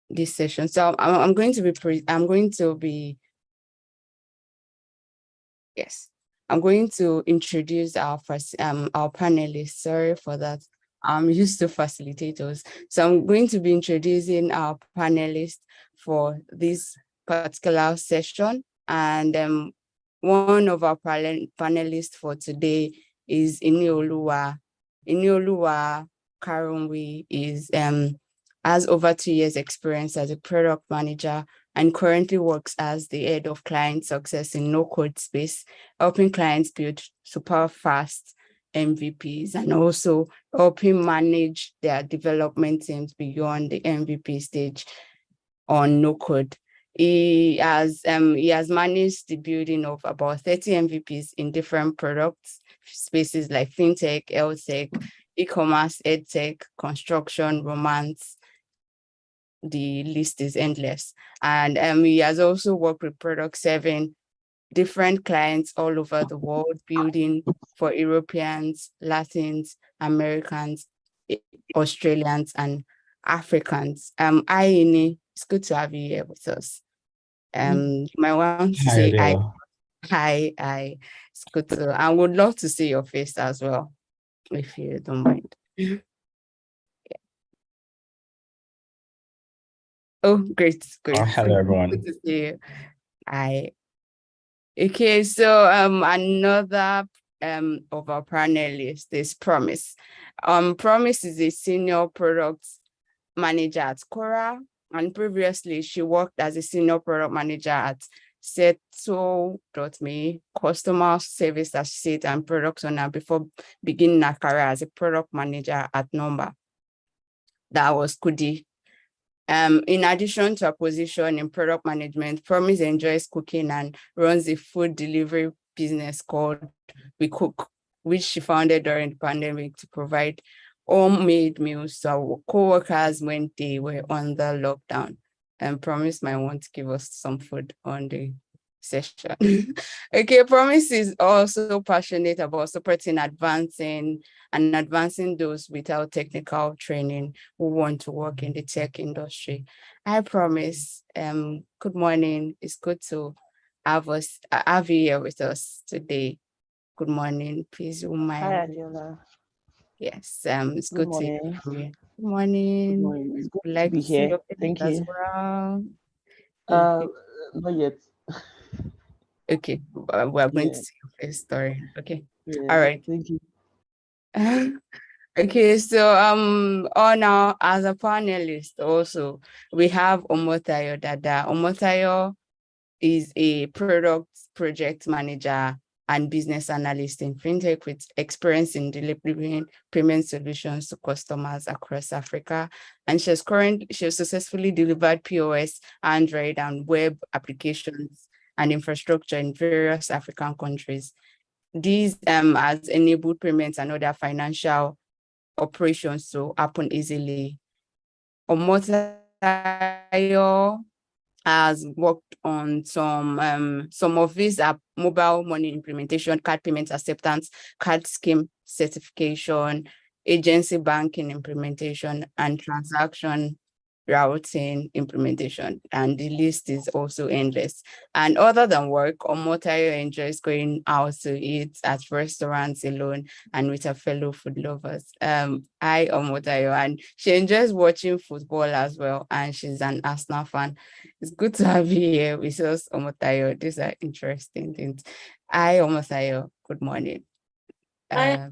this session. So I'm going to be yes, I'm going to introduce our our panelists. Sorry for that. I'm used to facilitators. So I'm going to be introducing our panelists for this particular session. And one of our panelists for today is Inioluwa. Inioluwa Karunwi has over 2 years experience as a product manager and currently works as the head of client success in no-code space, helping clients build super fast MVPs and also helping manage their development teams beyond the MVP stage on no-code. He has managed the building of about 30 MVPs in different products spaces like fintech, health tech, e-commerce, edtech, construction, romance. The list is endless. And he has also worked with product serving different clients all over the world, building for Europeans, Latins, Americans, Australians, and Africans. Hi, Ini, it's good to have you here with us. You might want to say hi. It's good to, I would love to see your face as well, if you don't mind. Oh, great. Oh, hello, everyone. Good to see you. Hi. Okay, so another of our panelists is Promise. Promise is a senior product manager at Quora, and previously she worked as a senior product manager at Seto.me, customer service associate and product owner before beginning her career as a product manager at Number. That was Kudi. In addition to a position in product management, Promise enjoys cooking and runs a food delivery business called We Cook, which she founded during the pandemic to provide homemade meals to our co-workers when they were under lockdown. And Promise might want to give us some food on the session. Okay, Promise is also passionate about supporting advancing those without technical training who want to work in the tech industry. I Promise. Good morning. It's good to have you here with us today. Good morning. Please, Hi, Adiola. Yes, it's good to hear from you. Good morning. Good morning. It's good like to be here. Thank you. Well. Not yet. Okay, we're going to see your first story. Okay. Yeah, All right. Thank you. Okay, so on our as a panelist also we have Omotayo Dada. Omotayo is a project manager and business analyst in fintech with experience in delivering payment solutions to customers across Africa. And she has successfully delivered POS, Android, and web applications and infrastructure in various African countries. These has enabled payments and other financial operations to happen easily. Omotayo has worked on some of these are mobile money implementation, card payment acceptance, card scheme certification, agency banking implementation, and transaction routing implementation, and the list is also endless. And other than work, Omotayo enjoys going out to eat at restaurants alone and with her fellow food lovers. Hi Omotayo, and she enjoys watching football as well, and she's an Arsenal fan. It's good to have you here with us, Omotayo. These are interesting things. Hi Omotayo, good morning. Hi.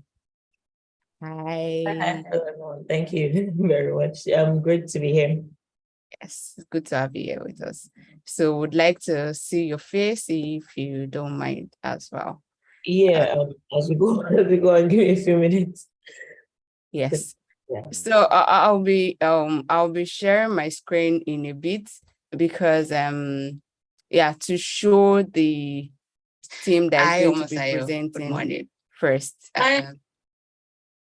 Hi. Hello, everyone. Thank you very much. Great to be here. Yes, it's good to have you here with us. So would like to see your face if you don't mind as well. Yeah, as we go and give me a few minutes. Yes. Yeah. So I'll be sharing my screen in a bit because to show the team that is going to be presenting first. Hi.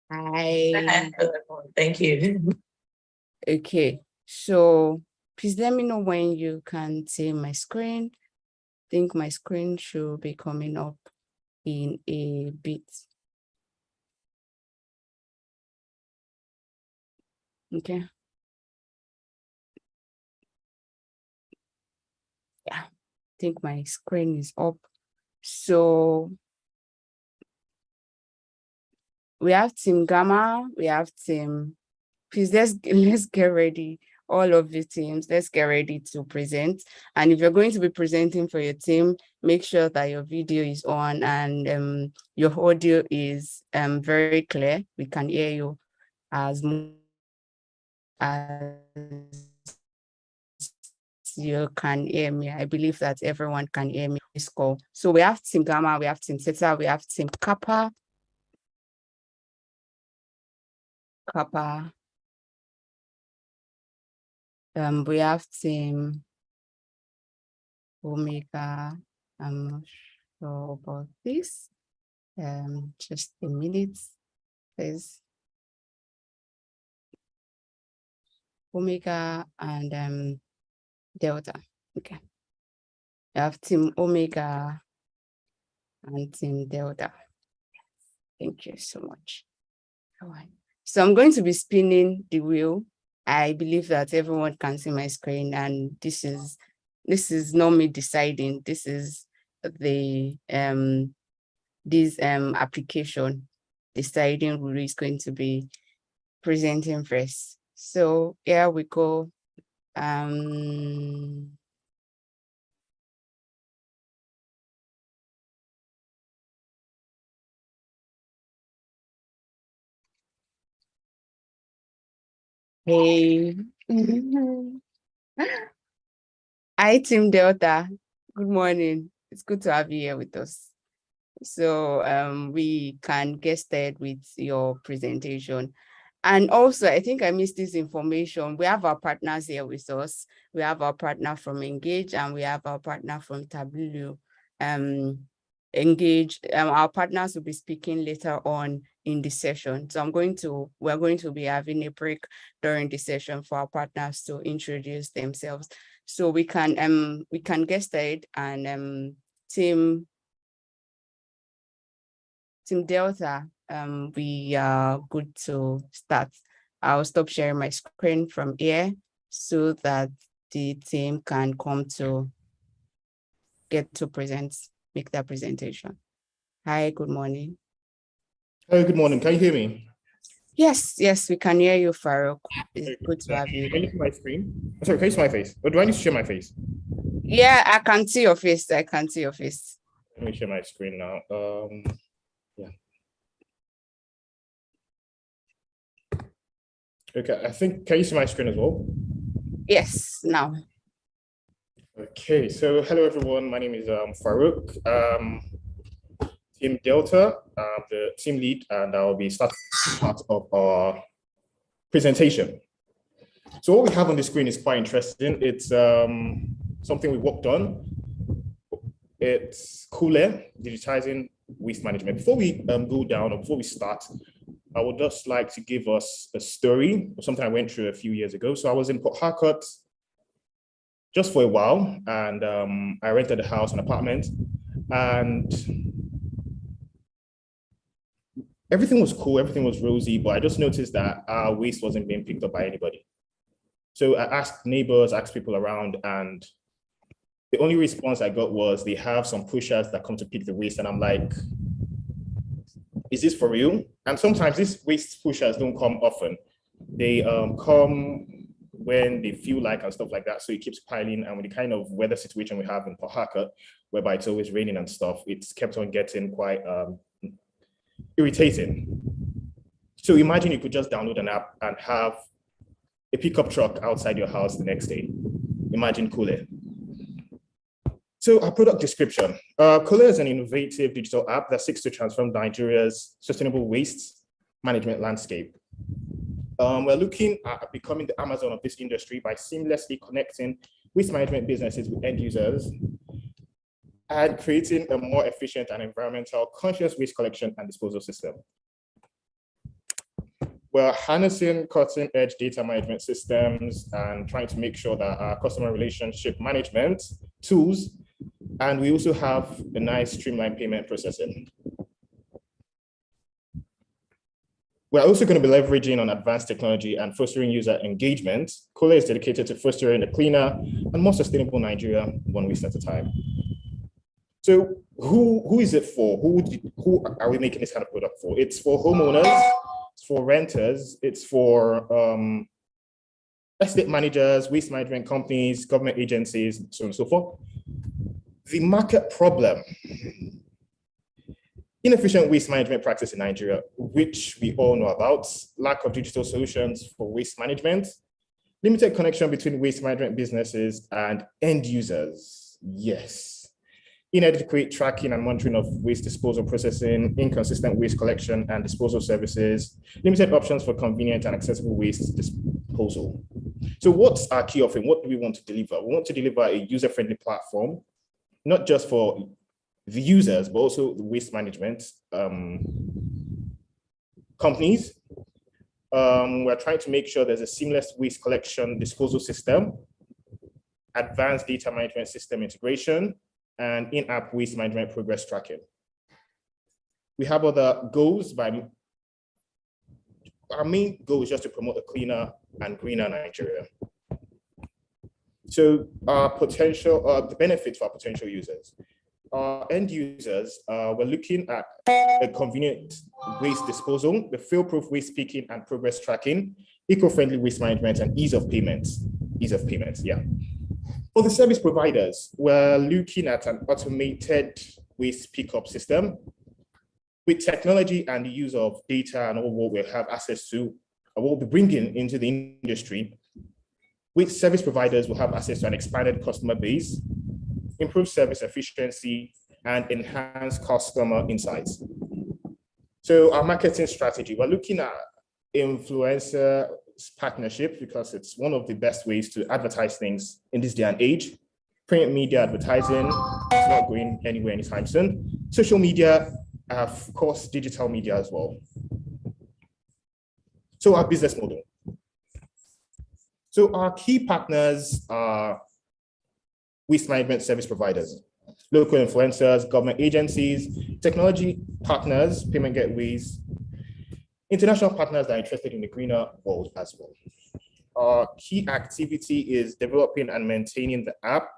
Hello, everyone. Thank you. Okay, so please let me know when you can see my screen. I think my screen should be coming up in a bit. Okay. think my screen is up. So we have Team Gamma, we have Team, please let's get ready. All of the teams, let's get ready to present. And if you're going to be presenting for your team, make sure that your video is on and your audio is very clear. We can hear you as much as you can hear me. I believe that everyone can hear me on this call. So we have Team Gamma, we have Team Theta, we have Team Kappa. We have Team Omega. I'm not sure about this. Just a minute, please. Omega and Delta. Okay. I have Team Omega and Team Delta. Thank you so much. All right. So I'm going to be spinning the wheel. I believe that everyone can see my screen, and this is not me deciding. This is the this application deciding who is going to be presenting first. So here we go. Hey. Hi, Team Delta. Good morning. It's good to have you here with us. So we can get started with your presentation. And also, I think I missed this information. We have our partners here with us. We have our partner from Engage and we have our partner from Tableau. Engage, our partners will be speaking later on in the session. So we're going to be having a break during the session for our partners to introduce themselves. So we can get started, and Team Delta, we are good to start. I'll stop sharing my screen from here so that the team can come to get to make their presentation. Hi, good morning. Hey, good morning. Can you hear me? Yes, we can hear you, Farouk. It's good to have you. Can you see my screen? Sorry, can you see my face? Or do I need to share my face? Yeah, I can see your face. I can see your face. Let me share my screen now. Yeah. Okay, I think, can you see my screen as well? Yes, now. Okay, so hello everyone. My name is Farouk. Team Delta, the team lead, and I'll be starting part of our presentation. So what we have on the screen is quite interesting. It's something we worked on. It's Cooler, digitizing waste management. Before we go down, or before we start, I would just like to give us a story of something I went through a few years ago. So I was in Port Harcourt just for a while, and I rented a house, an apartment, and everything was cool, everything was rosy, but I just noticed that our waste wasn't being picked up by anybody. So I asked neighbors, asked people around, and the only response I got was they have some pushers that come to pick the waste. And I'm like, is this for real? And sometimes these waste pushers don't come often. They come when they feel like and stuff like that. So it keeps piling. And with the kind of weather situation we have in Port Harcourt, whereby it's always raining and stuff, it's kept on getting quite irritating. So imagine you could just download an app and have a pickup truck outside your house the next day. Imagine Cooler. So our product description. Cooler is an innovative digital app that seeks to transform Nigeria's sustainable waste management landscape. We're looking at becoming the Amazon of this industry by seamlessly connecting waste management businesses with end users and creating a more efficient and environmental conscious waste collection and disposal system. We're harnessing cutting-edge data management systems and trying to make sure that our customer relationship management tools, and we also have a nice streamlined payment processing. We're also going to be leveraging on advanced technology and fostering user engagement. Cola is dedicated to fostering a cleaner and more sustainable Nigeria, one waste at a time. So who is it for? Who are we making this kind of product for? It's for homeowners, it's for renters, it's for estate managers, waste management companies, government agencies, so on and so forth. The market problem: inefficient waste management practice in Nigeria, which we all know about, lack of digital solutions for waste management, limited connection between waste management businesses and end users. Yes. Inadequate tracking and monitoring of waste disposal processing, inconsistent waste collection and disposal services, limited options for convenient and accessible waste disposal. So what's our key offering? What do we want to deliver? We want to deliver a user-friendly platform, not just for the users, but also the waste management companies. We're trying to make sure there's a seamless waste collection disposal system, advanced data management system integration, and in-app waste management progress tracking. We have other goals. Our main goal is just to promote a cleaner and greener Nigeria. So the benefits for our potential users. Our end users, we're looking at a convenient waste disposal, the fail-proof waste picking and progress tracking, eco-friendly waste management, and ease of payments, yeah. For the service providers, we're looking at an automated waste pickup system with technology and the use of data and all what we have access to, and what we'll be bringing into the industry. With service providers, we'll have access to an expanded customer base, improve service efficiency, and enhance customer insights. So our marketing strategy, we're looking at influencer partnership because it's one of the best ways to advertise things in this day and age. Print media advertising is not going anywhere anytime soon. Social media, of course, digital media as well. So our business model. So our key partners are waste management service providers, local influencers, government agencies, technology partners, payment gateways, international partners that are interested in the greener world as well. Our key activity is developing and maintaining the app,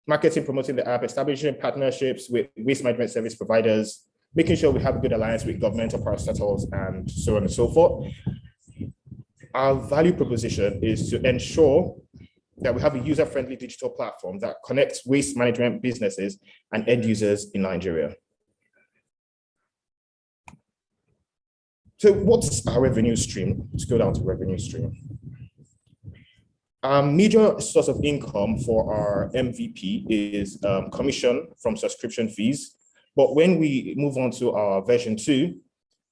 marketing, promoting the app, establishing partnerships with waste management service providers, making sure we have a good alliance with governmental parastatals and so on and so forth. Our value proposition is to ensure that we have a user-friendly digital platform that connects waste management businesses and end users in Nigeria. So what's our revenue stream? Let's go down to revenue stream. Our major source of income for our MVP is commission from subscription fees. But when we move on to our version 2,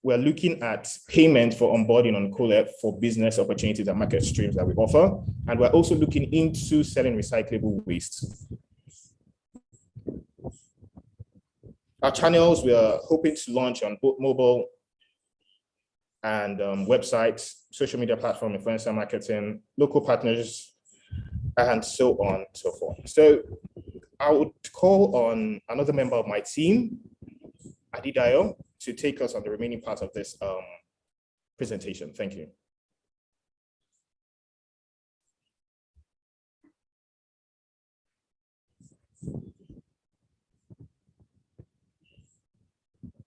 we're looking at payment for onboarding on Cola for business opportunities and market streams that we offer. And we're also looking into selling recyclable waste. Our channels, we are hoping to launch on both mobile and websites, social media platform, influencer marketing, local partners, and so on and so forth. So I would call on another member of my team, Adedayo, to take us on the remaining part of this presentation. Thank you.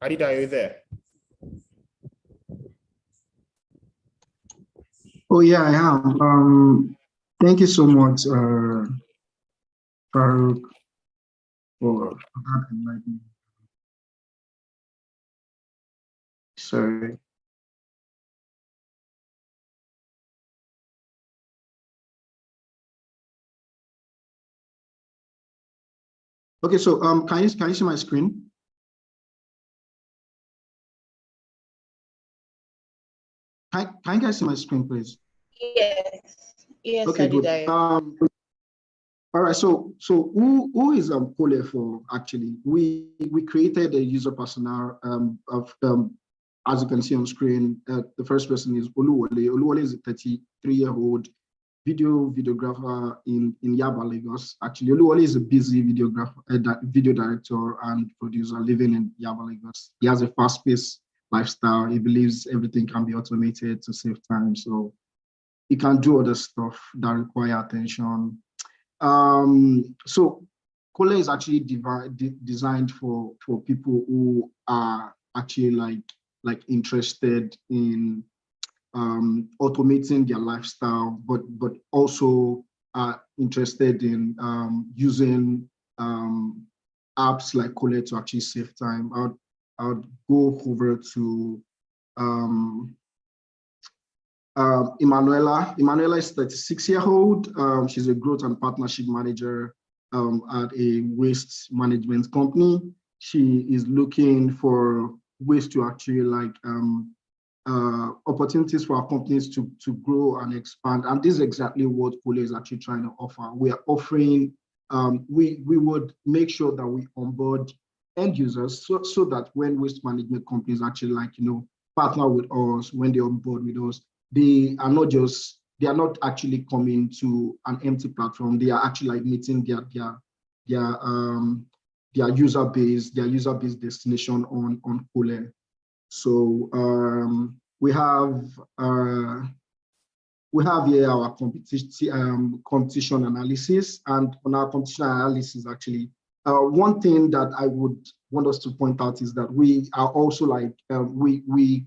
Adedayo, are you there? Oh yeah, I am. Thank you so much, Farouk, for that enlightening. Sorry. Okay, so can you see my screen? Can you guys see my screen, please? Yes, Okay, good. All right, so who is Cola for actually? We created a user persona of as you can see on screen. The first person is Oluwole. Oluwole is a 33-year-old videographer in Yaba, Lagos. Actually, Oluwole is a busy videographer, video director and producer living in Yaba, Lagos. He has a fast-paced lifestyle. He believes everything can be automated to save time. So he can do other stuff that require attention. So Kole is actually designed for people who are actually like interested in automating their lifestyle, but also are interested in using apps like Kole to actually save time. I would go over to Emanuela. Emanuela is 36-year-old. She's a growth and partnership manager at a waste management company. She is looking for ways to actually like opportunities for our companies to grow and expand. And this is exactly what Kole is actually trying to offer. We are offering, we would make sure that we onboard end users so that when waste management companies actually like, partner with us, when they onboard with us, they are not actually coming to an empty platform. They are actually like meeting their user base destination on Kole. So we have here our competition analysis, and on our competition analysis, actually, one thing that I would want us to point out is that we are also like we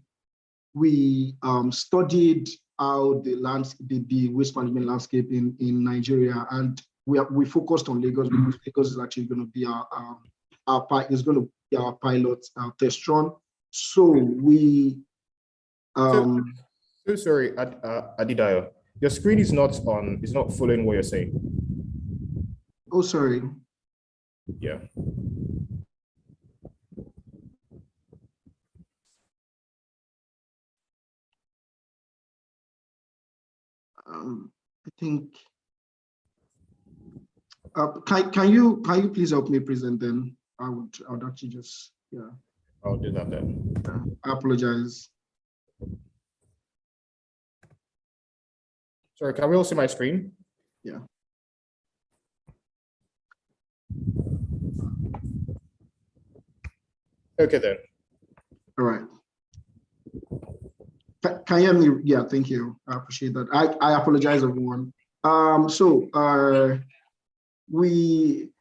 studied how the waste management landscape in Nigeria, and we focused on Lagos because Lagos is actually going to be our pilot test run. So we so sorry, Adedayo, your screen is not on, it's not following what you're saying. Oh, sorry. Yeah. I think can you please help me present then? I would actually just, yeah. I'll do that then. I apologize. Sorry, can we all see my screen? Yeah. Okay then. All right. Can you hear me? Yeah, thank you. I appreciate that. I apologize, everyone. So we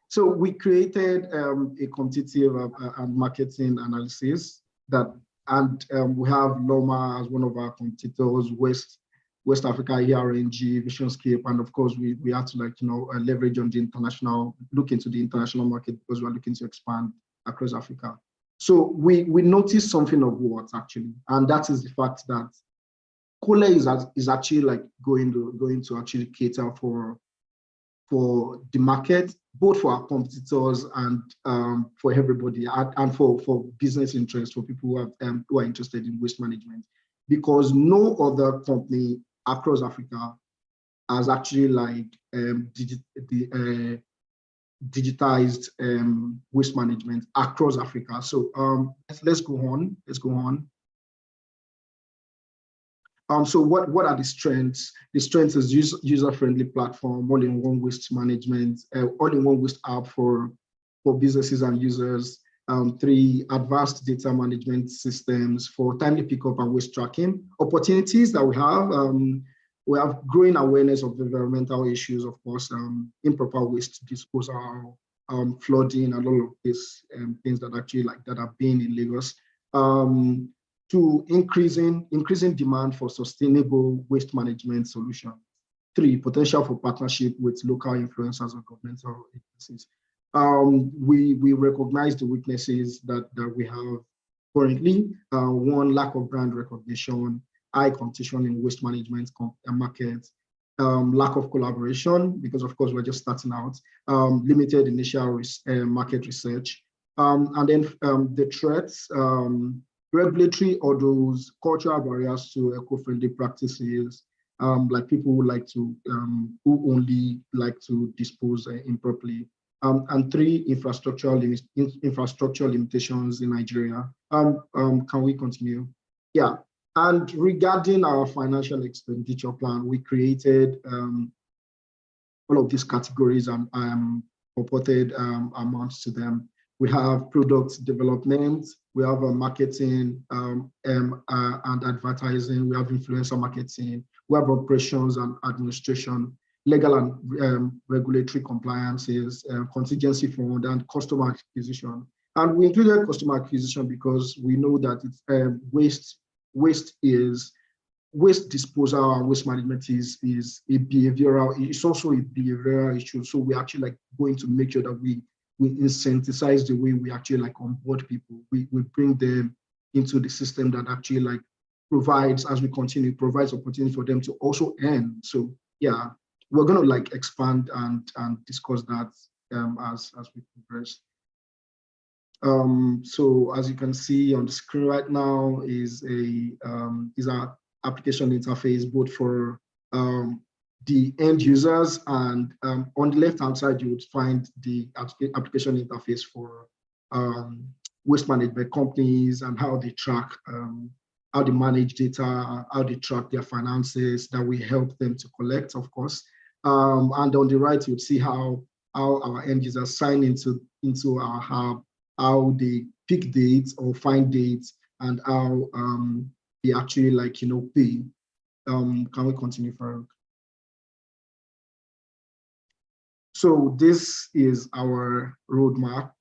created a competitive and marketing analysis and we have Loma as one of our competitors, West Africa, ERNG, Visionscape, and of course we had to leverage on look into the international market because we're looking to expand across Africa. So we noticed something of what actually, and that is the fact that Kole is actually like going to actually cater for the market, both for our competitors and for everybody, and for business interests, for people who are interested in waste management, because no other company across Africa has actually like digitized waste management across Africa. So let's go on. So what are the strengths? The strength is user-friendly platform, all-in-one waste management, all-in-one waste app for businesses and users. 3, advanced data management systems for timely pickup and waste tracking. Opportunities that we have growing awareness of environmental issues, of course, improper waste disposal, flooding, and all of these things that actually that are being in Lagos. To increasing demand for sustainable waste management solutions. 3, potential for partnership with local influencers or governmental agencies. We recognize the weaknesses that we have currently. 1, lack of brand recognition, high competition in waste management markets, lack of collaboration, because of course we're just starting out, limited initial market research, and then the threats, regulatory hurdles, cultural barriers to eco-friendly practices, like people who only like to dispose improperly. And 3, infrastructure limitations in Nigeria. Can we continue? Yeah. And regarding our financial expenditure plan, we created all of these categories and purported amounts to them. we have product development, we have marketing and advertising, we have influencer marketing, we have operations and administration, legal and regulatory compliances, contingency fund, and customer acquisition. And we included customer acquisition because we know that it's, waste disposal and waste management is a behavioral, it's also a behavioral issue. So we actually like going to make sure that we incentivize the way we actually like onboard people. We bring them into the system that actually like provides, as we continue, provides opportunity for them to also earn. So yeah, we're going to like expand and discuss that as we progress. So as you can see on the screen right now is our application interface, both for the end users, and on the left-hand side, you would find the application interface for waste management companies and how they track, how they manage data, how they track their finances that we help them to collect, of course. And on the right, you'd see how our end users sign into our hub, how they pick dates or find dates, and how they actually like, pay. Can we continue, Farouk? So this is our roadmap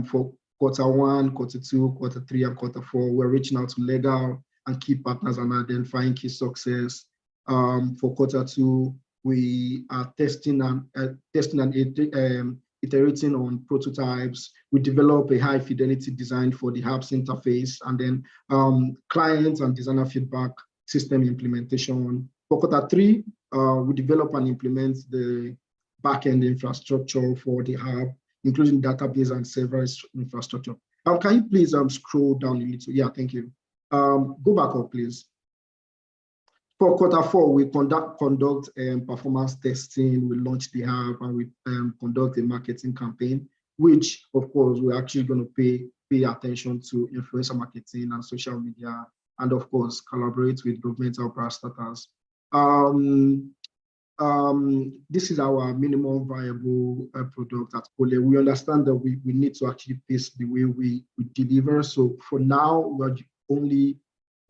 for Q1, Q2, Q3, and Q4. We're reaching out to legal and key partners and identifying key success. For Q2, we are testing and iterating on prototypes. We develop a high fidelity design for the apps interface, and then clients and designer feedback system implementation. For Q3, we develop and implement the backend infrastructure for the hub, including database and server infrastructure. Can you please scroll down a little? Yeah, thank you. Go back up, please. For Q4, we conduct performance testing, we launch the app, and we conduct a marketing campaign, which of course we're actually going to pay attention to influencer marketing and social media, and of course collaborate with governmental parastatals. This is our minimum viable product at Kole. We understand that we need to actually pace the way we deliver. So for now, we're only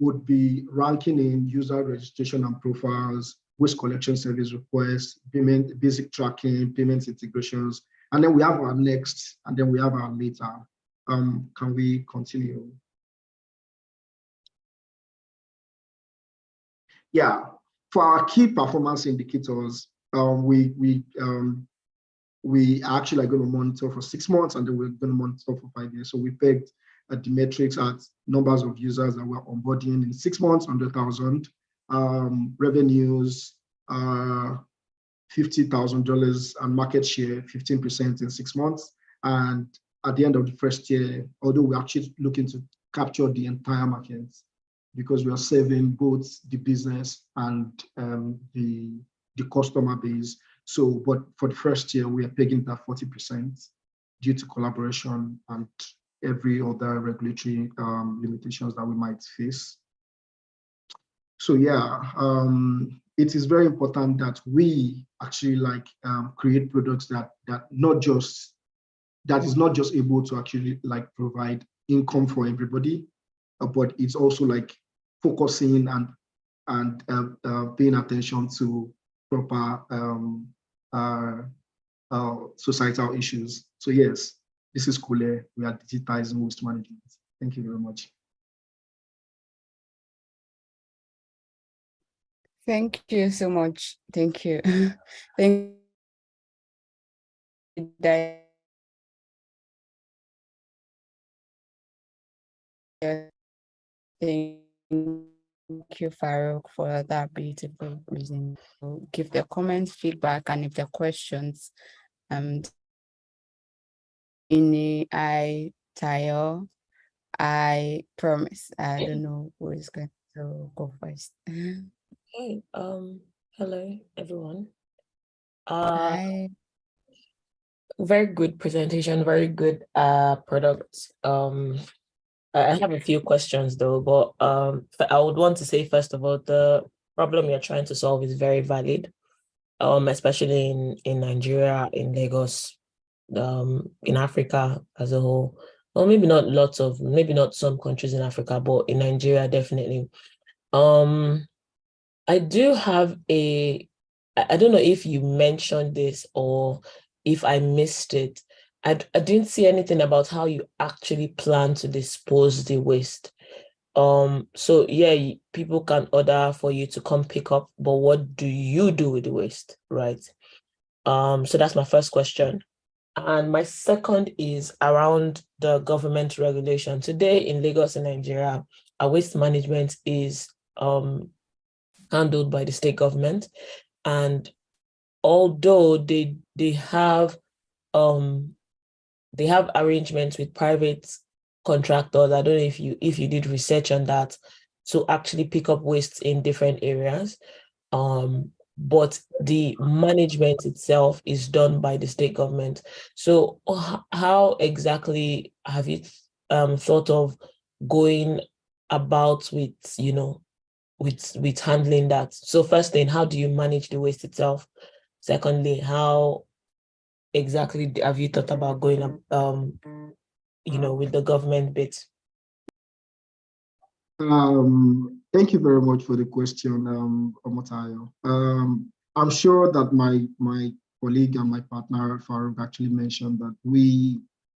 would be ranking in user registration and profiles, waste collection service requests, payment, basic tracking, payment integrations, and then we have our next, and then we have our later. Can we continue? Yeah, for our key performance indicators, we actually are going to monitor for 6 months, and then we're going to monitor for 5 years. So we pegged the metrics at numbers of users that we're onboarding in 6 months, 100,000, revenues, $50,000, and market share 15% in 6 months. And at the end of the first year, although we're actually looking to capture the entire market, because we are serving both the business and the customer base. So, but for the first year, we are pegging that 40% due to collaboration and every other regulatory limitations that we might face. So yeah, it is very important that we actually like create products that is not just able to actually like provide income for everybody, but it's also like focusing and paying attention to proper societal issues. So yes, this is Kole. We are digitizing waste management. Thank you very much. Thank you so much. Thank you. Thank you. Thank you, Farouk, for that beautiful reason. Give their comments, feedback, and if there are questions, Tayo, I promise. I don't know who is going to go first. Hey, hello everyone. Hi. Very good presentation, very good product. I have a few questions though, but I would want to say first of all, the problem you're trying to solve is very valid, especially in Nigeria, in Lagos. in Africa as a whole. Well, maybe not some countries in Africa, but in Nigeria, definitely. I do have I don't know if you mentioned this or if I missed it. I didn't see anything about how you actually plan to dispose the waste. So yeah, people can order for you to come pick up, but what do you do with the waste, right? So that's my first question. And my second is around the government regulation. Today in Lagos, in Nigeria, our waste management is handled by the state government. And although they have arrangements with private contractors, I don't know if you did research on that, to actually pick up waste in different areas. But the management itself is done by the state government. So how exactly have you thought of going about with, with handling that? So first thing, how do you manage the waste itself? Secondly, how exactly have you thought about going with the government bit? Thank you very much for the question, Omotayo. I'm sure that my colleague and my partner Farouk actually mentioned that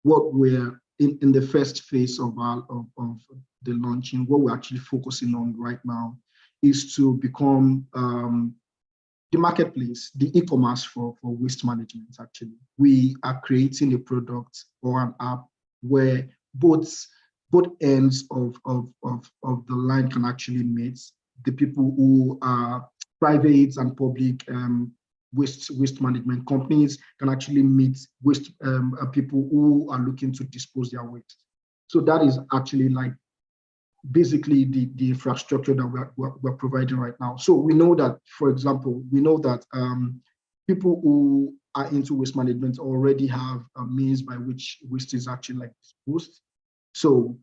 what we're in the first phase of the launching, what we're actually focusing on right now is to become the marketplace, the e-commerce for waste management. Actually, we are creating a product or an app where both ends of the line can actually meet. The people who are private and public waste management companies can actually meet waste people who are looking to dispose their waste. So that is actually like basically the infrastructure that we're providing right now. So we know that, for example, people who are into waste management already have a means by which waste is actually like disposed. So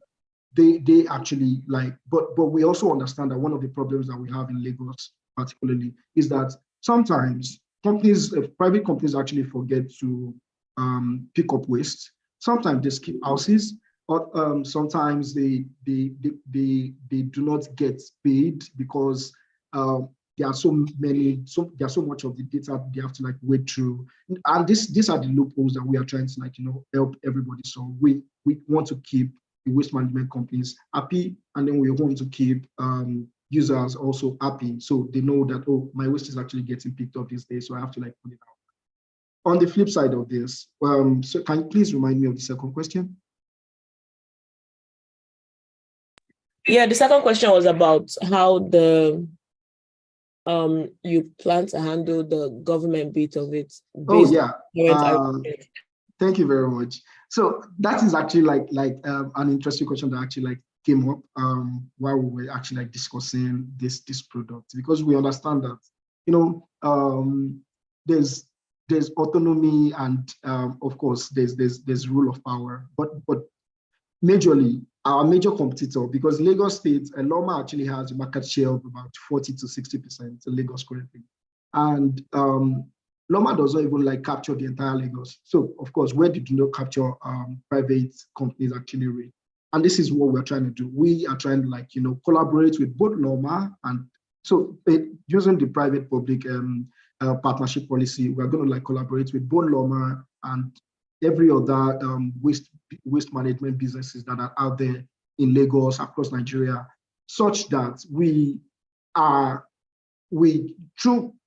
they actually like, but we also understand that one of the problems that we have in Lagos particularly is that sometimes private companies actually forget to pick up waste. Sometimes they skip houses, or sometimes they do not get paid because there are so much of the data they have to like wade through, and these are the loopholes that we are trying to help everybody. So we want to keep the waste management companies happy, and then we want to keep users also happy, so they know that, oh, my waste is actually getting picked up these days, so I have to like put it out. On the flip side of this, so can you please remind me of the second question? Yeah, the second question was about how you plan to handle the government bit of it. Oh yeah. Thank you very much. So that is actually like an interesting question that actually like came up while we were actually like discussing this product, because we understand that there's autonomy and of course there's rule of power, but majorly our major competitor, because Lagos State, Loma actually has a market share of about 40 to 60% in Lagos currently, and Loma does not even like capture the entire Lagos. So of course, where did you not capture private companies actually rate? And this is what we're trying to do. We are trying to collaborate with both Loma, and so using the private public partnership policy, we're going to like collaborate with both Loma and every other waste management businesses that are out there in Lagos, across Nigeria, such that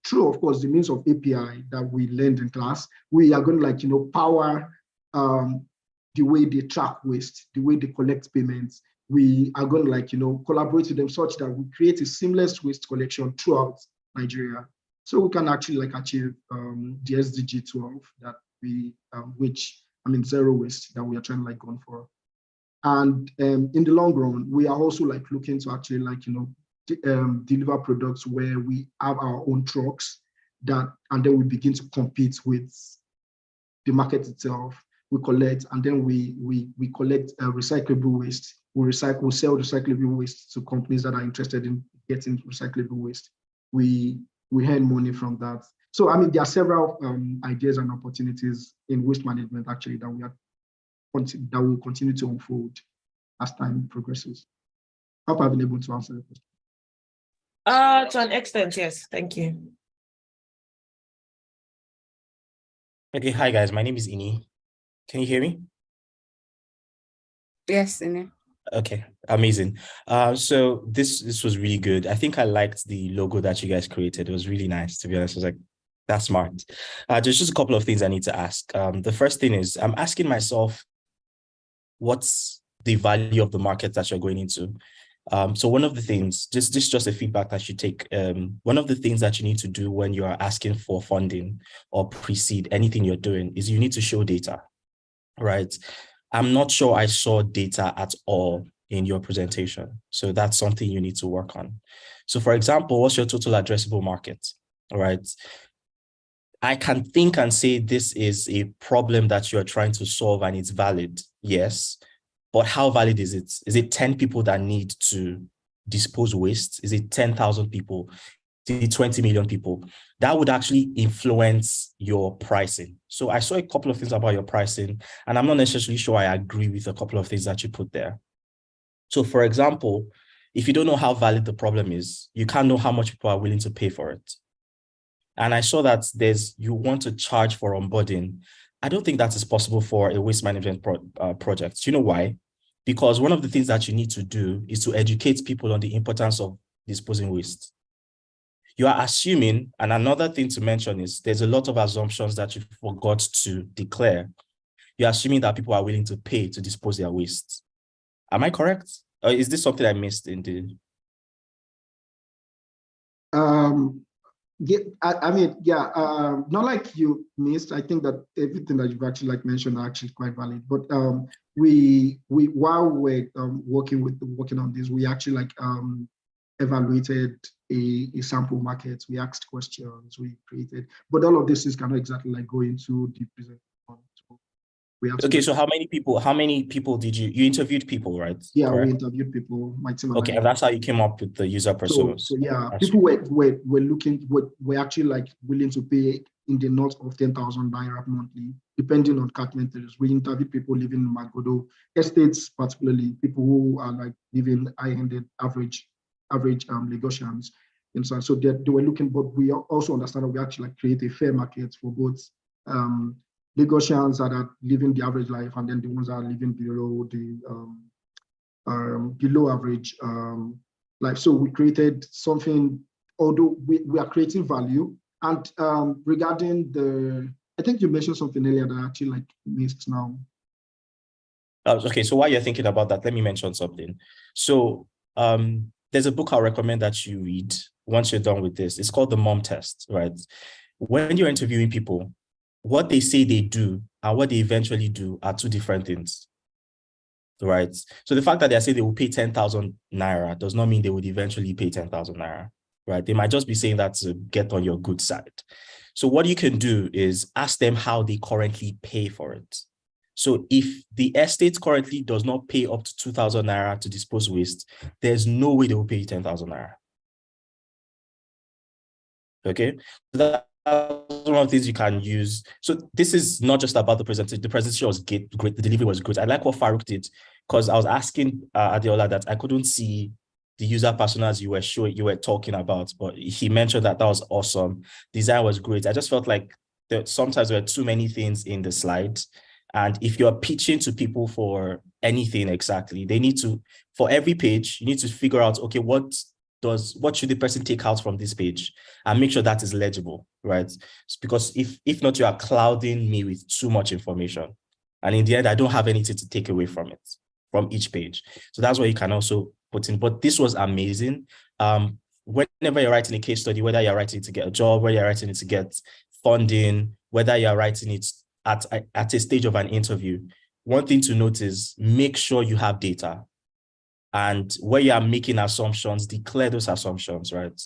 through of course the means of API that we learned in class, we are going to power the way they track waste, the way they collect payments. We are going to collaborate with them such that we create a seamless waste collection throughout Nigeria, so we can actually achieve the SDG 12 that zero waste that we are trying to go for. And in the long run, we are also looking to actually deliver products where we have our own trucks and then we begin to compete with the market itself. We collect, and then we collect recyclable waste. We sell recyclable waste to companies that are interested in getting recyclable waste. We earn money from that. So, I mean, there are several ideas and opportunities in waste management actually that that will continue to unfold as time progresses. Hope I've been able to answer the question. To an extent, yes. Thank you. Okay, hi guys, my name is Ini. Can you hear me? Yes, Ine. Okay, amazing. So this was really good. I think I liked the logo that you guys created. It was really nice, to be honest. I was like, that's smart. There's just a couple of things I need to ask. The first thing is I'm asking myself, what's the value of the market that you're going into? So one of the things, this is just a feedback that you take. One of the things that you need to do when you are asking for funding or pre-seed anything you're doing is you need to show data, right? I'm not sure I saw data at all in your presentation. So that's something you need to work on. So for example, what's your total addressable market, all right? I can think and say this is a problem that you're trying to solve and it's valid, yes. But how valid is it? Is it 10 people that need to dispose waste? Is it 10,000 people? Is it 20 million people? That would actually influence your pricing. So I saw a couple of things about your pricing, and I'm not necessarily sure I agree with a couple of things that you put there. So for example, if you don't know how valid the problem is, you can't know how much people are willing to pay for it. And I saw that you want to charge for onboarding. I don't think that is possible for a waste management project. Do you know why? Because one of the things that you need to do is to educate people on the importance of disposing waste. You are assuming, and another thing to mention is there's a lot of assumptions that you forgot to declare. You're assuming that people are willing to pay to dispose their waste. Am I correct? Or is this something I missed in the? Yeah, not like you missed. I think that everything that you've actually mentioned are actually quite valid. But we while we're working on this, we actually evaluated a sample market. We asked questions, we created, but all of this is cannot exactly go into the presentation. So we have okay. So how many people did you interviewed people, right? Yeah, correct? We interviewed people. My team. Okay, and that's how you came up with the user personas. So yeah, people were actually willing to pay in the north of 10,000 naira monthly, depending on catchments. We interviewed people living in Magodo estates, particularly people who are living high-ended average Lagosians. And so they were looking, but we also understand that we actually create a fair market for both Lagosians that are living the average life and then the ones that are living below the below average life. So we created something, although we are creating value. And regarding I think you mentioned something earlier that I actually missed now. Okay, so while you're thinking about that, let me mention something. So there's a book I'll recommend that you read once you're done with this. It's called The Mom Test, right? When you're interviewing people, what they say they do and what they eventually do are two different things, right? So the fact that they say they will pay 10,000 naira does not mean they would eventually pay 10,000 naira, right? They might just be saying that to get on your good side. So what you can do is ask them how they currently pay for it. So if the estate currently does not pay up to 2,000 naira to dispose waste, there's no way they will pay you 10,000 naira. Okay, so that's one of the things you can use. So this is not just about the presentation. The presentation was great. The delivery was good. I like what Farouk did, because I was asking Adeola that I couldn't see the user personas you were talking about, but he mentioned that was awesome. Design was great. I just felt like sometimes there were too many things in the slides. And if you're pitching to people for anything exactly, they need to, for every page, you need to figure out, okay, what should the person take out from this page and make sure that is legible, right? Because if not, you are clouding me with too much information. And in the end, I don't have anything to take away from it, from each page. So that's what you can also put in. But this was amazing. Whenever you're writing a case study, whether you're writing it to get a job, whether you're writing it to get funding, whether you're writing it at a stage of an interview, one thing to note is make sure you have data. And where you are making assumptions, declare those assumptions, right?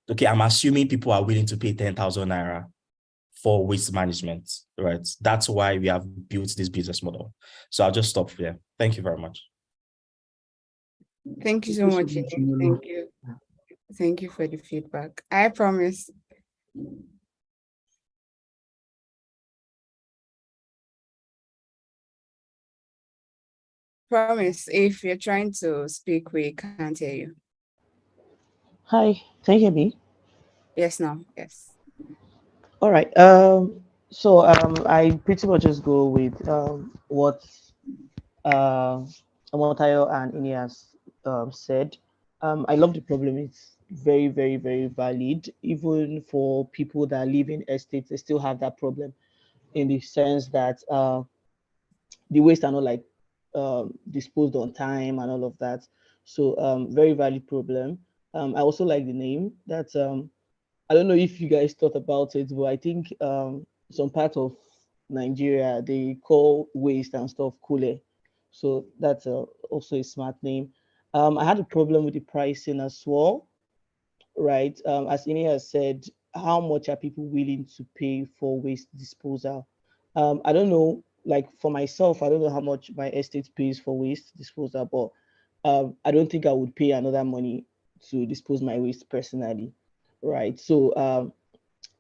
Okay, I'm assuming people are willing to pay 10,000 naira for waste management, right? That's why we have built this business model. So I'll just stop there. Thank you very much. Thank you so much. Thank you. Thank you for the feedback. I promise Promise, if you're trying to speak, we can't hear you. Hi, can you hear me? Yes, no, yes. All right. So I pretty much just go with what Omotayo and Ineas said. I love the problem. It's very, very, very valid. Even for people that live in estates, they still have that problem in the sense that the waste are not like disposed on time and all of that. So very valid problem. I also like the name. That I don't know if you guys thought about it, but I think some part of Nigeria they call waste and stuff kule. So that's also a smart name. I had a problem with the pricing as well, right? As Ine has said, how much are people willing to pay for waste disposal? I don't know, like for myself, I don't know how much my estate pays for waste disposal, but I don't think I would pay another money to dispose my waste personally, right? So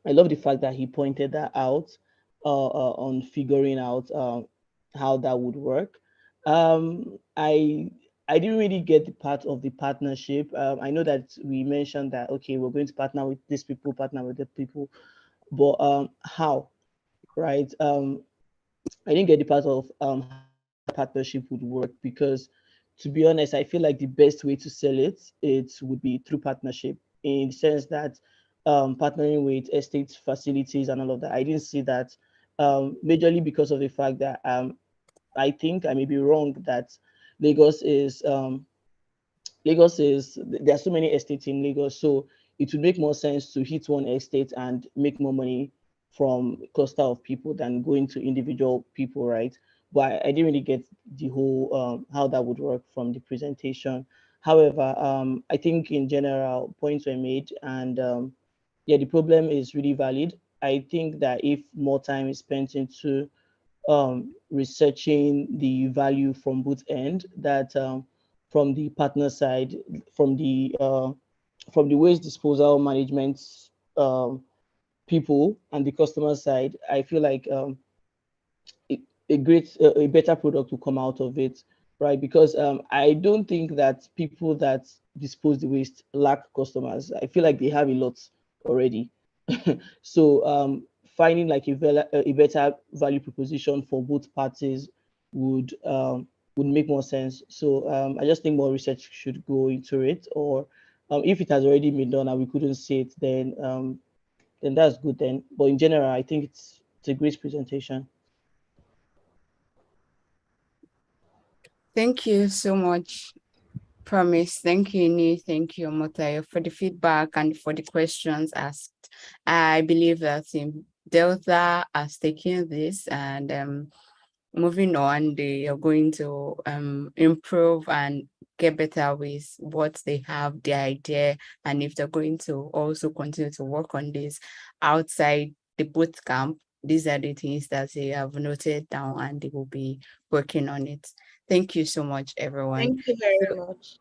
I love the fact that he pointed that out on figuring out how that would work. I didn't really get the part of the partnership. I know that we mentioned that okay, we're going to partner with these people, partner with the people, but how, right? I didn't get the part of partnership would work because, to be honest, I feel like the best way to sell it would be through partnership in the sense that partnering with estate facilities and all of that. I didn't see that majorly because of the fact that I think I may be wrong that Lagos is there are so many estates in Lagos, so it would make more sense to hit one estate and make more money from cluster of people than going to individual people, right? But I didn't really get the whole how that would work from the presentation. However, I think in general points were made, and yeah, the problem is really valid. I think that if more time is spent into researching the value from both end, that from the partner side, from the waste disposal management um, people and the customer side, I feel like a better product will come out of it, right? Because I don't think that people that dispose the waste lack customers. I feel like they have a lot already. So finding like a better value proposition for both parties would make more sense. So I just think more research should go into it, or if it has already been done and we couldn't see it, then that's good then. But in general, I think it's a great presentation. Thank you so much, Promise. Thank you, Ni. Thank you, Motayo, for the feedback and for the questions asked. I believe that Delta has taken this and moving on, they are going to improve and get better with what they have, the idea, and if they're going to also continue to work on this outside the boot camp, these are the things that they have noted down and they will be working on it. Thank you so much, everyone. Thank you very much.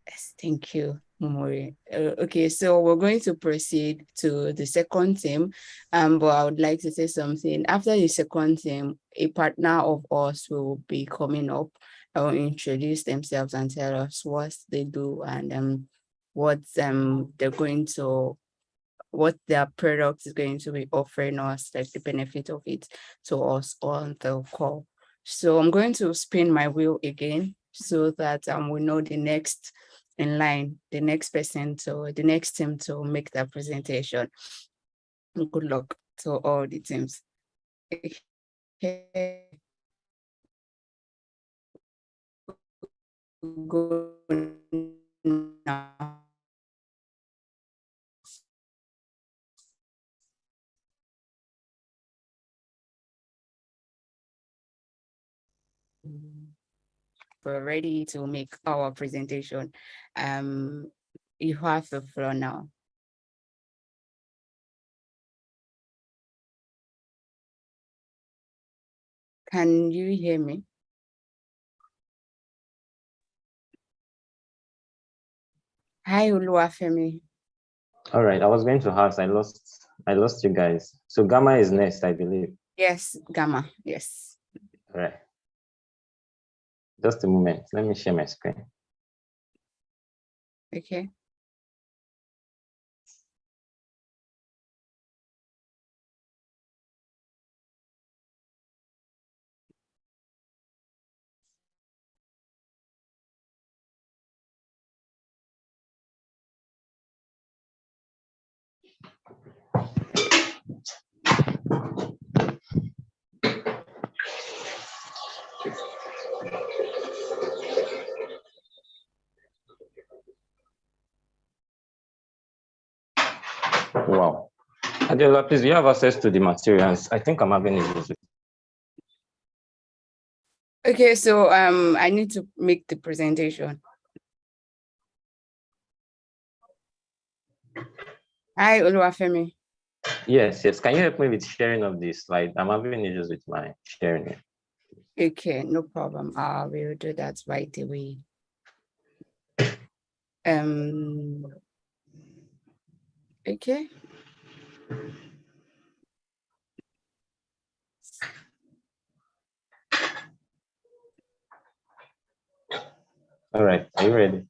Yes, thank you, Momori. Okay, so we're going to proceed to the second team, but I would like to say something. After the second team, a partner of us will be coming up and will introduce themselves and tell us what they do and what they're going to, what their product is going to be offering us, like the benefit of it to us on the call. So I'm going to spin my wheel again so that we know the next in line, the next person to the next team to make that presentation. Good luck to all the teams. Okay. Go now. We're ready to make our presentation. You have the floor now. Can you hear me? Hi, Oluwafemi. All right, I was going to ask, I lost you guys. So Gamma is next, I believe. Yes, Gamma, yes. All right. Just a moment. Let me share my screen. Okay. Wow. Adela, please, you have access to the materials. I think I'm having issues with. Okay, so I need to make the presentation. Hi, Oluwafemi. Yes, yes. Can you help me with sharing of this slide? I'm having issues with my sharing it. Okay, no problem. I will do that right away. Okay. All right. Are you ready?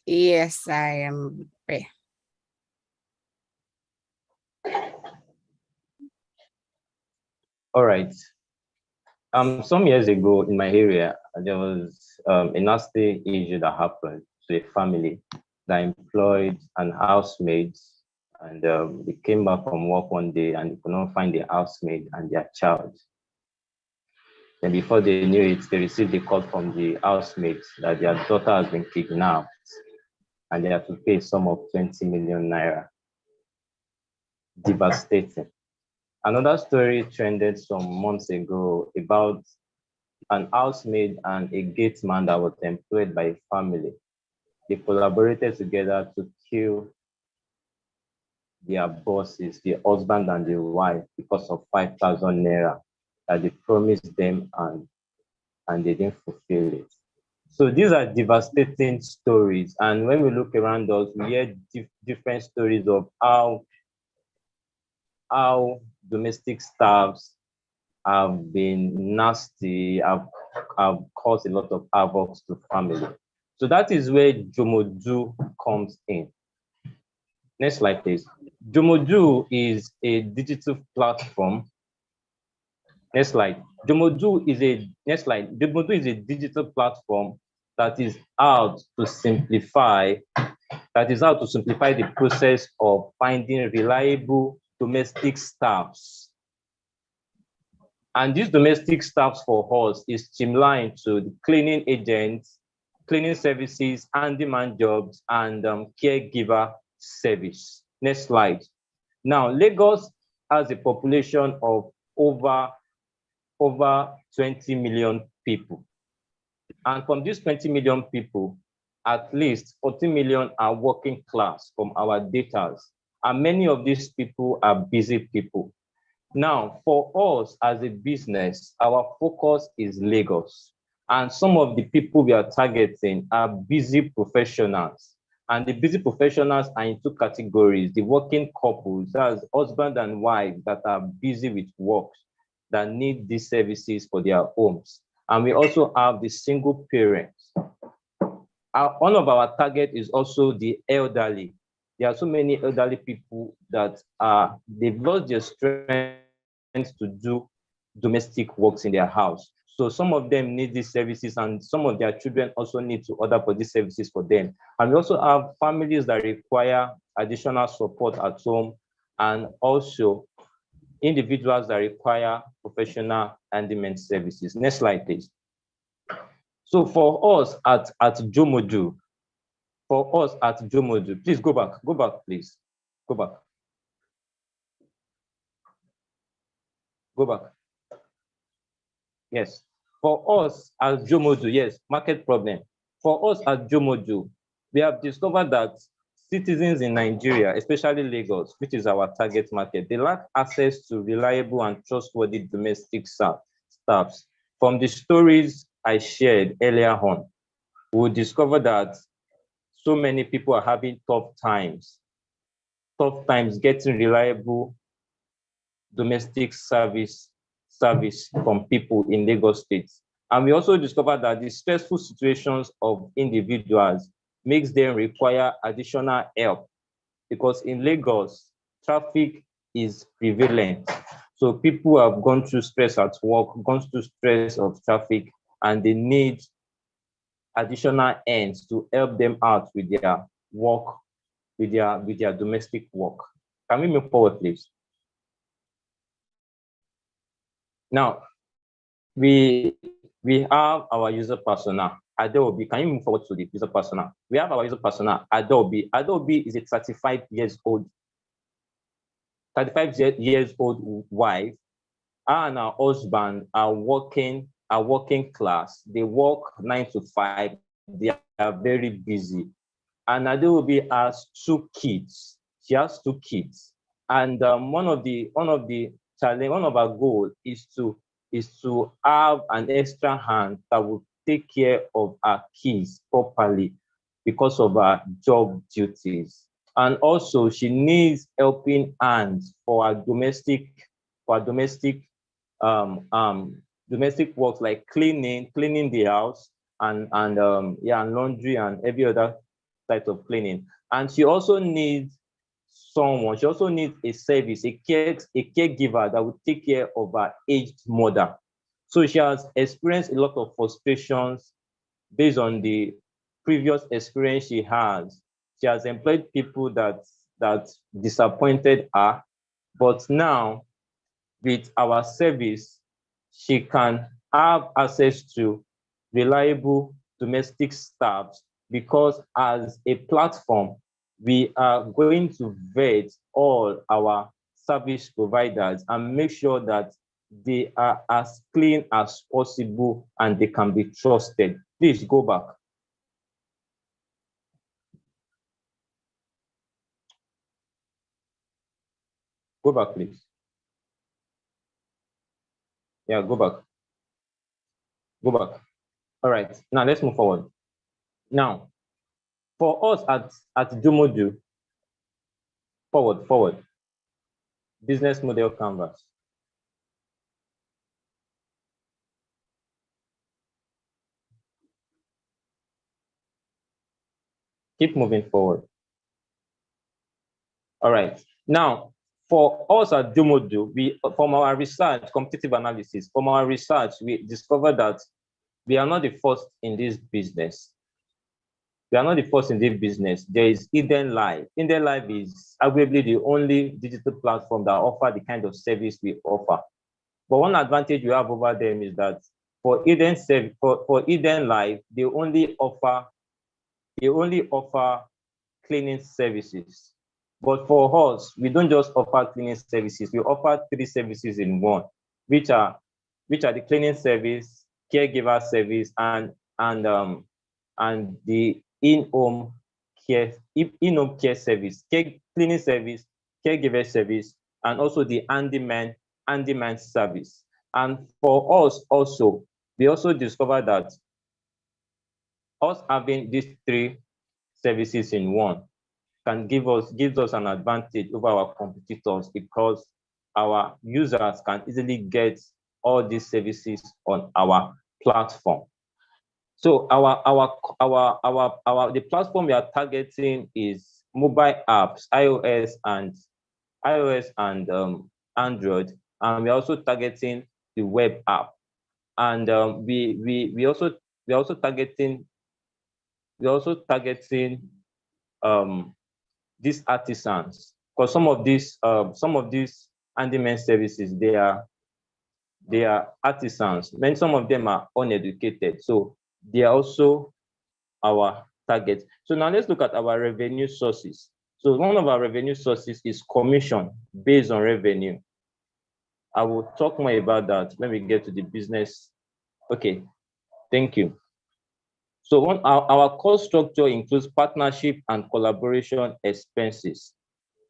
Yes, I am ready. All right. Some years ago in my area, there was a nasty issue that happened to a family that employed an housemaid, and they came back from work one day and they could not find the housemaid and their child. And before they knew it, they received a call from the housemaid that their daughter has been kidnapped and they have to pay a sum of 20 million naira. Devastating. Another story trended some months ago about an housemaid and a gate man that was employed by a family. They collaborated together to kill their bosses, the husband and the wife, because of 5,000 naira that they promised them and they didn't fulfill it. So these are devastating stories. And when we look around us, we hear different stories of how domestic staffs have been nasty, have caused a lot of havoc to family. So that is where Jomodu comes in. Next slide, please. Jomodu is a digital platform. Next slide. Jomodu is a digital platform that is out to simplify the process of finding reliable domestic staffs. And these domestic staffs for us is streamlined to the cleaning agents, cleaning services, handyman jobs, and caregiver service. Next slide. Now, Lagos has a population of over 20 million people. And from these 20 million people, at least 40 million are working class from our data. And many of these people are busy people. Now, for us as a business, our focus is Lagos. And some of the people we are targeting are busy professionals. And the busy professionals are in two categories: the working couples, that's husband and wife that are busy with work, that need these services for their homes. And we also have the single parents. One of our target is also the elderly. There are so many elderly people that they've lost their strength to do domestic works in their house. So some of them need these services, and some of their children also need to order for these services for them. And we also have families that require additional support at home, and also individuals that require professional handyman services. Next slide, please. So for us at Jomodu, please go back, please. Go back. Go back. Yes. For us as Jomodu, yes, market problem. For us at Jomodu, we have discovered that citizens in Nigeria, especially Lagos, which is our target market, they lack access to reliable and trustworthy domestic staffs. From the stories I shared earlier on, we discover that so many people are having tough times getting reliable domestic service from people in Lagos State. And we also discovered that the stressful situations of individuals makes them require additional help, because in Lagos, traffic is prevalent. So people have gone through stress at work, gone through stress of traffic, and they need additional ends to help them out with their work, with their domestic work. Can we move forward, please? Now, we have our user persona, Adobe. Can you move forward to the user persona? We have our user persona, Adobe. Adobe is a 35 years old wife. Her and her husband are working class. They work 9 to 5. They are very busy. And Adobe has 2 kids. She has 2 kids. And one of our goals is to have an extra hand that will take care of our kids properly because of her job duties. And also, she needs helping hands for our domestic works like cleaning the house and laundry and every other type of cleaning. And she also needs a service, a caregiver that will take care of her aged mother. So she has experienced a lot of frustrations based on the previous experience she has. She has employed people that disappointed her, but now with our service, she can have access to reliable domestic staff, because as a platform, we are going to vet all our service providers and make sure that they are as clean as possible and they can be trusted. Please go back. Go back, please. Yeah, go back. Go back. All right, now let's move forward. Now, for us at Jomodu, forward. Business model canvas. Keep moving forward. All right. Now, for us at Jomodu, from our research, competitive analysis, we discovered that we are not the first in this business. There is Eden Live. Eden Live is arguably the only digital platform that offers the kind of service we offer. But one advantage we have over them is that for Eden Live, they only offer cleaning services. But for us, we don't just offer cleaning services. We offer 3 services in one, which are the cleaning service, caregiver service, and the in-home care service, cleaning service, caregiver service, and also the handyman service. And for us also, we also discovered that us having these 3 services in one gives us an advantage over our competitors, because our users can easily get all these services on our platform. So the platform we are targeting is mobile apps, iOS and Android, and we're also targeting the web app. And we also targeting these artisans, because some of these handyman services, they are artisans. Then some of them are uneducated, so they are also our target. So now let's look at our revenue sources. So one of our revenue sources is commission based on revenue. I will talk more about that when we get to the business. Okay, thank you. So our cost structure includes partnership and collaboration expenses,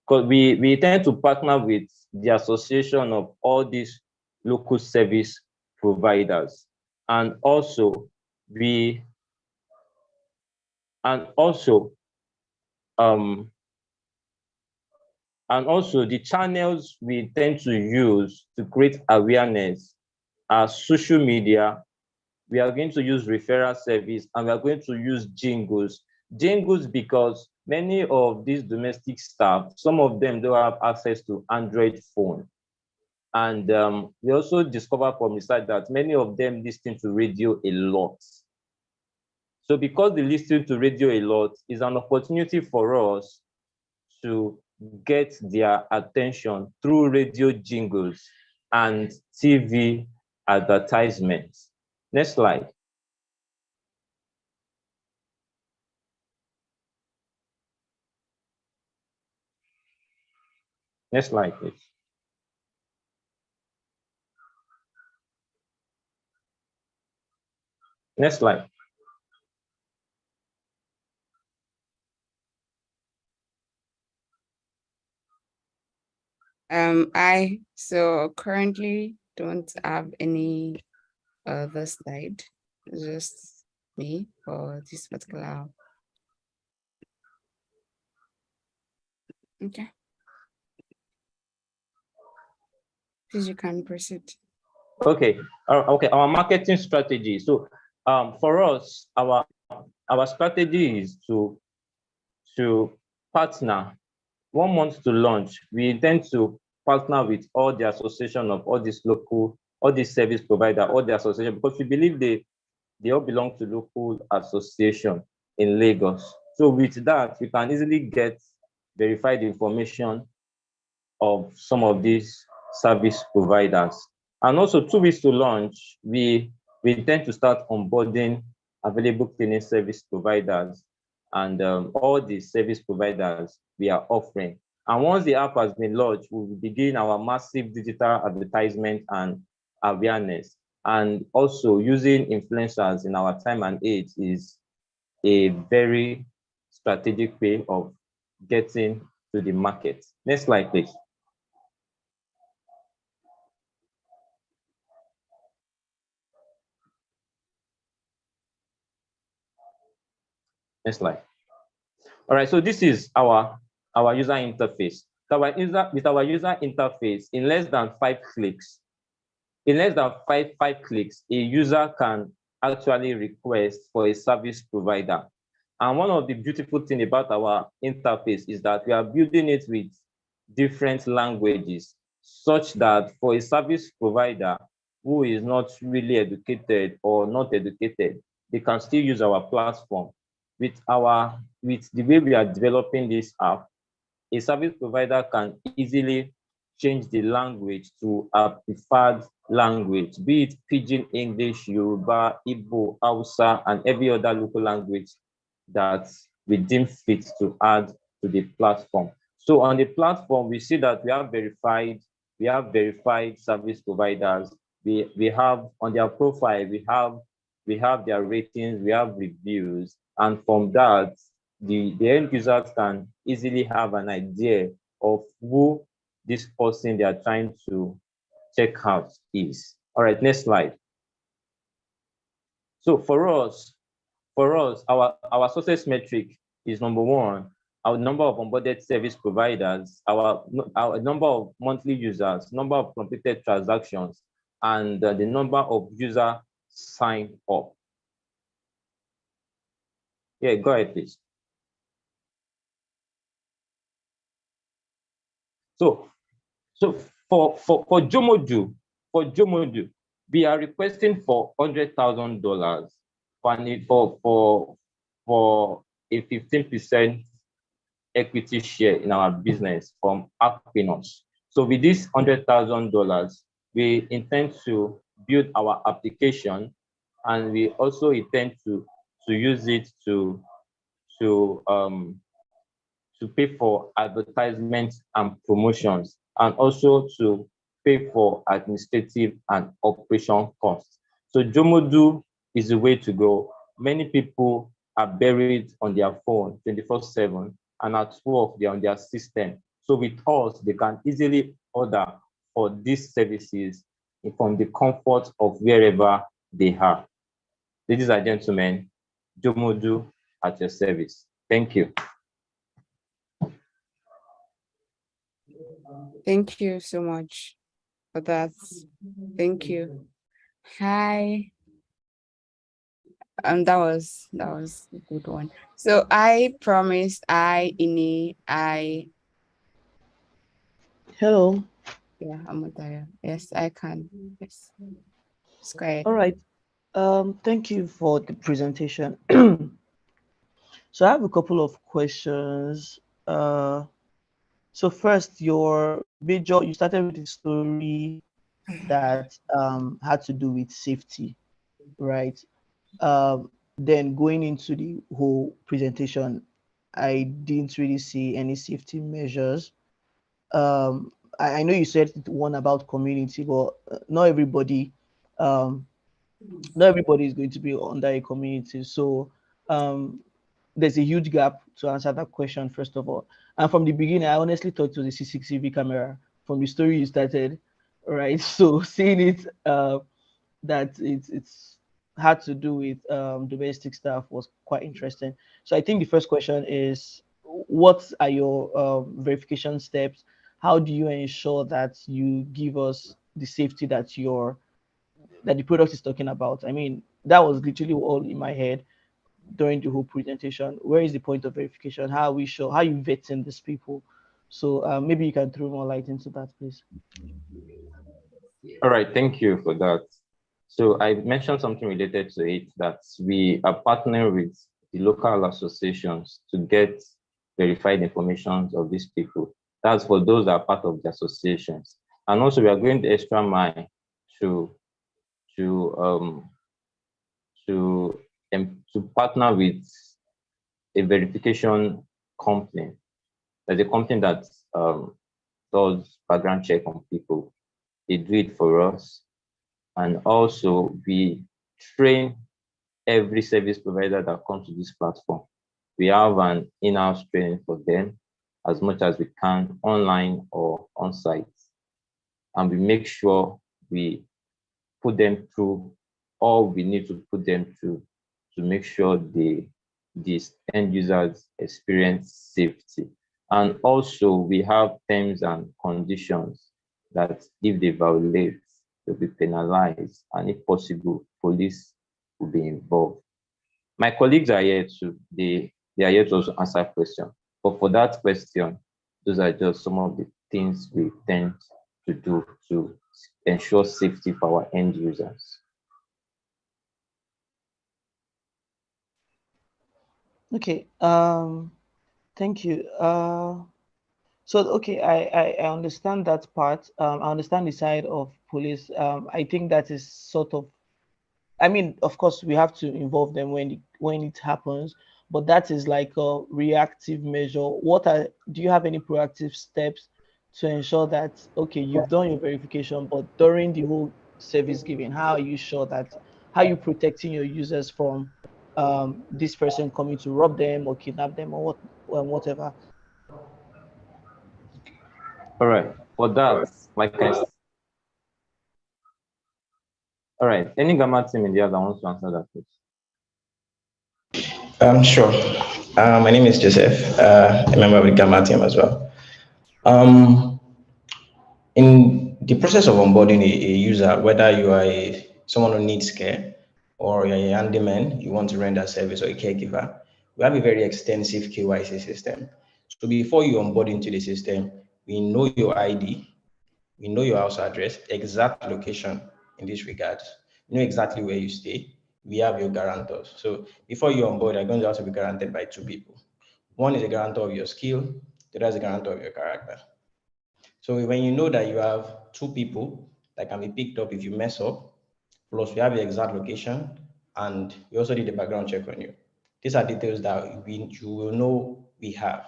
because we tend to partner with the association of all these local service providers. And also the channels we tend to use to create awareness are social media, we are going to use referral service, and we are going to use jingles. Jingles because many of these domestic staff, some of them don't have access to Android phone. And we also discovered from research that many of them listen to radio a lot. So because they listen to radio a lot, is an opportunity for us to get their attention through radio jingles and TV advertisements. Next slide. Next slide, please. Next slide. I so currently don't have any other slide, just me for this particular. Okay. Please, you can proceed. Okay, okay, our marketing strategy. So for us, our strategy is to partner. 1 month to launch, we intend to partner with all the association of all these local, all these service provider, all the association, because we believe they all belong to local association in Lagos. So with that, we can easily get verified information of some of these service providers. And also 2 weeks to launch, we intend to start onboarding available cleaning service providers and all the service providers we are offering. And once the app has been launched, we will begin our massive digital advertisement and awareness. And also using influencers in our time and age is a very strategic way of getting to the market. Next slide, please. Next slide. All right, so this is our user interface. So with our user interface, in less than 5 clicks, a user can actually request for a service provider. And one of the beautiful things about our interface is that we are building it with different languages, such that for a service provider who is not really educated or not educated, they can still use our platform. With the way we are developing this app, a service provider can easily change the language to a preferred language, be it Pidgin English, Yoruba, Igbo, Hausa, and every other local language that we deem fit to add to the platform. So on the platform, we see that we have verified service providers. We have on their profile, we have their ratings, we have reviews, and from that, the end users can easily have an idea of who this person they are trying to check out is. All right, next slide. So for us, our success metric is number 1, our number of onboarded service providers, our number of monthly users, number of completed transactions, and the number of user sign up. Yeah, go ahead, please. So for Jomodu, we are requesting for $100,000 for a 15% equity share in our business from Aquinos. So with this $100,000, we intend to build our application, and we also intend to use it to pay for advertisements and promotions, and also to pay for administrative and operation costs. So Jomodu is the way to go. Many people are buried on their phone 24/7, and at work they're on their system. So with us, they can easily order for these services from the comfort of wherever they are. Ladies and gentlemen, Jomodu at your service. Thank you. Thank you so much for that. Thank you. Hi. That was a good one. So I promised I Hello. yeah, Amutaya. Yes, I can. Yes. Square. All right. Thank you for the presentation. So I have a couple of questions. So first, you started with the story that had to do with safety, right? Then going into the whole presentation, I didn't really see any safety measures. I know you said one about community, but um, not everybody is going to be under a community. So um, there's a huge gap to answer that question, first of all. And from the beginning, I honestly thought it was a CCTV camera from the story you started, right? So seeing it that it's had to do with domestic staff was quite interesting. So I think the first question is, what are your verification steps? How do you ensure that you give us the safety that the product is talking about? I mean, that was literally all in my head during the whole presentation. Where is the point of verification? How are we sure? How are you vetting these people? So maybe you can throw more light into that, please. All right, thank you for that. So I mentioned something related to it, that we are partnering with the local associations to get verified information of these people. That's for those that are part of the associations. And also we are going the extra mile to partner with a verification company. There's a company that does background check on people. They do it for us. And also we train every service provider that comes to this platform. We have an in-house training for them as much as we can, online or on-site. And we make sure we put them through all we need to put them through to make sure these end users experience safety. And also we have terms and conditions that if they violate, they'll be penalized, and if possible, police will be involved. My colleagues are here they are here to also answer questions. But for that question, those are just some of the things we tend to do to ensure safety for our end users. Okay. Thank you. So okay, I understand that part. I understand the side of police. I think that is sort of, I mean, of course, we have to involve them when it happens, but that is like a reactive measure. Do you have any proactive steps to ensure that, okay, you've done your verification, but during the whole service giving, how are you protecting your users from this person coming to rob them or kidnap them or whatever? All right. For that, all right. Any Gamma team in the other wants to answer that, please? Sure. My name is Joseph, a member of the Gamma team as well. In the process of onboarding a user, whether you are someone who needs care or you're a handyman, you want to render service, or a caregiver, we have a very extensive KYC system. So before you onboard into the system, we know your ID, we know your house address, exact location in this regard, we know exactly where you stay, we have your guarantors. So before you onboard, you're going to have to be guaranteed by two people. One is a guarantor of your skill, the other is a guarantor of your character. So when you know that you have two people that can be picked up if you mess up, plus we have the exact location, and we also did a background check on you. These are details that you will know we have.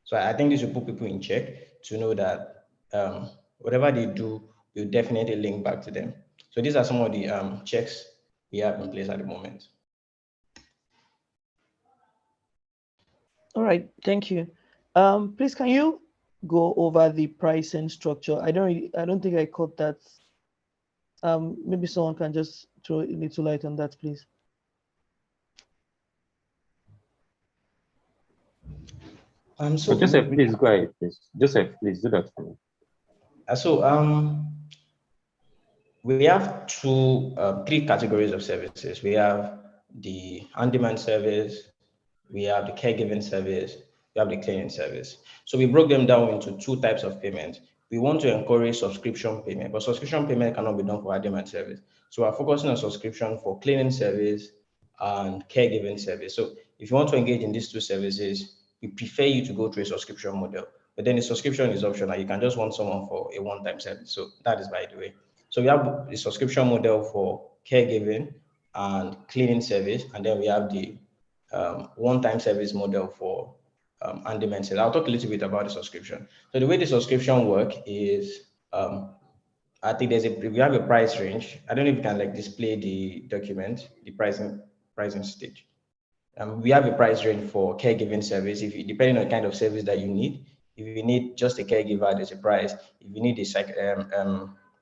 So I think this will put people in check to know that whatever they do, we'll definitely link back to them. So these are some of the checks we have in place at the moment. All right, thank you. Please, can you go over the pricing structure? I don't think I caught that. Maybe someone can just throw a little light on that, please. So Joseph, please go ahead, please. Joseph, please do that for me. We have three categories of services. We have the on-demand service, we have the caregiving service, we have the cleaning service. So we broke them down into two types of payment. We want to encourage subscription payment, but subscription payment cannot be done for on-demand service. So we're focusing on subscription for cleaning service and caregiving service. So if you want to engage in these two services, we prefer you to go through a subscription model. But then the subscription is optional. You can just want someone for a one-time service. So that is by the way. So we have the subscription model for caregiving and cleaning service, and then we have the one-time service model for on-demand service. I'll talk a little bit about the subscription. So the way the subscription work is, I think we have a price range. I don't know if you can like display the document, the pricing stage. We have a price range for caregiving service. If you, depending on the kind of service that you need, if you need just a caregiver, there's a price. If you need a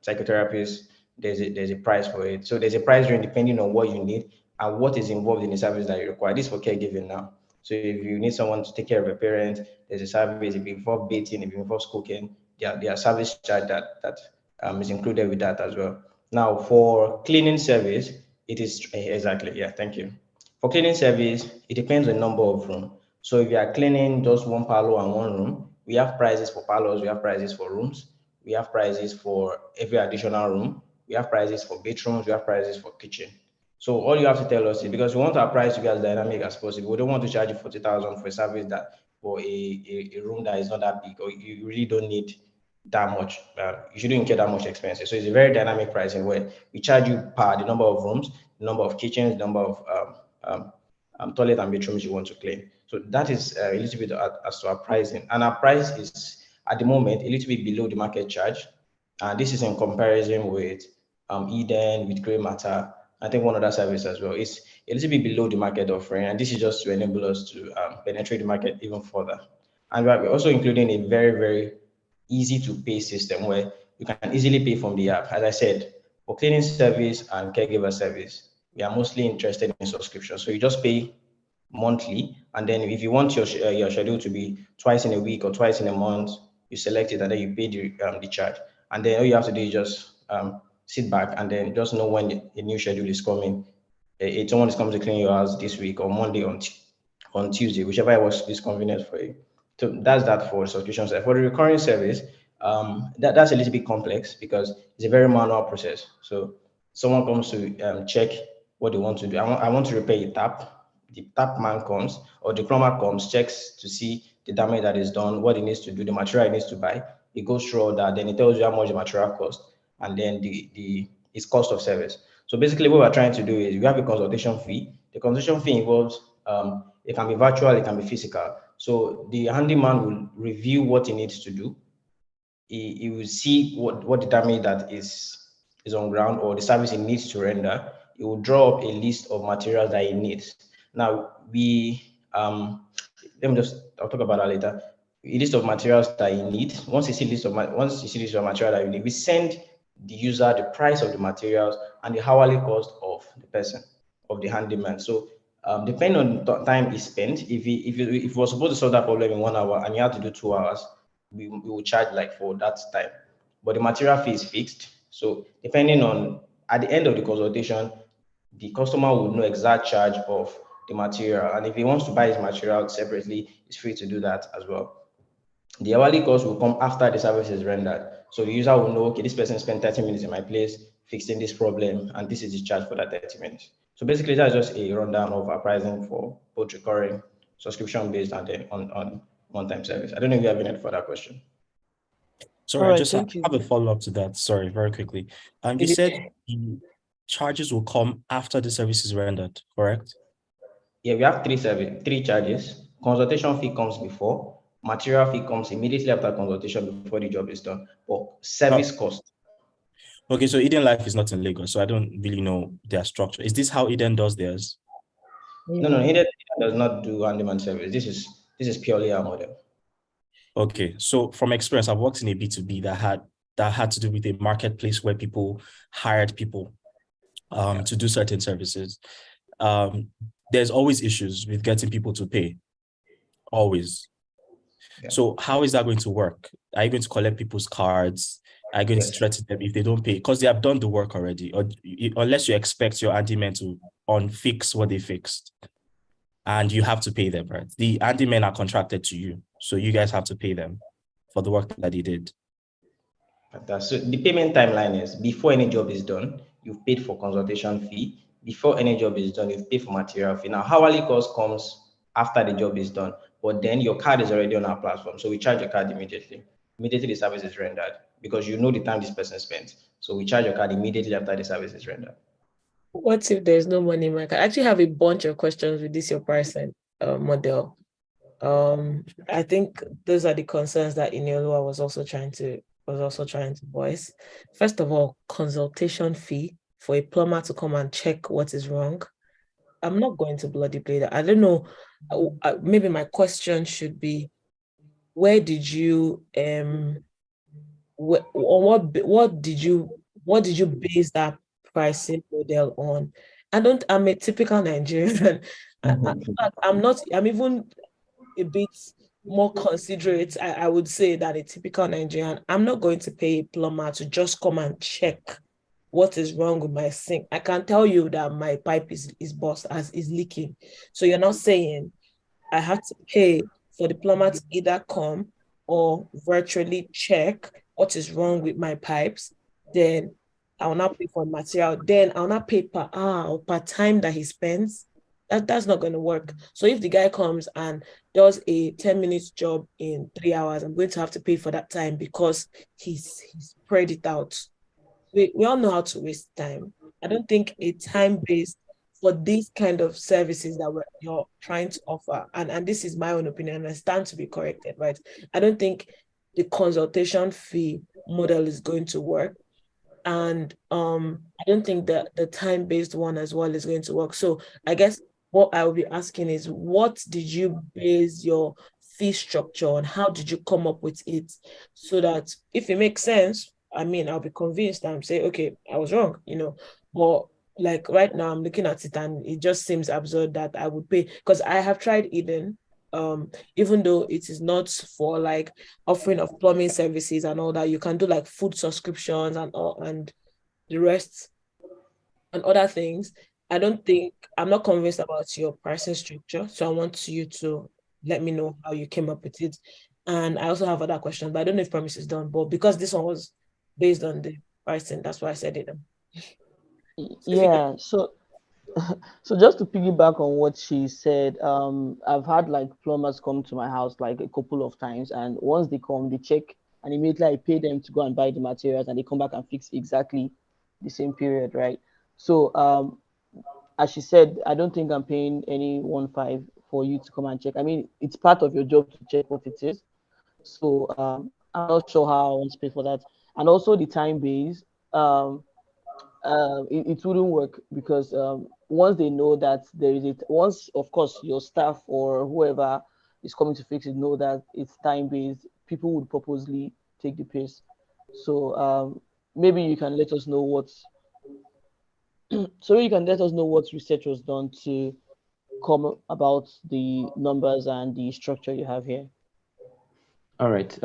psychotherapist, there's a price for it. So there's a price range depending on what you need and what is involved in the service that you require. This is for caregiving now. So if you need someone to take care of a parent, there's a service. If you involve bathing, if you involve cooking, there are service charge that is included with that as well. Now for cleaning service, it is exactly, yeah, thank you. For cleaning service, it depends on the number of rooms. So if you are cleaning just one parlor and one room, we have prices for parlors, we have prices for rooms, we have prices for every additional room, we have prices for bedrooms, we have prices for kitchen. So all you have to tell us is, because we want our price to be as dynamic as possible, we don't want to charge you 40,000 for a service that for a room that is not that big, or you really don't need that much. You shouldn't incur that much expenses. So it's a very dynamic pricing where we charge you per the number of rooms, the number of kitchens, the number of toilet and bedrooms you want to clean. So that is a little bit as to our pricing. And our price is at the moment a little bit below the market charge. And this is in comparison with Eden, with Grey Matter, I think one other service as well. It's a little bit below the market offering. And this is just to enable us to penetrate the market even further. And we're also including a very, very easy to pay system where you can easily pay from the app. As I said, for cleaning service and caregiver service, we are mostly interested in subscription. So you just pay monthly, and then if you want your schedule to be twice in a week or twice in a month, you select it and then you pay the charge. And then all you have to do is just sit back and then just know when a new schedule is coming. If someone is coming to clean your house this week or Monday on Tuesday, whichever is convenient for you. So that's that for subscription side. For the recurring service, that's a little bit complex because it's a very manual process. So someone comes to check what they want to do. I want to repair a tap. The tap man comes, or the plumber comes, checks to see the damage that is done, what he needs to do, the material he needs to buy. He goes through all that, then he tells you how much the material cost, and then its cost of service. So basically what we're trying to do is we have a consultation fee. The consultation fee involves, it can be virtual, it can be physical. So the handyman will review what he needs to do. He will see what the damage that is on ground or the service he needs to render. He will draw up a list of materials that he needs. Now I'll talk about that later. A list of materials that you need. Once you see list of material that you need, we send the user the price of the materials and the hourly cost of the person, of the handyman. So depending on the time he spent, if he was supposed to solve that problem in 1 hour and you had to do 2 hours, we will charge like for that time. But the material fee is fixed. So depending on, at the end of the consultation, the customer will know exact charge of the material. And if he wants to buy his material separately, he's free to do that as well. The hourly cost will come after the service is rendered. So the user will know, okay, this person spent 30 minutes in my place fixing this problem, and this is the charge for that 30 minutes. So basically that's just a rundown of our pricing for both recurring, subscription-based, and then on one-time service. I don't know if you have any further question. Sorry, I just have a follow-up to that. Sorry, very quickly. You said the charges will come after the service is rendered, correct? Yeah, we have three charges. Consultation fee comes before, material fee comes immediately after consultation before the job is done, or service cost. Okay, so Eden Life is not in Lagos, so I don't really know their structure. Is this how Eden does theirs? No, Eden does not do on-demand service. This is purely our model. Okay, so from experience, I've worked in a B2B that had to do with a marketplace where people hired people to do certain services. There's always issues with getting people to pay, always. Yeah. So how is that going to work? Are you going to collect people's cards? Are you going to threaten them if they don't pay? Because they have done the work already, or unless you expect your handyman to unfix what they fixed. And you have to pay them, right? The handymen are contracted to you. So you guys have to pay them for the work that they did. So the payment timeline is before any job is done, you've paid for consultation fee. Before any job is done, you've paid for material fee. Now, hourly cost comes after the job is done, but then your card is already on our platform. So we charge your card immediately. Immediately the service is rendered because you know the time this person spent. So we charge your card immediately after the service is rendered. What if there's no money in my card? I actually have a bunch of questions with this your pricing model. I think those are the concerns that Iniolua was also trying to voice. First of all, consultation fee for a plumber to come and check what is wrong. I'm not going to bloody play that. I don't know. Maybe my question should be, where did you what did you base that pricing model on? I'm a typical Nigerian. I'm even a bit more considerate, I would say, than a typical Nigerian. I'm not going to pay a plumber to just come and check what is wrong with my sink. I can tell you that my pipe is burst, is leaking. So you're not saying I have to pay for the plumber to either come or virtually check what is wrong with my pipes, then I'll not pay for material, then I'll not pay per hour or per time that he spends. That's not going to work. So if the guy comes and does a 10 minutes job in 3 hours, I'm going to have to pay for that time because he's spread it out. We all know how to waste time. I don't think a time-based for these kind of services that you're trying to offer, and this is my own opinion, and I stand to be corrected, right? I don't think the consultation fee model is going to work. And I don't think that the time-based one as well is going to work. So I guess what I will be asking is, what did you base your fee structure on? How did you come up with it? So that if it makes sense, I mean, I'll be convinced and say, okay, I was wrong, But like right now, I'm looking at it and it just seems absurd that I would pay, because I have tried Eden, even though it is not for like offering of plumbing services and all that. You can do like food subscriptions and the rest and other things. I'm not convinced about your pricing structure. So I want you to let me know how you came up with it. And I also have other questions, but I don't know if Promise is done. But because this one was based on the pricing, that's why I said it. Yeah, so just to piggyback on what she said, I've had like plumbers come to my house like a couple of times, and once they come, they check, and immediately I pay them to go and buy the materials, and they come back and fix exactly the same period, right? So as she said, I don't think I'm paying any 1.5 for you to come and check. I mean, it's part of your job to check what it is. So I'm not sure how I want to pay for that. And also the time base, it wouldn't work because once they know that there is it, once of course your staff or whoever is coming to fix it know that it's time based, people would purposely take the piss. So maybe you can let us know what. So you can let us know what research was done to come about the numbers and the structure you have here. All right.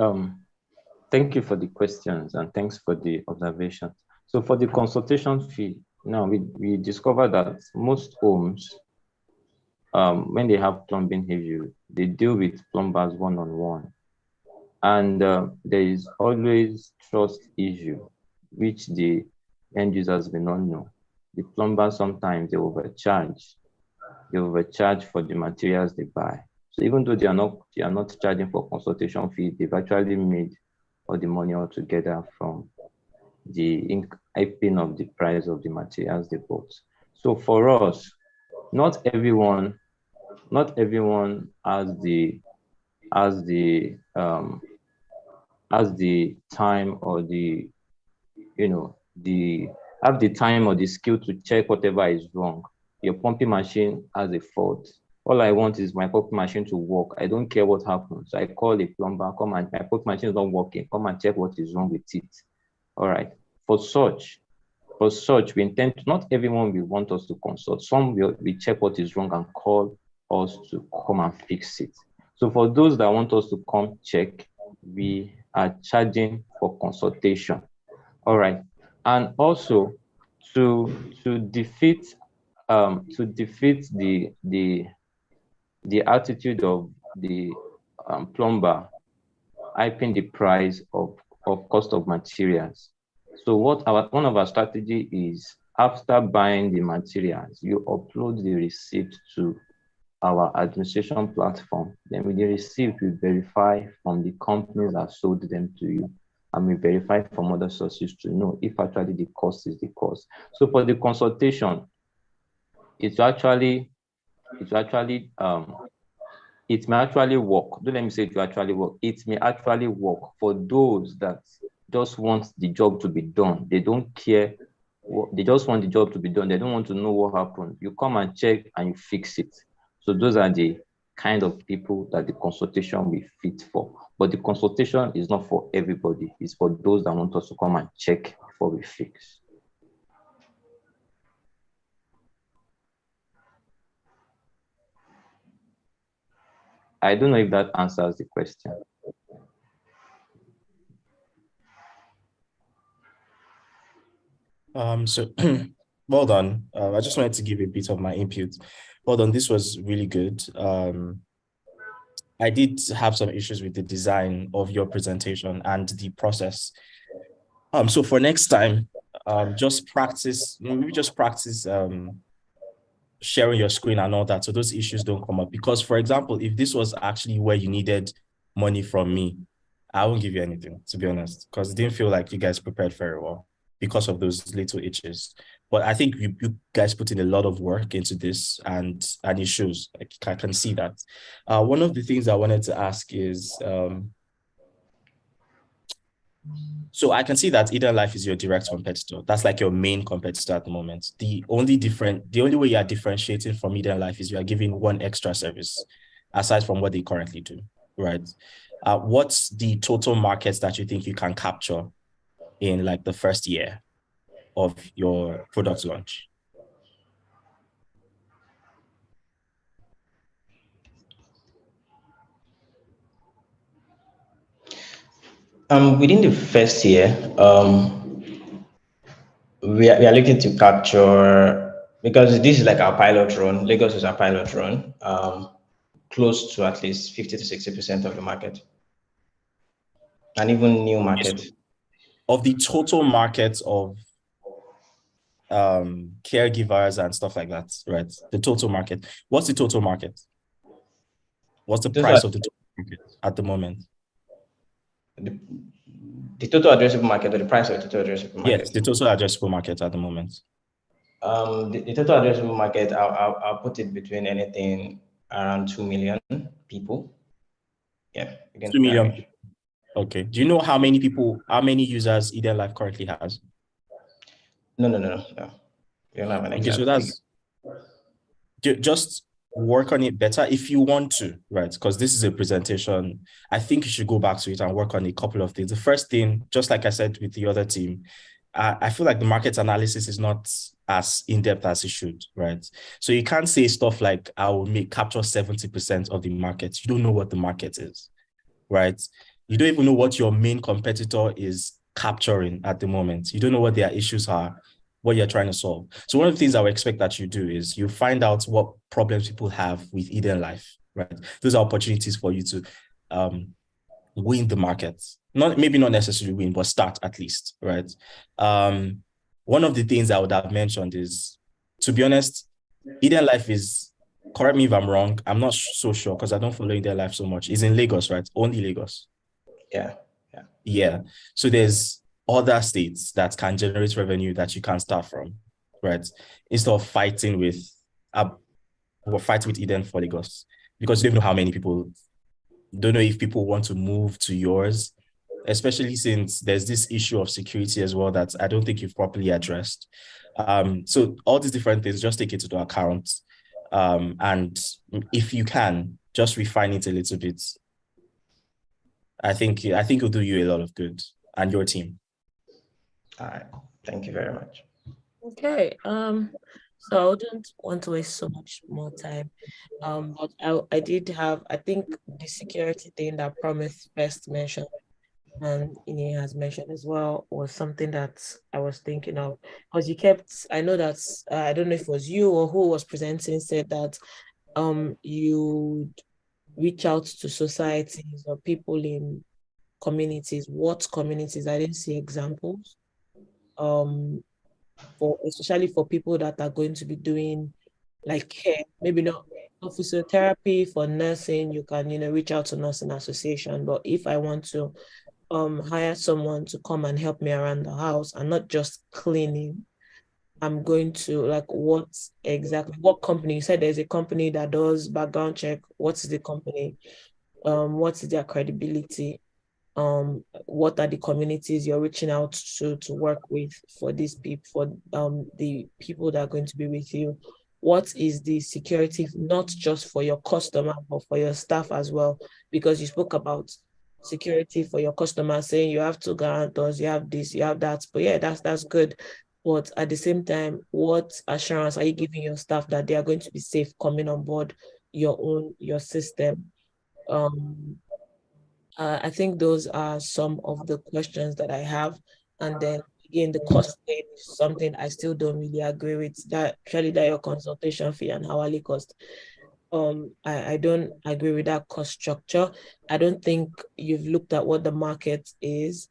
Thank you for the questions and thanks for the observations. So for the consultation fee, now we discovered that most homes, when they have plumbing issue, they deal with plumbers one-on-one. And there is always trust issue, which the end users may not know. The plumbers sometimes they overcharge for the materials they buy. So even though they are not charging for consultation fee, they've actually made all the money altogether from the hyping of the price of the materials they bought. So for us, not everyone has the time or the time or the skill to check whatever is wrong. Your pumping machine has a fault. All I want is my pumping machine to work. I don't care what happens. I call a plumber, come and my pumping machine is not working. Come and check what is wrong with it. All right. For such, we intend to, not everyone will want us to consult. Some will check what is wrong and call us to come and fix it. So for those that want us to come check, we are charging for consultation. All right. And also to defeat to defeat the attitude of the plumber hyping the price of cost of materials. So one of our strategy is, after buying the materials, you upload the receipt to our administration platform. Then with the receipt, we verify from the companies that sold them to you, and we verify from other sources to know if actually the cost is the cost. So for the consultation, it may actually work. Don't let me say it will actually work. It may actually work for those that just want the job to be done. They don't care. They just want the job to be done. They don't want to know what happened. You come and check and you fix it. So those are the kind of people that the consultation will fit for. But the consultation is not for everybody. It's for those that want us to come and check before we fix. I don't know if that answers the question. So well done. I just wanted to give a bit of my input. Well done. This was really good. I did have some issues with the design of your presentation and the process. So for next time, just practice, maybe just practice sharing your screen and all that, so those issues don't come up. Because, for example, if this was actually where you needed money from me, I won't give you anything, to be honest, because it didn't feel like you guys prepared very well because of those little itches. But I think you guys put in a lot of work into this, and it shows. I can see that. One of the things I wanted to ask is, so I can see that Eden Life is your direct competitor. That's like your main competitor at the moment. The only way you are differentiating from Eden Life is you are giving one extra service aside from what they currently do, right? What's the total market that you think you can capture in like the first year of your product launch? Within the first year, we are looking to capture, because this is like our pilot run, Lagos is our pilot run, close to at least 50 to 60% of the market, and even new market. Of the total market of caregivers and stuff like that, right? The total market. What's the total market? What's the price of the total market at the moment? The total addressable market, or the price of the total addressable market? Yes, the total addressable market at the moment. The total addressable market, I'll put it between anything around 2 million people. Yeah. 2 million. Okay. Do you know how many users Eden Life currently has? No. You don't have an exact. Okay, so that's just work on it better if you want to, right? Because this is a presentation. I think you should go back to it and work on a couple of things. The first thing, just like I said with the other team, I feel like the market analysis is not as in-depth as it should, right? So you can't say stuff like, I will capture 70% of the market. You don't know what the market is, right? You don't even know what your main competitor is capturing at the moment. You don't know what their issues are, what you're trying to solve. So one of the things I would expect that you do is you find out what problems people have with Eden Life, right? Those are opportunities for you to win the market. Maybe not necessarily win, but start at least, right? One of the things I would have mentioned is, to be honest, Eden Life is, correct me if I'm wrong, I'm not so sure because I don't follow Eden Life so much. It's in Lagos, right? Only Lagos. Yeah. So there's other states that can generate revenue that you can start from, right? Instead of fighting with Eden for Lagos, because you don't know how many people, don't know if people want to move to yours, especially since there's this issue of security as well that I don't think you've properly addressed. So all these different things, just take it into account. And if you can, just refine it a little bit. I think it'll do you a lot of good and your team. All right. Thank you very much. Okay. So I wouldn't want to waste so much more time. But I did have, I think the security thing that Promise first mentioned and Ine has mentioned as well, was something that I was thinking of. Because I know that, I don't know if it was you or who was presenting, said that you reach out to societies or people in communities. What communities? I didn't see examples. Especially for people that are going to be doing like care, maybe not for physiotherapy, for nursing, you can, reach out to nursing association. But if I want to hire someone to come and help me around the house and not just cleaning, I'm going to, like, what company? You said there's a company that does background check. What's the company? What's their credibility? What are the communities you're reaching out to work with for these people, for the people that are going to be with you? What is the security, not just for your customer, but for your staff as well? Because you spoke about security for your customers, saying you have 2 guarantors, you have this, you have that. But yeah, that's good. But at the same time, what assurance are you giving your staff that they are going to be safe coming on board your system? I think those are some of the questions that I have. And then again, the cost thing is something I still don't really agree with, that actually that your consultation fee and hourly cost. I don't agree with that cost structure. I don't think you've looked at what the market is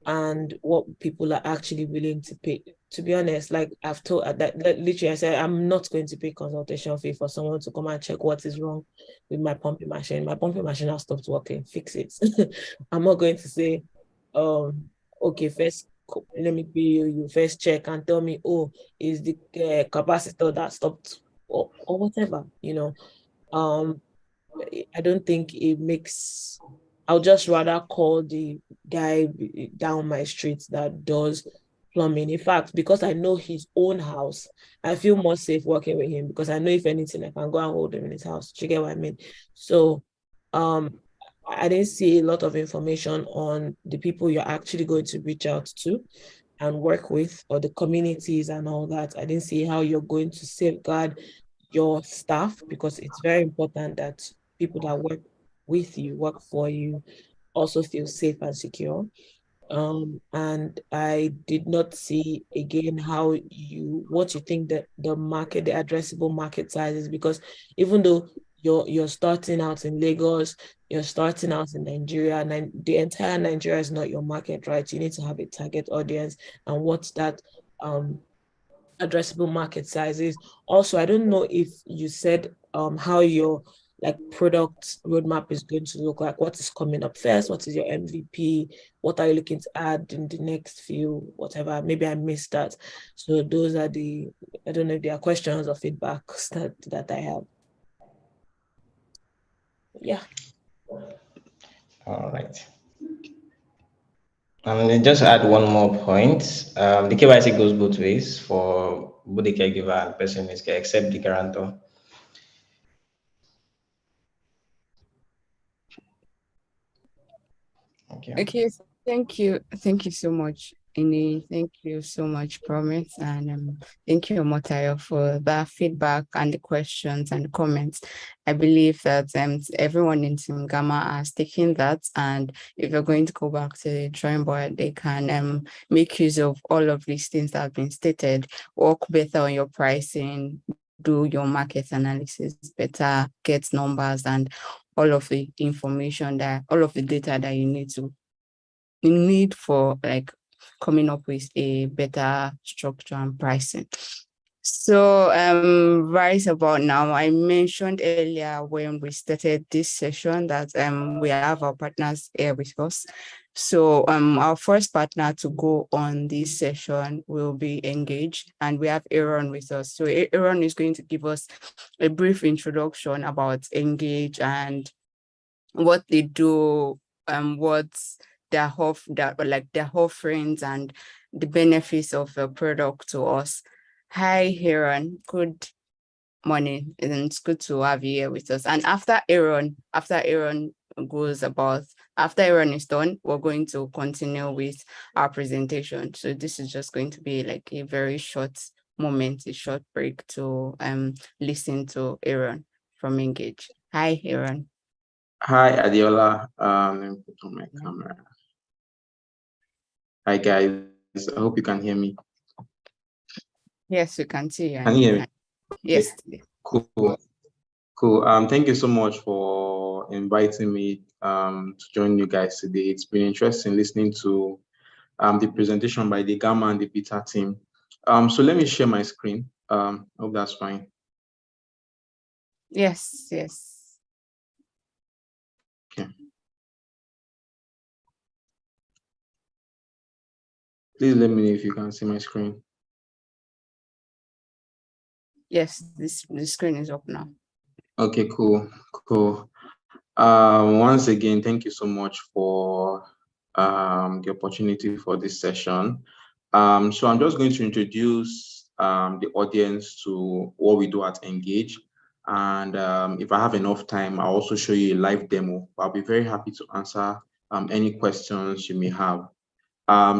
and what people are actually willing to pay. To be honest, like I've told that literally, I said I'm not going to pay consultation fee for someone to come and check what is wrong with my pumping machine. My pumping machine has stopped working. Fix it. I'm not going to say, okay, first let me pay you. You first check and tell me, oh, is the capacitor that stopped or whatever. I don't think it makes. I'll just rather call the guy down my street that does plumbing. In fact, because I know his own house, I feel more safe working with him, because I know if anything, I can go and hold him in his house. Do you get what I mean? So, I didn't see a lot of information on the people you're actually going to reach out to and work with, or the communities and all that. I didn't see how you're going to safeguard your staff, because it's very important that people that work with you, work for you, also feel safe and secure. And I did not see again what you think that the addressable market size is, because even though you're starting out in Lagos, you're starting out in Nigeria, and the entire Nigeria is not your market, right? You need to have a target audience and what's that addressable market sizes. Also, I don't know if you said how your product roadmap is going to look like. What is coming up first? What is your MVP? What are you looking to add in the next few, whatever? Maybe I missed that. So those are I don't know if there are questions or feedbacks that I have. Yeah. All right. And then just add one more point. The KYC goes both ways for both the caregiver and person in care, except the guarantor. Okay, thank you. Thank you so much, Ini. Thank you so much, Promise. And thank you, Motayo, for that feedback and the questions and the comments. I believe that everyone in Team Gamma has taken that. And if you're going to go back to the drawing board, they can make use of all of these things that have been stated, work better on your pricing, do your market analysis better, get numbers and all of the information all of the data that you need for coming up with a better structure and pricing. So right about now, I mentioned earlier when we started this session that we have our partners here with us. So our first partner to go on this session will be Engage, and we have Aaron with us. So Aaron is going to give us a brief introduction about Engage and what they do, what's their offerings and the benefits of the product to us. Hi, Aaron. Good morning, and it's good to have you here with us. And after Aaron is done, we're going to continue with our presentation. So this is just going to be like a very short moment, a short break to listen to Aaron from Engage. Hi, Aaron. Hi, Adiola. Let me put on my camera. Hi guys, I hope you can hear me. Yes, we can see you. Can you hear me? Yes. Cool. Thank you so much for inviting me to join you guys today. It's been interesting listening to the presentation by the Gamma and the Beta team. So let me share my screen. Hope that's fine. Yes. Okay. Please let me know if you can see my screen. Yes, the screen is up now. Okay, cool. Once again, thank you so much for the opportunity for this session. So I'm just going to introduce the audience to what we do at Engage. And if I have enough time, I'll also show you a live demo. I'll be very happy to answer any questions you may have.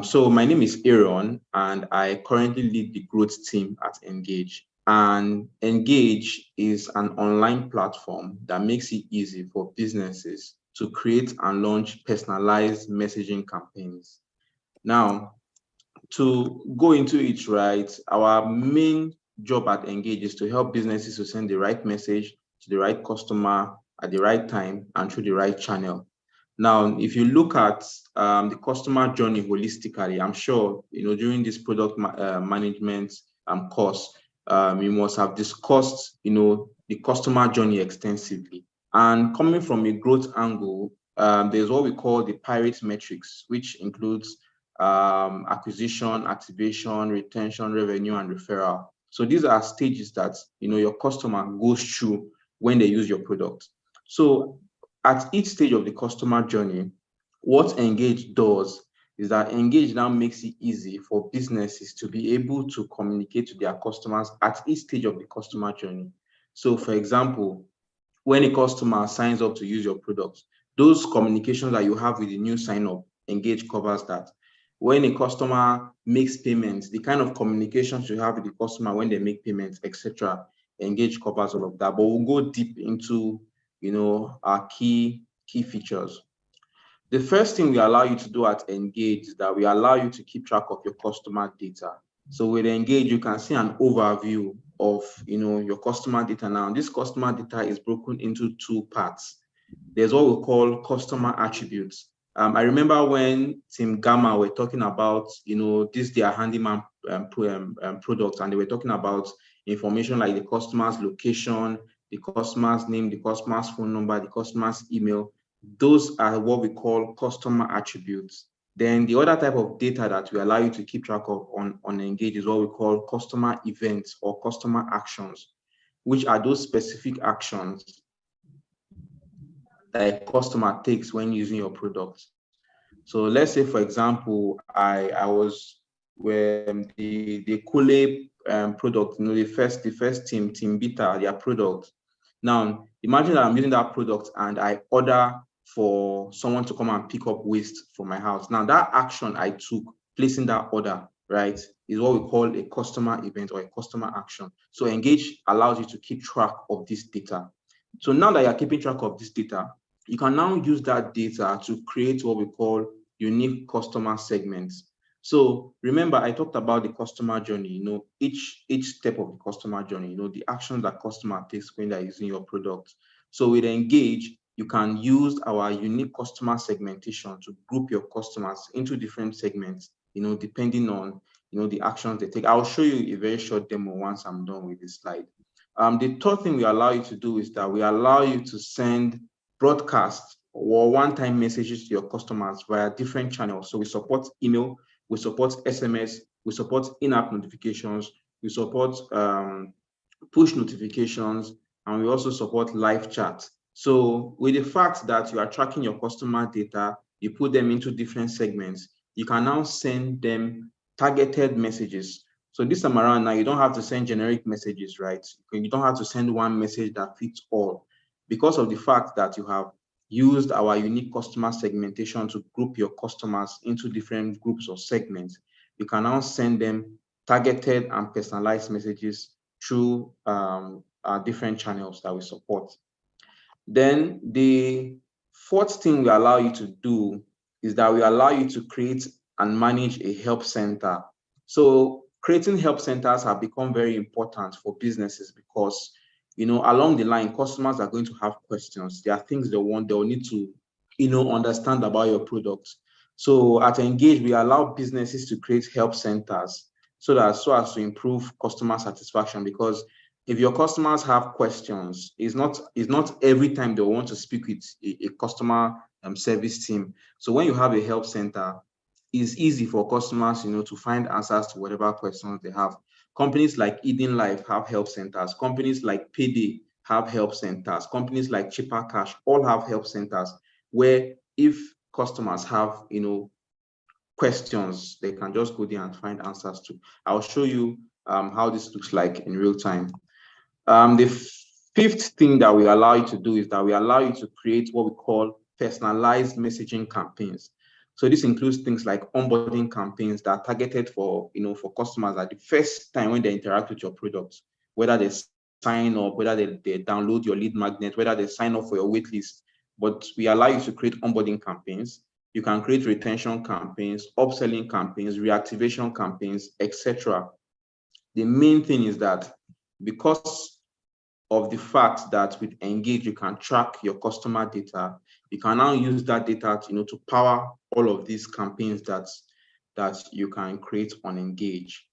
So my name is Aaron, and I currently lead the growth team at Engage. And Engage is an online platform that makes it easy for businesses to create and launch personalized messaging campaigns. Now, to go into it right, our main job at Engage is to help businesses to send the right message to the right customer at the right time and through the right channel. Now, if you look at the customer journey holistically, I'm sure during this product management course, you must have discussed the customer journey extensively. And coming from a growth angle, there's what we call the Pirate metrics, which includes acquisition, activation, retention, revenue, and referral. So these are stages that your customer goes through when they use your product. So at each stage of the customer journey, what Engage does is that Engage now makes it easy for businesses to be able to communicate to their customers at each stage of the customer journey. So for example, when a customer signs up to use your product, those communications that you have with the new sign up, Engage covers that. When a customer makes payments, the kind of communications you have with the customer when they make payments, etc., Engage covers all of that. But we'll go deep into our key features. The first thing we allow you to do at Engage is that we allow you to keep track of your customer data. So with Engage, you can see an overview of your customer data. Now, this customer data is broken into two parts. There's what we call customer attributes. I remember when Team Gamma were talking about this their handyman product, and they were talking about information like the customer's location, the customer's name, the customer's phone number, the customer's email. Those are what we call customer attributes. Then the other type of data that we allow you to keep track of on Engage is what we call customer events or customer actions, which are those specific actions that a customer takes when using your product. So let's say, for example, I was with the Kule product, the first team Beta, their product. Now, imagine that I'm using that product and I order for someone to come and pick up waste from my house. Now, that action I took, placing that order, right, is what we call a customer event or a customer action. So Engage allows you to keep track of this data. So now that you're keeping track of this data, you can now use that data to create what we call unique customer segments. So remember, I talked about the customer journey, each step of the customer journey, the actions that customer takes when they're using your product. So with Engage, you can use our unique customer segmentation to group your customers into different segments, depending on, the actions they take. I'll show you a very short demo once I'm done with this slide. The third thing we allow you to do is that we allow you to send broadcast or one-time messages to your customers via different channels. So we support email, we support SMS, we support in-app notifications, we support push notifications, and we also support live chat. So with the fact that you are tracking your customer data, you put them into different segments, you can now send them targeted messages. So this time around now, you don't have to send generic messages, right? You don't have to send one message that fits all. Because of the fact that you have used our unique customer segmentation to group your customers into different groups or segments, you can now send them targeted and personalized messages through our different channels that we support. Then the fourth thing we allow you to do is that we allow you to create and manage a help center. So creating help centers have become very important for businesses because, along the line, customers are going to have questions. There are things they'll need to, understand about your product. So at Engage, we allow businesses to create help centers so as to improve customer satisfaction, because if your customers have questions, it's not every time they want to speak with a customer service team. So when you have a help center, it's easy for customers, to find answers to whatever questions they have. Companies like Eden Life have help centers. Companies like Payday have help centers. Companies like Cheaper Cash all have help centers where if customers have, questions, they can just go there and find answers to. I'll show you how this looks like in real time. The fifth thing that we allow you to do is that we allow you to create what we call personalized messaging campaigns. So this includes things like onboarding campaigns that are targeted for, for customers at the first time when they interact with your products, whether they sign up, whether they download your lead magnet, whether they sign up for your wait list. But we allow you to create onboarding campaigns. You can create retention campaigns, upselling campaigns, reactivation campaigns, etc. The main thing is that because of the fact that with Engage, you can track your customer data, you can now use that data to, to power all of these campaigns that you can create on Engage.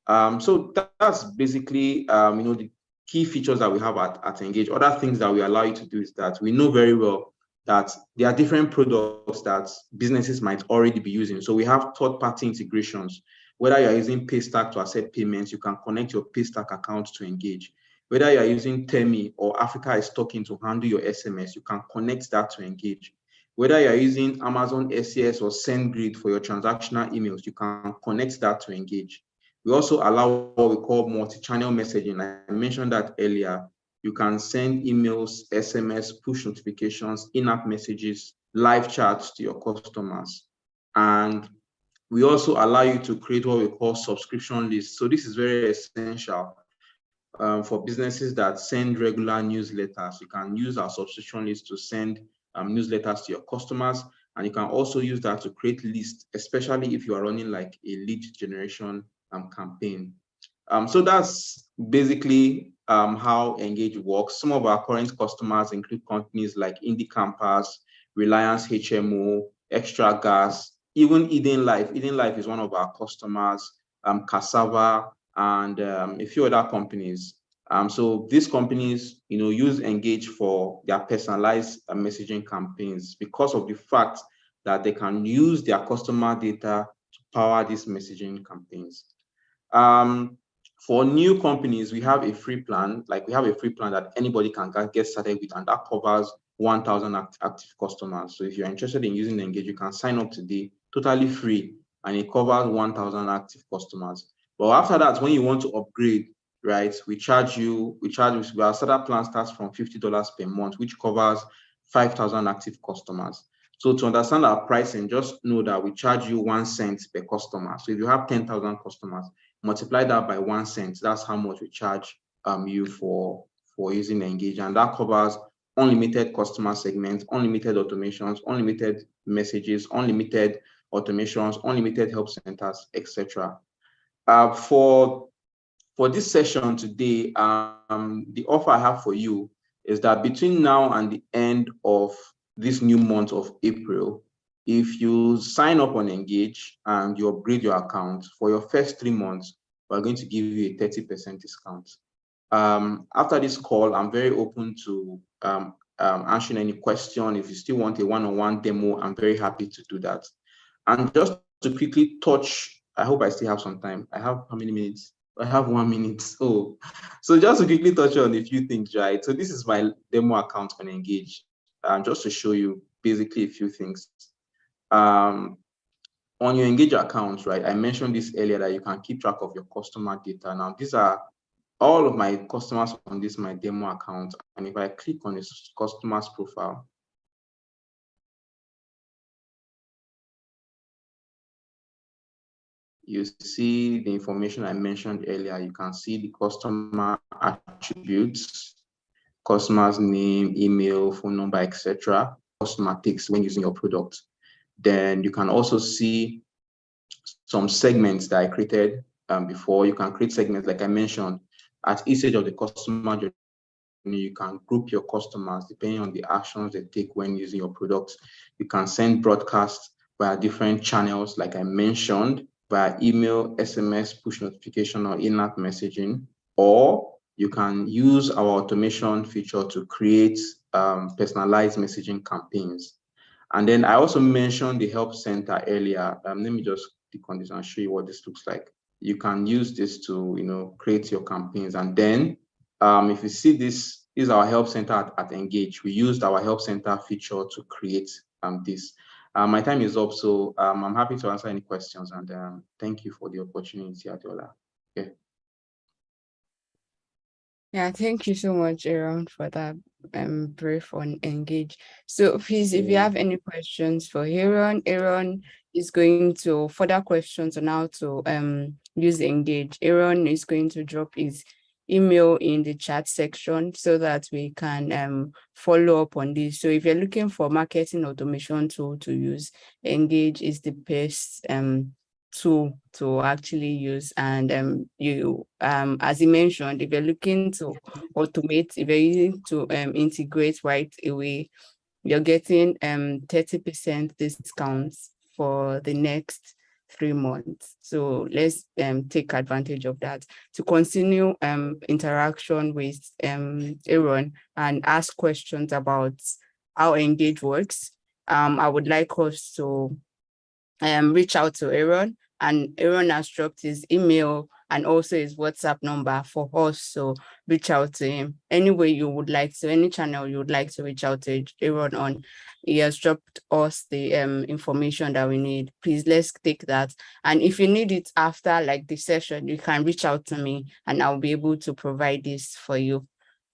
So that's basically, the key features that we have at Engage. Other things that we allow you to do is that we know very well that there are different products that businesses might already be using. So we have third-party integrations. Whether you're using Paystack to accept payments, you can connect your Paystack account to Engage. Whether you're using Temi or Africa is Talking to handle your SMS, you can connect that to Engage. Whether you're using Amazon SES or SendGrid for your transactional emails, you can connect that to Engage. We also allow what we call multi-channel messaging. I mentioned that earlier. You can send emails, SMS, push notifications, in-app messages, live chats to your customers. And we also allow you to create what we call subscription lists. So this is very essential for businesses that send regular newsletters. You can use our subscription list to send newsletters to your customers. And you can also use that to create lists, especially if you are running like a lead generation campaign. So that's basically how Engage works. Some of our current customers include companies like Indie Campers, Reliance HMO, Extra Gas, even Eden Life. Eden Life is one of our customers, Cassava, and a few other companies. So these companies, use Engage for their personalized messaging campaigns because of the fact that they can use their customer data to power these messaging campaigns. For new companies, we have a free plan. We have a free plan that anybody can get started with, and that covers 1,000 active customers. So if you're interested in using Engage, you can sign up today, totally free, and it covers 1,000 active customers. But after that, when you want to upgrade, right, our startup plan starts from $50 per month, which covers 5,000 active customers. So to understand our pricing, just know that we charge you 1 cent per customer. So if you have 10,000 customers, multiply that by 1 cent. That's how much we charge you for using Engage, and that covers unlimited customer segments, unlimited automations, unlimited messages, unlimited automations, unlimited help centers, etc. For this session today, the offer I have for you is that between now and the end of this new month of April, if you sign up on Engage and you upgrade your account for your first 3 months, we're going to give you a 30% discount. After this call, I'm very open to answering any question. If you still want a one-on-one demo, I'm very happy to do that. And just to quickly touch, I hope I still have some time. I have how many minutes? I have 1 minute. Oh, so just to quickly touch on a few things, right? So this is my demo account on Engage, just to show you basically a few things. On your Engage account, right? I mentioned this earlier that you can keep track of your customer data. Now, these are all of my customers on this my demo account. And if I click on this customer's profile, you see the information I mentioned earlier. You can see the customer attributes, customer's name, email, phone number, etc. Customer takes when using your product. Then you can also see some segments that I created before. You can create segments, like I mentioned, at each stage of the customer journey. You can group your customers depending on the actions they take when using your products. You can send broadcasts via different channels, like I mentioned, via email, SMS, push notification, or in-app messaging, or you can use our automation feature to create personalized messaging campaigns. And then I also mentioned the help center earlier. Let me just click on this and show you what this looks like. You can use this to, create your campaigns. And then if you see this is our help center at Engage. We used our help center feature to create this. My time is up, so I'm happy to answer any questions. And thank you for the opportunity, Adeola. Okay. Yeah, thank you so much, Aaron, for that brief on Engage. So please, if you have any questions for Aaron is going to further questions on how to use Engage. Aaron is going to drop his email in the chat section so that we can follow up on this. So if you're looking for marketing automation tool to use, Engage is the best tool to actually use. And you as he mentioned, if you're looking to automate, if you're using to integrate right away, you're getting 30% discounts for the next 3 months. So let's take advantage of that to continue interaction with Aaron and ask questions about how Engage works. I would like us to reach out to Aaron, and Aaron has dropped his email and also his WhatsApp number for us. So reach out to him any way you would like to, any channel you would like to reach out to Aaron on. He has dropped us the information that we need. Please, let's take that. And if you need it after like the session, you can reach out to me and I'll be able to provide this for you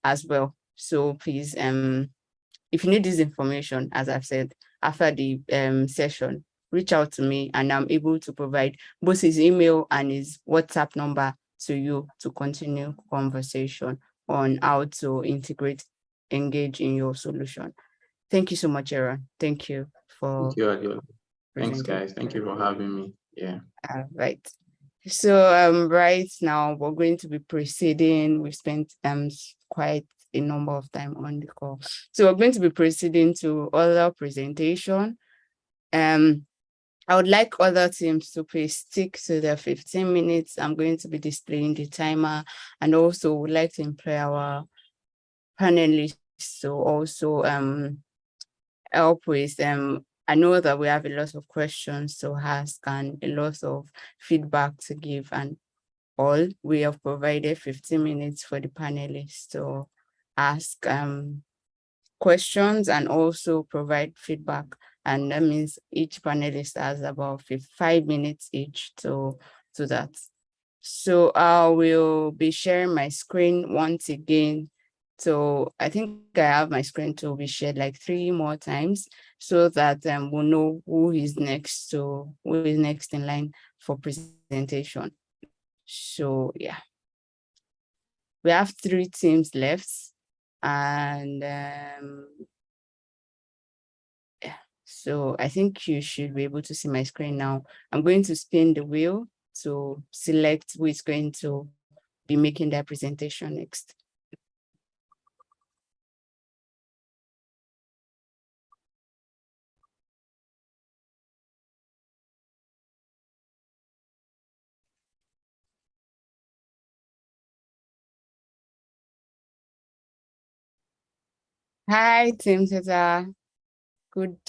as well. So please, if you need this information, as I've said, after the session, reach out to me and I'm able to provide both his email and his WhatsApp number to you to continue conversation on how to integrate Engage in your solution. Thank you so much, Aaron. Thank you for. Thank you, Adeola. Thanks, guys. Thank you for having me. Yeah. Right. So right now we're going to be proceeding. We've spent quite a number of time on the call. So we're going to be proceeding to other presentation. I would like other teams to please stick to their 15 minutes. I'm going to be displaying the timer, and also would like to employ our panelists to also help with I know that we have a lot of questions to ask and a lot of feedback to give, and all. We have provided 15 minutes for the panelists to ask questions and also provide feedback. And that means each panelist has about 5 minutes each to do that. So I will be sharing my screen once again. So I think I have my screen to be shared like 3 more times so that we'll know who is next in line for presentation. So yeah, we have 3 teams left, and yeah, so I think you should be able to see my screen now. I'm going to spin the wheel to select who is going to be making their presentation next. Hi, Team Theta. Good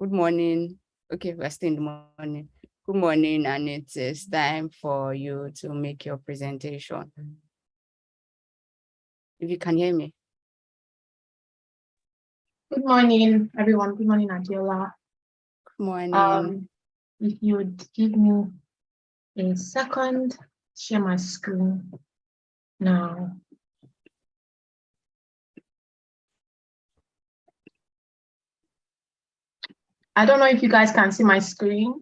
morning. Okay, we're still in the morning. Good morning, and it is time for you to make your presentation. If you can hear me. Good morning, everyone. Good morning, Adeola. Good morning. If you would give me a second, share my screen now. I don't know if you guys can see my screen.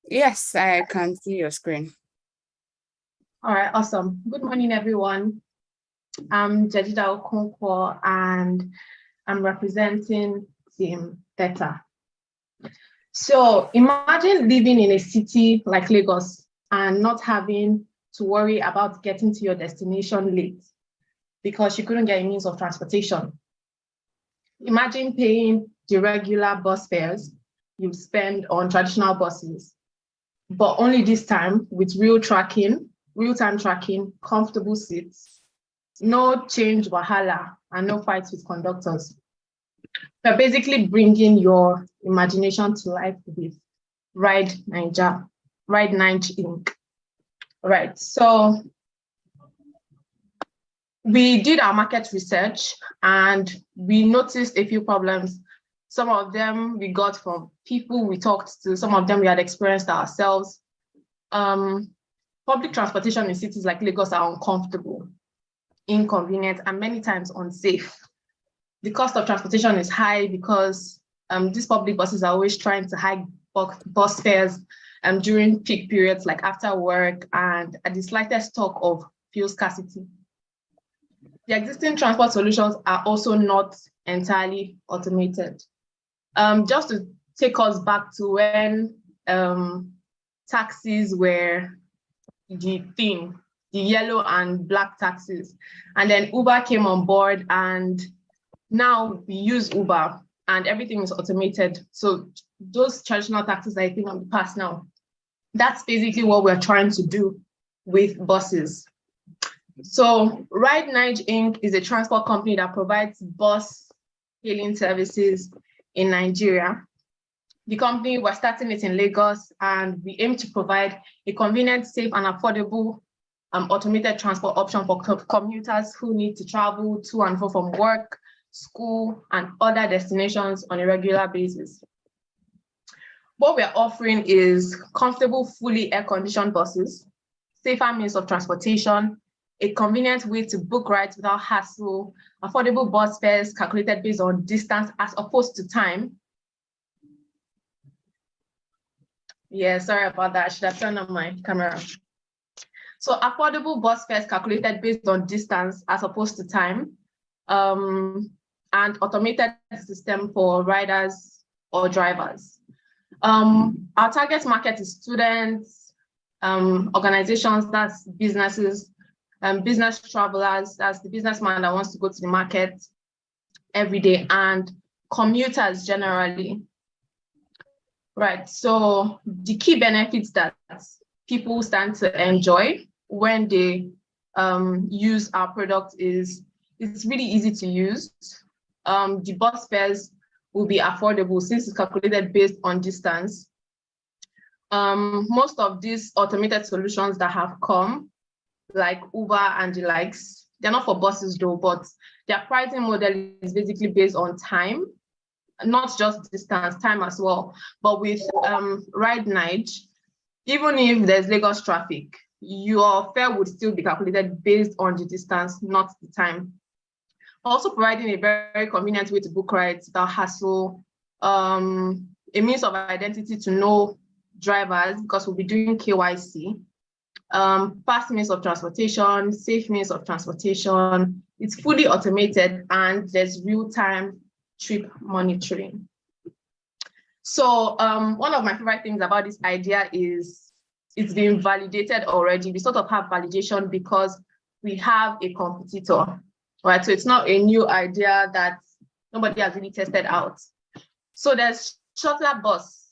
Yes, I can see your screen. All right, awesome. Good morning, everyone. I'm Jedida Okonkwo, and I'm representing Team Theta. So imagine living in a city like Lagos and not having to worry about getting to your destination late because you couldn't get a means of transportation. Imagine paying the regular bus fares you spend on traditional buses, but only this time with real-time tracking, comfortable seats, no change wahala, and no fights with conductors. We're basically bringing your imagination to life with Ride Nige Inc. Right, so we did our market research and we noticed a few problems. Some of them we got from people we talked to, some of them we had experienced ourselves. Public transportation in cities like Lagos are uncomfortable, inconvenient, and many times unsafe. The cost of transportation is high because these public buses are always trying to hike bus fares during peak periods like after work and at the slightest talk of fuel scarcity. The existing transport solutions are also not entirely automated. Just to take us back to when taxis were the thing, the yellow and black taxis, and then Uber came on board and now we use Uber and everything is automated. So those traditional taxis I think of the past now, that's basically what we're trying to do with buses. So Ride Nige Inc. is a transport company that provides bus hailing services in Nigeria. The company, we're starting it in Lagos, and we aim to provide a convenient, safe, and affordable automated transport option for commuters who need to travel to and from work, school, and other destinations on a regular basis. What we're offering is comfortable, fully air-conditioned buses, safer means of transportation, a convenient way to book rides without hassle, affordable bus fares calculated based on distance as opposed to time. Yeah, sorry about that. I should have turned on my camera. So affordable bus fares calculated based on distance as opposed to time, and automated system for riders or drivers. Our target market is students, organizations, that's businesses, business travelers, that's the businessman that wants to go to the market every day, and commuters generally. Right, so the key benefits that people stand to enjoy when they use our product is it's really easy to use. The bus fares will be affordable since it's calculated based on distance. Most of these automated solutions that have come, like Uber and the likes, they're not for buses though, but their pricing model is basically based on time, not just distance, time as well. But with Ride Nige, even if there's Lagos traffic, your fare would still be calculated based on the distance, not the time. Also providing a very convenient way to book rides without hassle, a means of identity to know drivers because we'll be doing KYC, fast means of transportation, safe means of transportation. It's fully automated and there's real-time trip monitoring. So one of my favorite things about this idea is it's been validated already. We sort of have validation because we have a competitor, right? So it's not a new idea that nobody has really tested out. So there's Shuttle Bus.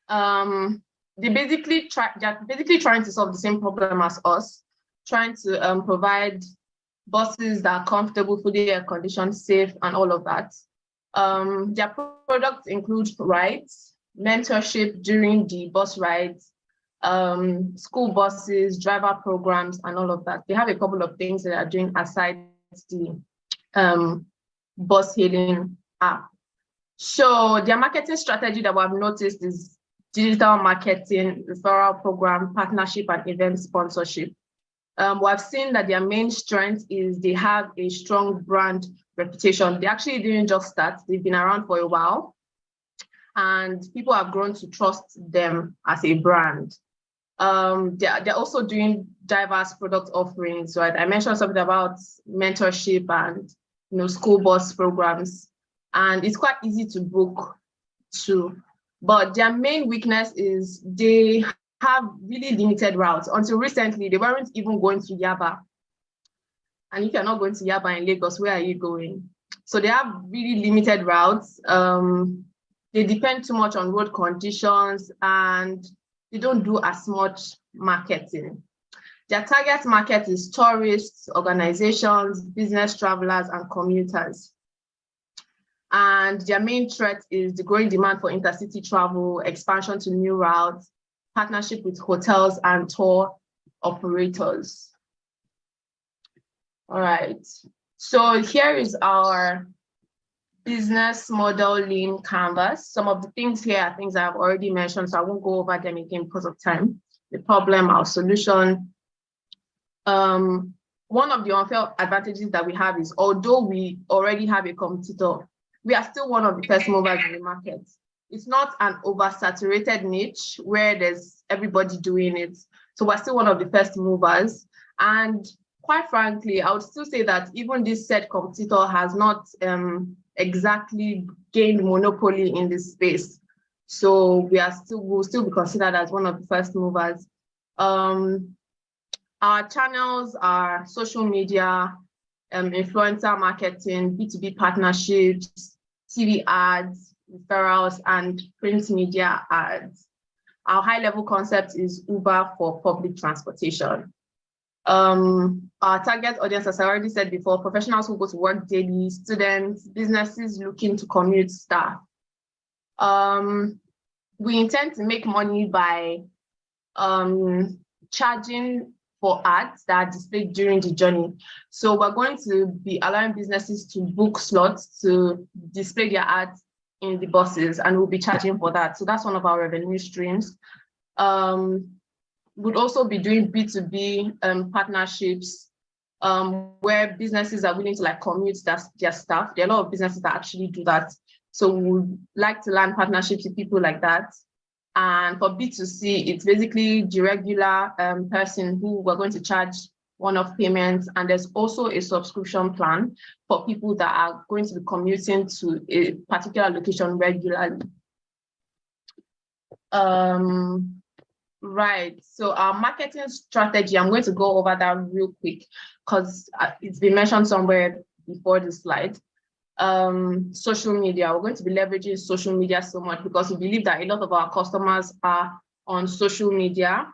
They're basically trying to solve the same problem as us, trying to provide buses that are comfortable, fully air-conditioned, safe, and all of that. Their products include rides, mentorship during the bus rides, school buses, driver programs, and all of that. They have a couple of things that they are doing aside the bus hailing app. So their marketing strategy that we have noticed is digital marketing, referral program, partnership, and event sponsorship. We have seen that their main strength is they have a strong brand reputation. They actually didn't just start, they've been around for a while, and people have grown to trust them as a brand. They're also doing diverse product offerings, right? I mentioned something about mentorship and school bus programs, and it's quite easy to book too. but their main weakness is they have really limited routes. Until recently, they weren't even going to Yaba. And if you're not going to Yaba in Lagos, where are you going? So they have really limited routes. They depend too much on road conditions, and they don't do as much marketing. Their target market is tourists, organizations, business travelers, and commuters. And their main threat is the growing demand for intercity travel, expansion to new routes, partnership with hotels and tour operators. All right, so here is our business model lean canvas. Some of the things here are things I've already mentioned, so I won't go over them again because of time. The problem, our solution. One of the unfair advantages that we have is, although we already have a competitor, we are still one of the first movers in the market. It's not an oversaturated niche where there's everybody doing it. So we're still one of the first movers. And quite frankly, I would still say that even this said competitor has not exactly gained monopoly in this space. So we'll still be considered as one of the first movers. Our channels are social media, influencer marketing, B2B partnerships, TV ads, referrals, and print media ads. Our high-level concept is Uber for public transportation. Our target audience, as I already said before, professionals who go to work daily, students, businesses looking to commute staff. We intend to make money by charging for ads that are displayed during the journey. So we're going to be allowing businesses to book slots to display their ads in the buses, and we'll be charging for that. So that's one of our revenue streams. We'd also be doing B2B partnerships where businesses are willing to commute their staff. There are a lot of businesses that actually do that. So we'd like to land partnerships with people like that. And for B2C, it's basically the regular person who we're going to charge one-off payments. And there's also a subscription plan for people that are going to be commuting to a particular location regularly. Right, so our marketing strategy, I'm going to go over that real quick because it's been mentioned somewhere before this slide. Social media, we're going to be leveraging social media so much because we believe that a lot of our customers are on social media.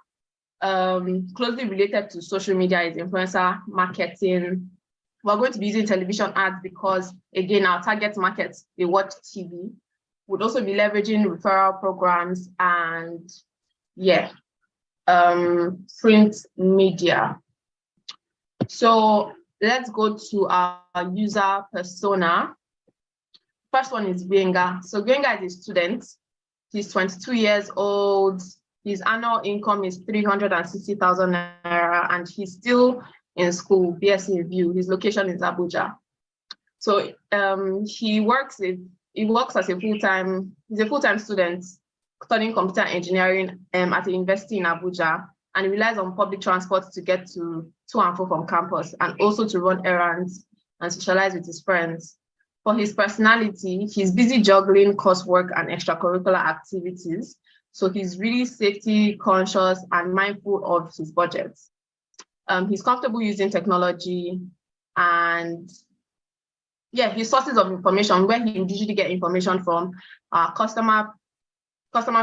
Closely related to social media is influencer marketing. We're going to be using television ads because, again, our target market, they watch TV. We'd also be leveraging referral programs and print media. So let's go to our user persona. First one is Gbenga. So Gbenga is a student. He's 22 years old. His annual income is 360,000 naira, and he's still in school, BSc Review. His location is Abuja. So he works as a full-time, he's a full-time student studying computer engineering at the university in Abuja, and he relies on public transport to get to and from campus, and also to run errands and socialize with his friends. For his personality, he's busy juggling coursework and extracurricular activities. So he's really safety conscious and mindful of his budget. He's comfortable using technology, and his sources of information, where he usually get information from, customer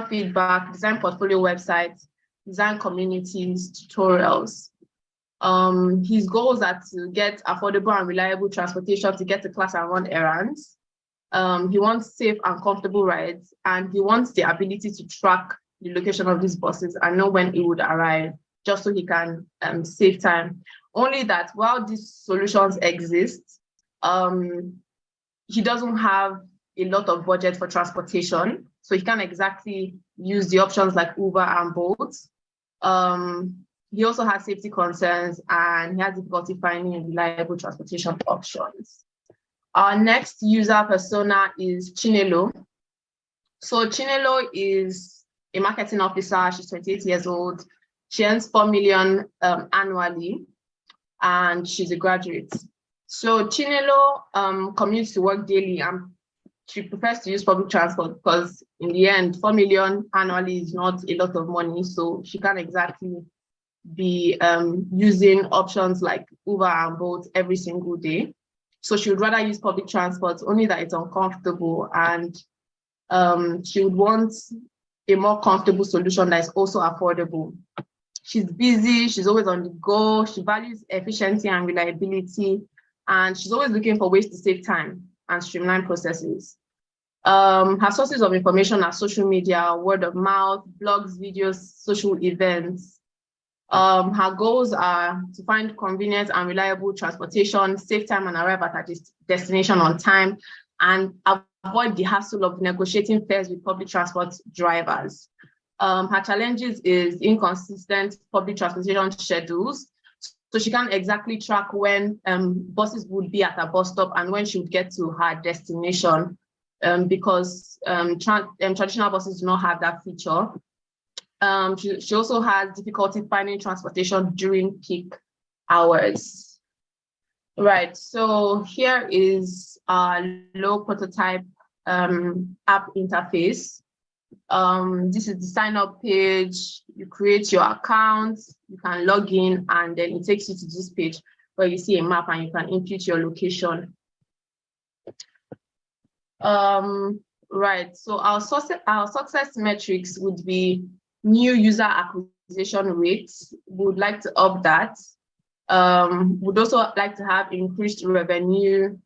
feedback, design portfolio websites, design communities, tutorials. His goals are to get affordable and reliable transportation to get to class and run errands. He wants safe and comfortable rides, and he wants the ability to track the location of these buses and know when it would arrive, just so he can save time. Only that while these solutions exist, he doesn't have a lot of budget for transportation, so he can't exactly use the options like Uber and Bolt. He also has safety concerns, and he has difficulty finding reliable transportation options. Our next user persona is Chinelo. So Chinelo is a marketing officer. She's 28 years old. She earns 4 million annually, and she's a graduate. So Chinelo commutes to work daily, and she prefers to use public transport because in the end, 4 million annually is not a lot of money. So she can't exactly be using options like Uber and Bolt every single day. So she would rather use public transport, only that it's uncomfortable, and she would want a more comfortable solution that is also affordable. She's busy, she's always on the go, she values efficiency and reliability, and she's always looking for ways to save time and streamline processes. Her sources of information are social media, word of mouth, blogs, videos, social events. Her goals are to find convenient and reliable transportation, save time and arrive at her destination on time, and avoid the hassle of negotiating fares with public transport drivers. Her challenges is inconsistent public transportation schedules. So she can't exactly track when buses would be at her bus stop and when she would get to her destination because traditional buses do not have that feature. She also has difficulty finding transportation during peak hours. Right, so here is our low prototype app interface. This is the sign up page. You create your account, you can log in, and then it takes you to this page where you see a map and you can input your location. Right, so our success metrics would be new user acquisition rates. We would like to up that. Would also like to have increased revenue.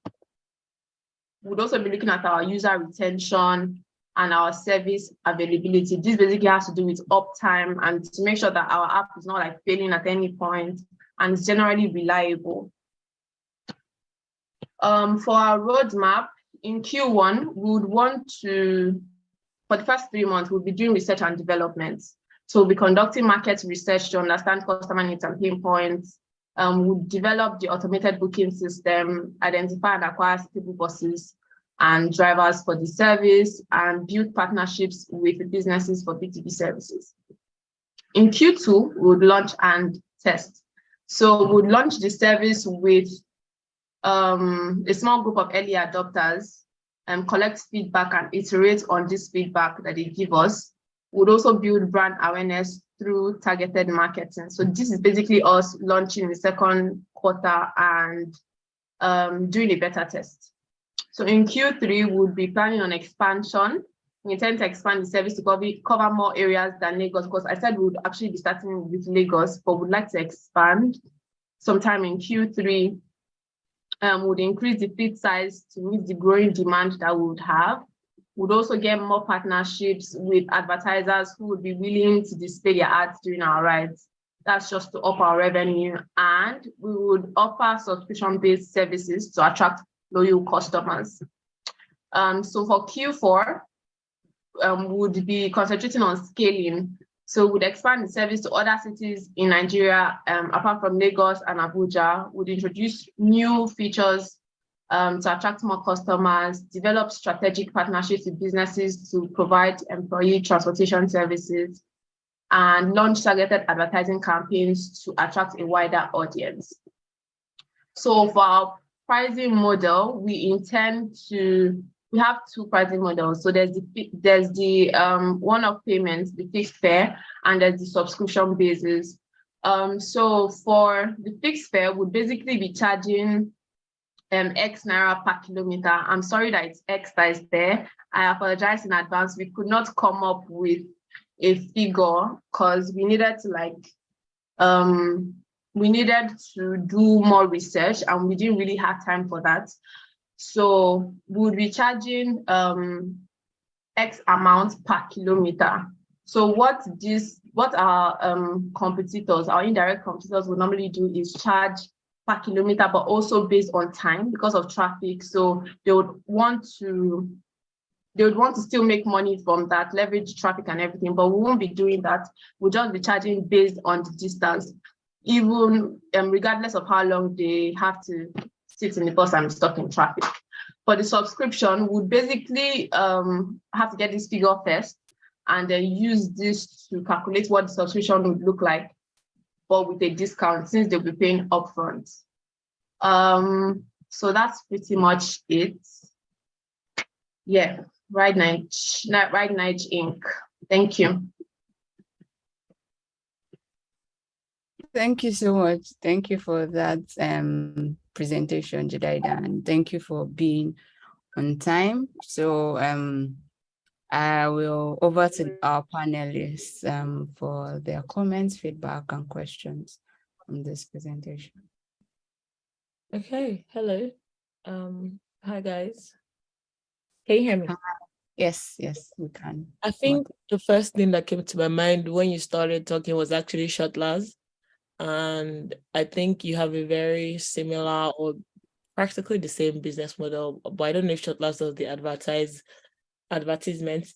We'd also be looking at our user retention and our service availability. This basically has to do with uptime and to make sure that our app is not like failing at any point and is generally reliable. For our roadmap, in Q1, we would want to, for the first 3 months, we'll be doing research and development. So we'll be conducting market research to understand customer needs and pain points. We'll develop the automated booking system, identify and acquire suitable buses and drivers for the service, and build partnerships with businesses for B2B services. In Q2, we would launch and test. So we would launch the service with a small group of early adopters and collect feedback and iterate on this feedback that they give us. We'd also build brand awareness through targeted marketing. So this is basically us launching in the second quarter and doing a beta test. So in Q3, we'll be planning on expansion. We intend to expand the service to cover more areas than Lagos, because I said we would actually be starting with Lagos, but we'd like to expand sometime in Q3. Would increase the fleet size to meet the growing demand that we would have. Would also get more partnerships with advertisers who would be willing to display their ads during our rides. That's just to up our revenue. And we would offer subscription-based services to attract loyal customers. So for Q4, would be concentrating on scaling. So we'd expand the service to other cities in Nigeria, apart from Lagos and Abuja. Would introduce new features to attract more customers, develop strategic partnerships with businesses to provide employee transportation services, and launch targeted advertising campaigns to attract a wider audience. So for our pricing model, we have two pricing models. So there's the one-off payments, the fixed fare, and there's the subscription basis. So for the fixed fare, we'll basically be charging X naira per kilometer. I'm sorry that it's X that is there. I apologize in advance. We could not come up with a figure because we needed to do more research and we didn't really have time for that. So we'll be charging X amount per kilometer. So what our competitors, our indirect competitors would normally do is charge per kilometer, but also based on time because of traffic. So they would want to still make money from that, leverage traffic and everything, but we won't be doing that. We'll just be charging based on the distance, even regardless of how long they have to sit in the bus and be stuck in traffic. For the subscription, we'll basically have to get this figure first and then use this to calculate what the subscription would look like, but with a discount since they'll be paying upfront. So that's pretty much it. Yeah, Ride Night Inc. Thank you. Thank you so much. Thank you for that presentation, Jedidah, and thank you for being on time. So I will over to our panelists for their comments, feedback, and questions on this presentation. Okay, hello. Hi guys. Can you hear me? Yes, we can. I think the first thing that came to my mind when you started talking was actually Shotlers. And I think you have a very similar or practically the same business model, but I don't know if Shotlers does the advertisement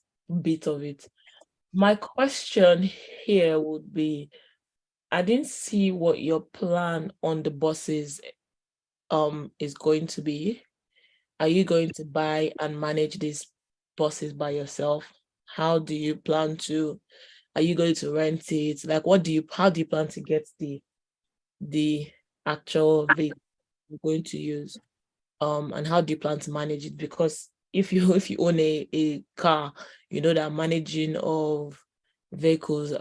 bit of it. My question here would be, I didn't see what your plan on the buses is going to be. Are you going to buy and manage these buses by yourself? How do you plan to? Are you going to rent it? Like, how do you plan to get the actual vehicle you're going to use? And how do you plan to manage it? Because if you own a car, you know that managing of vehicles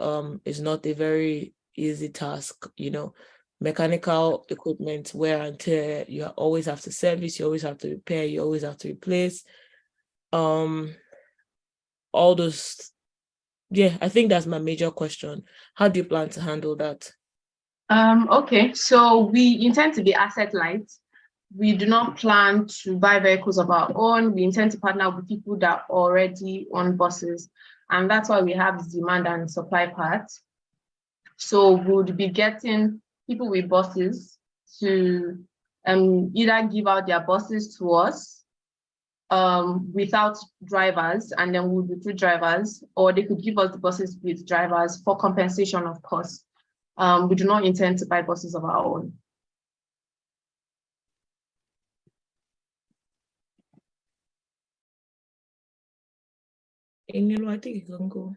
is not a very easy task. You know, mechanical equipment, wear and tear, you always have to service, you always have to repair, you always have to replace. All those, yeah, I think that's my major question. How do you plan to handle that? Okay, so we intend to be asset light. We do not plan to buy vehicles of our own. We intend to partner with people that already own buses. And that's why we have demand and supply part. So we'll be getting people with buses to either give out their buses to us without drivers, and then we'll recruit drivers, or they could give us the buses with drivers for compensation, of course. We do not intend to buy buses of our own. I think you can go.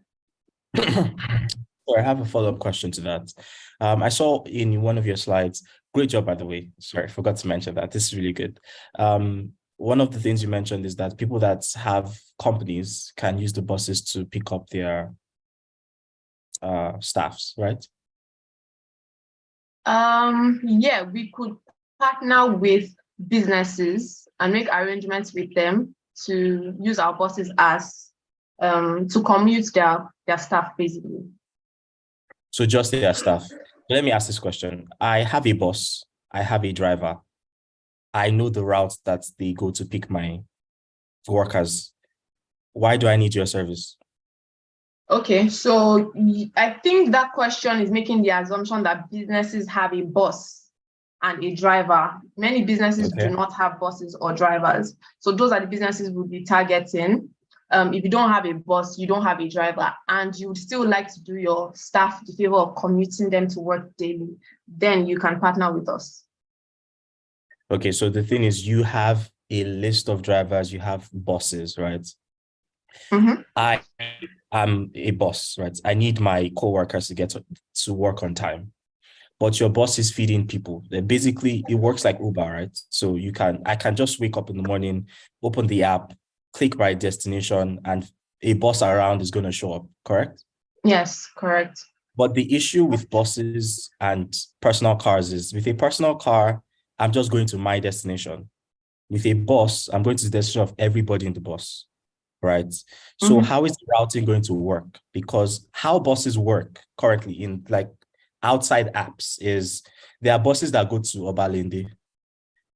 So I have a follow-up question to that. I saw in one of your slides, great job, by the way. Sorry, I forgot to mention that. This is really good. One of the things you mentioned is that people that have companies can use the buses to pick up their staffs, right? Yeah, we could partner with businesses and make arrangements with them to use our buses as to commute their staff, basically. So just their staff. Let me ask this question. I have a bus, I have a driver. I know the route that they go to pick my workers. Why do I need your service? Okay, so I think that question is making the assumption that businesses have a bus and a driver. Many businesses do not have buses or drivers. So those are the businesses we'll be targeting. If you don't have a bus, you don't have a driver, and you would still like to do your staff the favor of commuting them to work daily, then you can partner with us. Okay, so the thing is, you have a list of drivers, you have buses, right? Mm-hmm. I am a boss, right? I need my co-workers to get to work on time. But your boss is feeding people. Basically, it works like Uber, right? So I can just wake up in the morning, open the app, click my destination, and a bus around is going to show up, correct? Yes, correct. But the issue with buses and personal cars is, with a personal car, I'm just going to my destination. With a bus, I'm going to the destination of everybody in the bus, right? So how is the routing going to work? Because how buses work currently in like outside apps is there are buses that go to Obalende.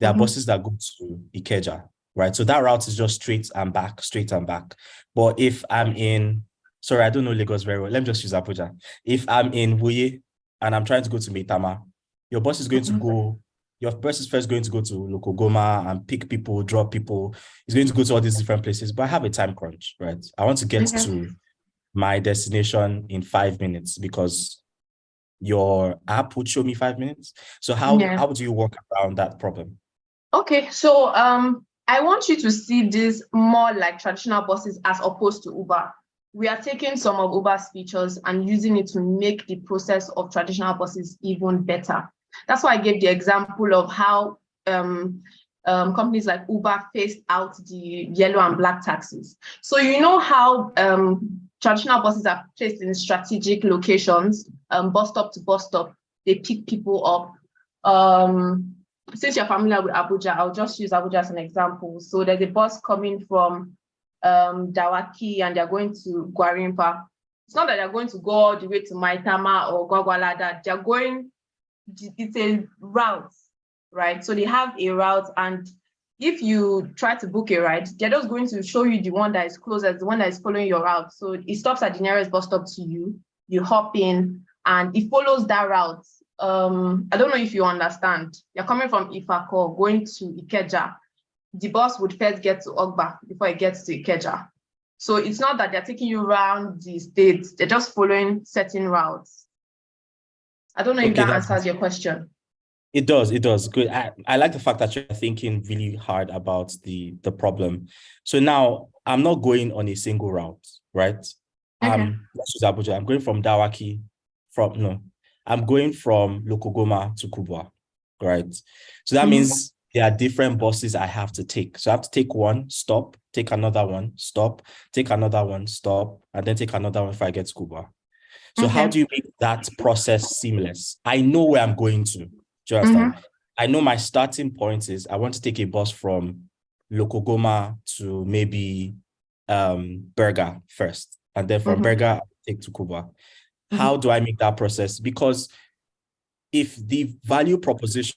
There are buses that go to Ikeja, right? So that route is just straight and back. But if I'm in, sorry, I don't know Lagos very well. Let me just use Abuja. If I'm in Wuye and I'm trying to go to Maitama, your bus is going to go, your bus is first going to go to Lokogoma and pick people, drop people. It's going to go to all these different places, but I have a time crunch, right? I want to get to my destination in 5 minutes because your app would show me 5 minutes. So how do you work around that problem? Okay, so I want you to see this more like traditional buses as opposed to Uber. We are taking some of Uber's features and using it to make the process of traditional buses even better. That's why I gave the example of how companies like Uber phased out the yellow and black taxis. So you know how traditional buses are placed in strategic locations, bus stop to bus stop, they pick people up. Since you're familiar with Abuja, I'll just use Abuja as an example. So there's a bus coming from Dawaki and they're going to Gwarimpa. It's not that they're going to go all the way to Maitama or Gwagwalada. They're going, it's a route, right? So they have a route, and if you try to book a ride, they're just going to show you the one that is closest, the one that is following your route. So it stops at the nearest bus stop to you, you hop in, and it follows that route. I don't know if you understand. You're coming from Ifako, going to Ikeja. The bus would first get to Ogba before it gets to Ikeja. So it's not that they're taking you around the states, they're just following certain routes. I don't know if that answers your question. It does. Good. I like the fact that you're thinking really hard about the problem. So now I'm not going on a single route, right? Okay. Let's use Abuja. I'm going from Dawaki, I'm going from Lokogoma to Kubwa, right? So that means there are different buses I have to take. So I have to take one, stop, take another one, stop, take another one, stop, and then take another one if I get to Kubwa. So how do you make that process seamless? I know where I'm going to. Do you understand? I know my starting point is I want to take a bus from Lokogoma to maybe Berga first, and then from Berga, I'll take to Kubwa. How do I make that process? Because if the value proposition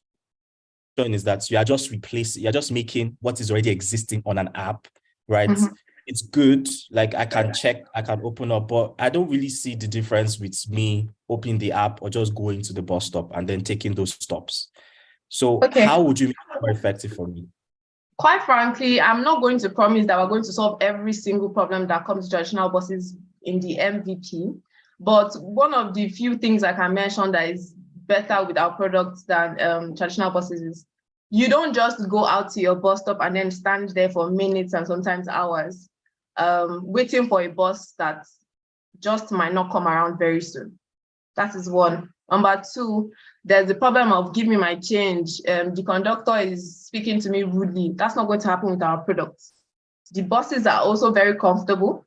is that you are just replacing, you're just making what is already existing on an app, right? It's good. Like I can check, I can open up, but I don't really see the difference with me opening the app or just going to the bus stop and then taking those stops. So how would you make it more effective for me? Quite frankly, I'm not going to promise that we're going to solve every single problem that comes to traditional buses in the MVP. But one of the few things I can mention that is better with our products than traditional buses is you don't just go out to your bus stop and then stand there for minutes and sometimes hours waiting for a bus that just might not come around very soon. That is one. Number two, there's the problem of give me my change. The conductor is speaking to me rudely. That's not going to happen with our products. The buses are also very comfortable.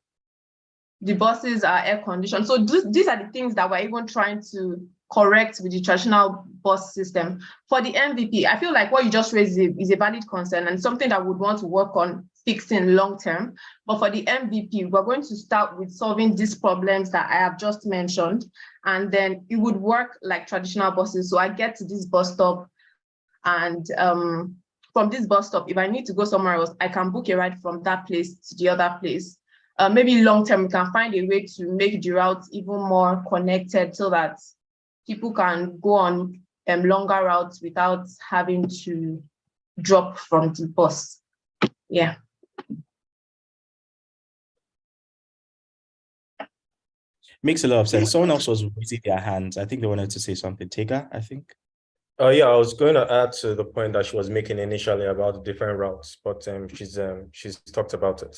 The buses are air conditioned. So these are the things that we're even trying to correct with the traditional bus system. For the MVP, I feel like what you just raised is a valid concern and something that we would want to work on fixing long term. But for the MVP, we're going to start with solving these problems that I have just mentioned, and then it would work like traditional buses. So I get to this bus stop, and from this bus stop, if I need to go somewhere else, I can book a ride from that place to the other place. Maybe long term, we can find a way to make the routes even more connected so that people can go on longer routes without having to drop from the bus. Yeah. Makes a lot of sense. Someone else was raising their hands. I think they wanted to say something. Tega, I think. Yeah, I was going to add to the point that she was making initially about the different routes, but she's talked about it.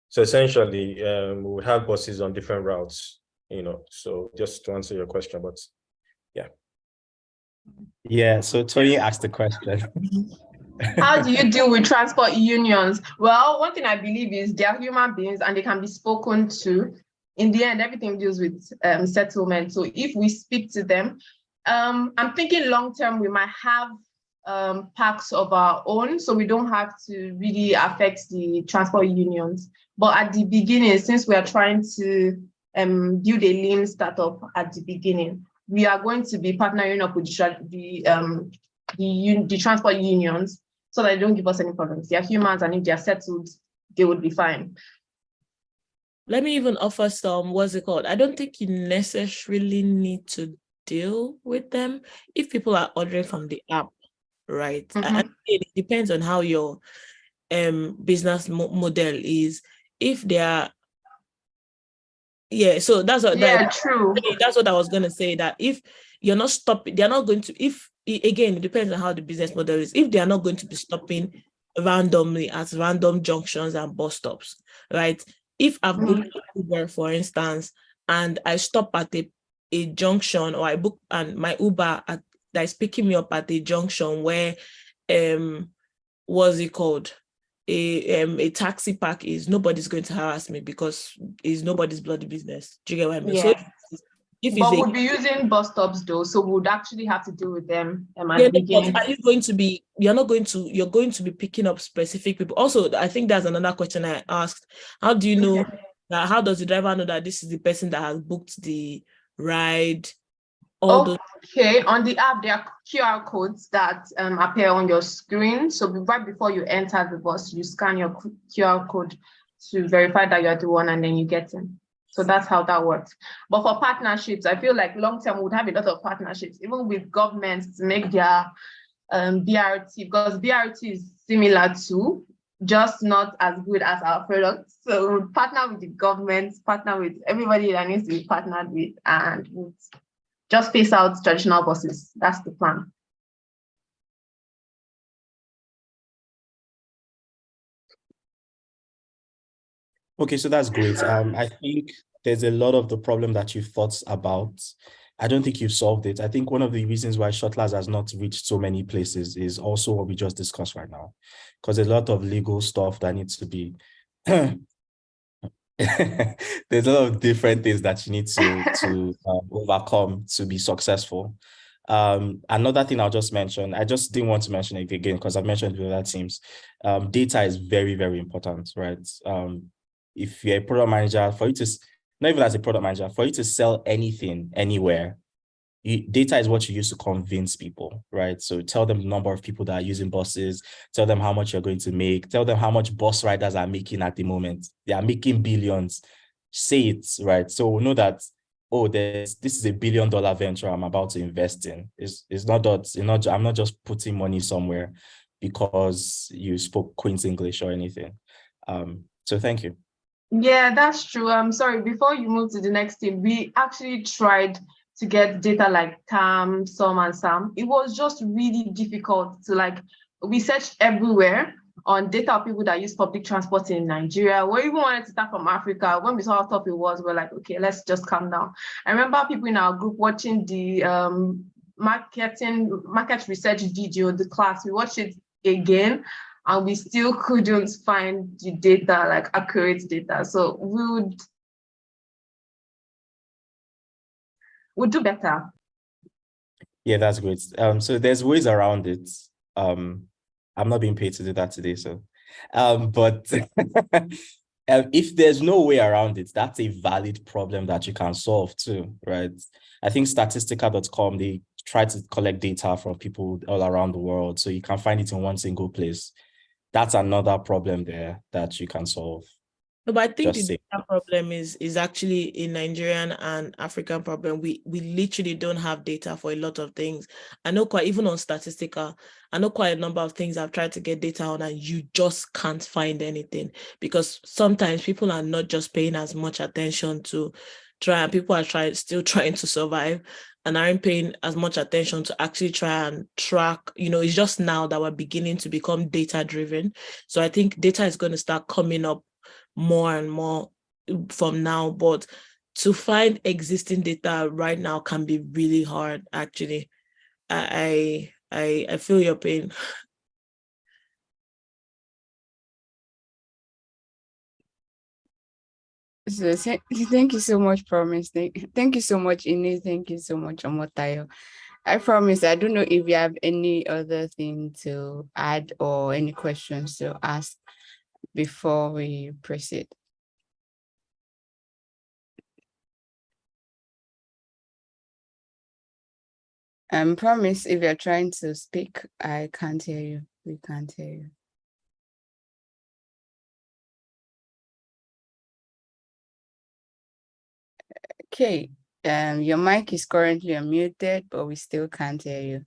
So essentially, we would have buses on different routes, so just to answer your question, but yeah. Yeah, so Tony asked the question. How do you deal with transport unions? Well, one thing I believe is they are human beings and they can be spoken to. In the end, everything deals with settlement. So if we speak to them, I'm thinking long term, we might have packs of our own, so we don't have to really affect the transport unions. But at the beginning, since we are trying to build a lean startup at the beginning, we are going to be partnering up with the transport unions so that they don't give us any problems. They are humans, and if they are settled, they would be fine. Let me even offer some, what's it called? I don't think you necessarily need to deal with them if people are ordering from the app, right? And it depends on how your business model is. If they are, so that's what. True. That's what I was gonna say. That if you're not stopping, they're not going to. If again, it depends on how the business model is. If they are not going to be stopping randomly at random junctions and bus stops, right? If I've booked Uber, for instance, and I stop at a junction, or I book and my Uber that is picking me up at a junction where what's it called? A taxi park is, nobody's going to harass me because it's nobody's bloody business. Do you get what I mean? So Yeah. if But it's we'll be using bus stops though, so we would actually have to deal with them at yeah, the beginning. but are you going to be, you're going to be picking up specific people. Also, I think that's another question I asked. How do you know that, how does the driver know that this is the person that has booked the ride? All those. Okay, on the app, there are QR codes that appear on your screen. So right before you enter the bus, you scan your QR code to verify that you're the one, and then you get in. So that's how that works. But for partnerships, I feel like long term we would have a lot of partnerships, even with governments, to make their BRT, because BRT is similar to, just not as good as our product. So we'll partner with the government, partner with everybody that needs to be partnered with, and we'll just phase out traditional buses. That's the plan. Okay, so that's great. I think there's a lot of the problem that you've thought about. I don't think you've solved it. I think one of the reasons why Shotlers has not reached so many places is also what we just discussed right now, because there's a lot of legal stuff that needs to be there's a lot of different things that you need to overcome to be successful. Another thing I'll just mention, I just didn't want to mention it again because I've mentioned it with other teams. Data is very, very important, right? If you're a product manager, for you to, not even as a product manager, for you to sell anything, anywhere, data is what you use to convince people, right? So tell them the number of people that are using buses, tell them how much you're going to make, tell them how much bus riders are making at the moment. They are making billions. Say it, right? So we know that, oh, this is $1 billion venture I'm about to invest in. It's not that, I'm not just putting money somewhere because you spoke Queen's English or anything. So thank you. Yeah, that's true. I'm sorry, before you move to the next thing, we actually tried to get data like TAM, SOM, and SAM. It was just really difficult to we searched everywhere on data of people that use public transport in Nigeria. We even wanted to start from Africa. When we saw how tough it was, we're like, okay, let's just calm down. I remember people in our group watching the market research video, the class. We watched it again, and we still couldn't find the data, accurate data. So we'll do better. Yeah, that's great. So there's ways around it. I'm not being paid to do that today, so but if there's no way around it, that's a valid problem that you can solve too, right? I think statistica.com, they try to collect data from people all around the world, so you can find it in one single place. That's another problem there that you can solve. No, but I think the data problem is actually a Nigerian and African problem. We literally don't have data for a lot of things. I know even on Statistica, I know quite a number of things I've tried to get data on, and you just can't find anything, because sometimes people are not just paying as much attention to people are still trying to survive and aren't paying as much attention to actually try and track. It's just now that we're beginning to become data driven. So I think data is going to start coming up more and more from now, but to find existing data right now can be really hard. Actually, I feel your pain. So thank you so much, Promise. Thank you so much, Ine. Thank you so much, Omotayo. I promise, I don't know if you have any other thing to add or any questions to ask before we proceed. Promise, if you're trying to speak, I can't hear you. We can't hear you. Okay, your mic is currently unmuted, but we still can't hear you.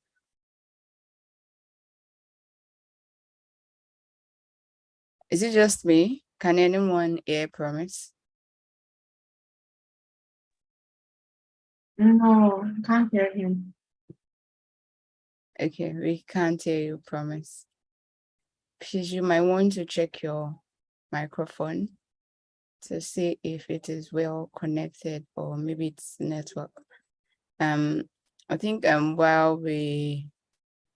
Is it just me? Can anyone hear Promise? No, I can't hear him. Okay, we can't hear you, Promise. Please, you might want to check your microphone to see if it is well connected, or maybe it's network. I think while we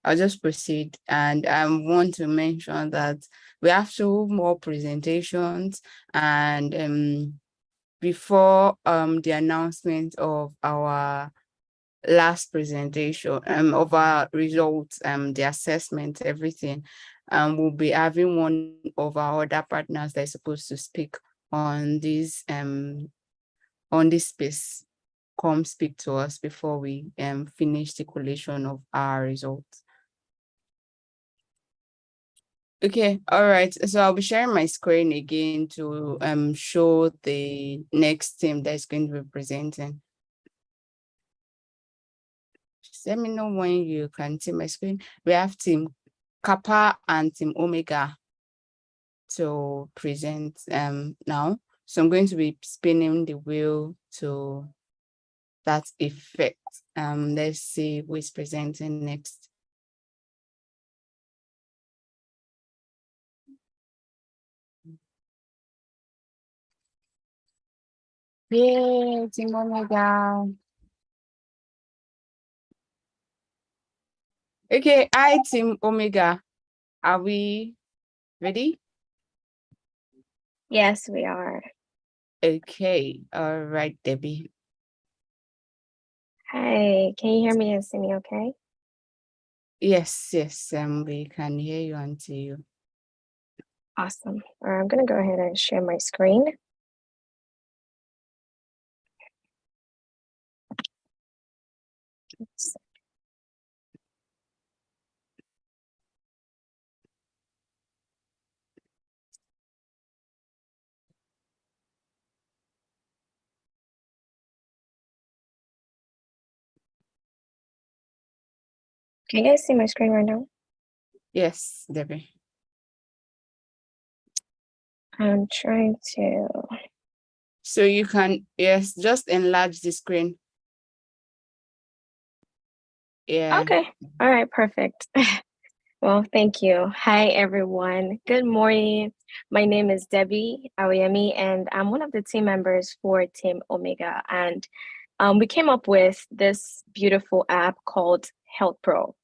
I'll just proceed. And I want to mention that we have 2 more presentations, and before the announcement of our last presentation of our results, the assessment, everything, we'll be having one of our other partners that's supposed to speak on this space come speak to us before we finish the collation of our results. Okay, all right. So I'll be sharing my screen again to show the next team that's going to be presenting. Just let me know when you can see my screen. We have Team Kappa and Team Omega to present now. So I'm going to be spinning the wheel to that effect. Let's see who is presenting next. Yay, Team Omega. Okay, hi Team Omega. Are we ready? Yes, we are. Okay, all right, Debbie. Hi, can you hear me and see me okay? Yes, we can hear you and see you. Awesome. I'm gonna go ahead and share my screen. Oops. Can you guys see my screen right now? Yes, Debbie. I'm trying to. So you can, yes, just enlarge the screen. Yeah. Okay. All right, perfect. Well, thank you. Hi, everyone. Good morning. My name is Debbie Aoyemi, and I'm one of the team members for Team Omega. And we came up with this beautiful app called Health Pro.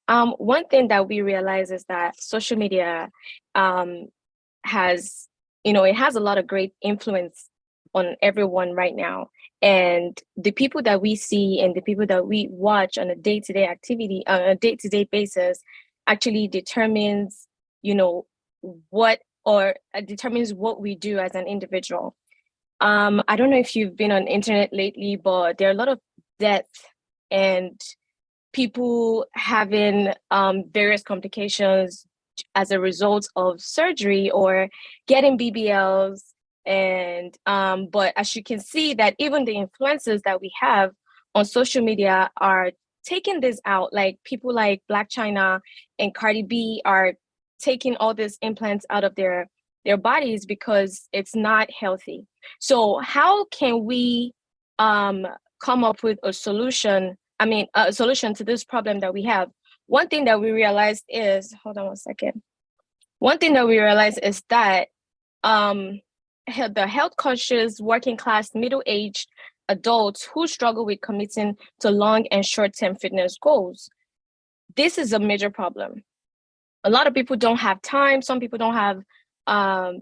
One thing that we realize is that social media has, it has a lot of great influence on everyone right now. And the people that we see and the people that we watch on a day-to-day activity, on a day-to-day basis, actually determines, determines what we do as an individual. I don't know if you've been on internet lately, but there are a lot of death and people having various complications as a result of surgery or getting BBLs. And but as you can see that even the influencers that we have on social media are taking this out, like people like Black China and Cardi B are taking all these implants out of their bodies because it's not healthy. So how can we come up with a solution? A solution to this problem that we have. One thing that we realized is, hold on one second. One thing that we realized is that the health conscious, working class, middle-aged adults who struggle with committing to long and short-term fitness goals, this is a major problem. A lot of people don't have time. Some people don't have the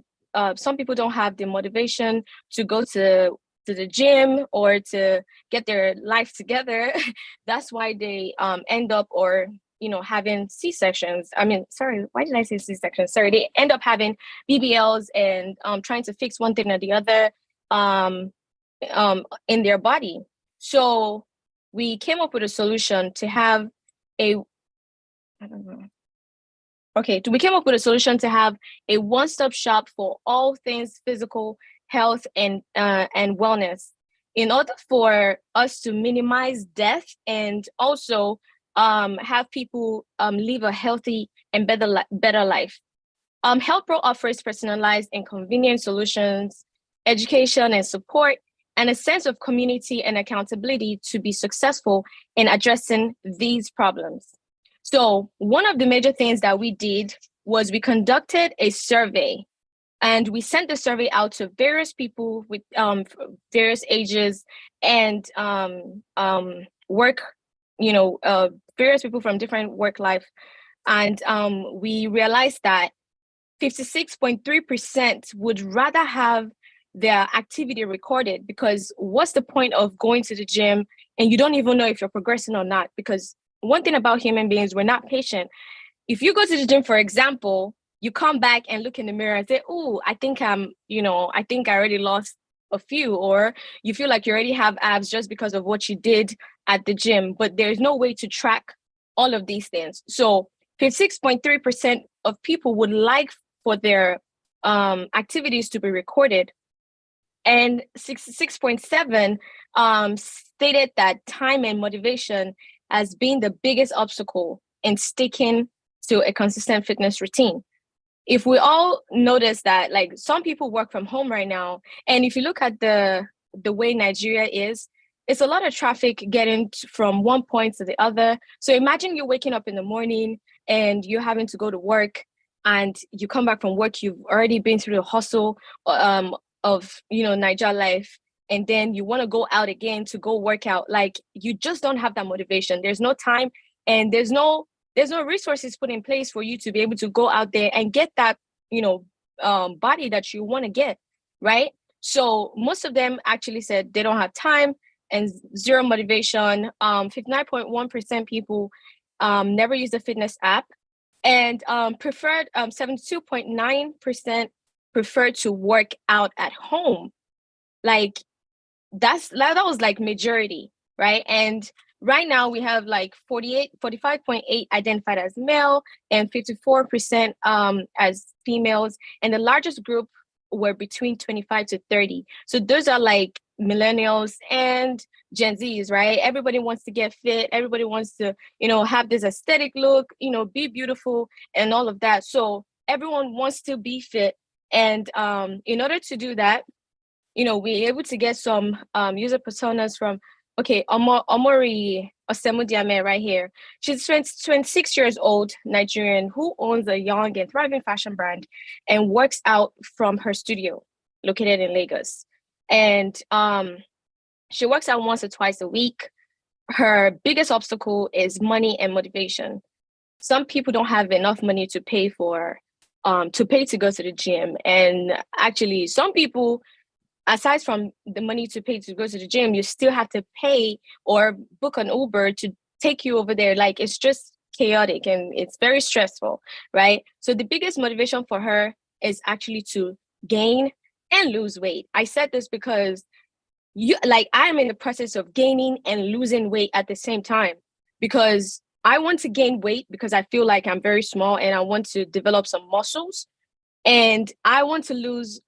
motivation to go to the gym or to get their life together. That's why they end up having C-sections. Why did I say C-sections? Sorry, they end up having BBLs and trying to fix one thing or the other in their body. So we came up with a solution to have a one-stop shop for all things physical health and wellness, in order for us to minimize death and also have people live a healthy and better life. Health Pro offers personalized and convenient solutions, education and support, and a sense of community and accountability to be successful in addressing these problems. So one of the major things that we did was we conducted a survey, and we sent the survey out to various people with various ages and work, various people from different work life. And we realized that 56.3% would rather have their activity recorded, because what's the point of going to the gym and you don't even know if you're progressing or not? Because one thing about human beings, we're not patient. If you go to the gym, for example, you come back and look in the mirror and say, oh, I think I already lost a few, or you feel like you already have abs just because of what you did at the gym, but there's no way to track all of these things. So 56.3% of people would like for their activities to be recorded, and 66.7 stated that time and motivation as being the biggest obstacle in sticking to a consistent fitness routine. If we all notice that, like, some people work from home right now, and if you look at the way Nigeria is, it's a lot of traffic getting from one point to the other. So imagine you're waking up in the morning and you're having to go to work, and you come back from work, you've already been through the hustle of Niger life, and then you want to go out again to go work out. Like, you just don't have that motivation. There's no time, and there's no resources put in place for you to be able to go out there and get that body that you want to get, right? So most of them actually said they don't have time and zero motivation. 59.1% people never use the fitness app, and 72.9% prefer to work out at home. Like, that was like majority, right? And right now we have like 45.8 identified as male and 54% as females, and the largest group were between 25 to 30. So those are like millennials and Gen Zs, right? Everybody wants to get fit. Everybody wants to, have this aesthetic look, be beautiful and all of that. So everyone wants to be fit. And in order to do that, we're able to get some user personas from, Omori Osemudiame right here. She's 26 years old, Nigerian, who owns a young and thriving fashion brand and works out from her studio located in Lagos. And she works out once or twice a week. Her biggest obstacle is money and motivation. Some people don't have enough money to pay to go to the gym. And actually, some people, aside from the money to pay to go to the gym, you still have to pay or book an Uber to take you over there. Like, it's just chaotic and it's very stressful, right? So the biggest motivation for her is actually to gain and lose weight. I said this because I'm in the process of gaining and losing weight at the same time, because I want to gain weight because I feel like I'm very small and I want to develop some muscles, and I want to lose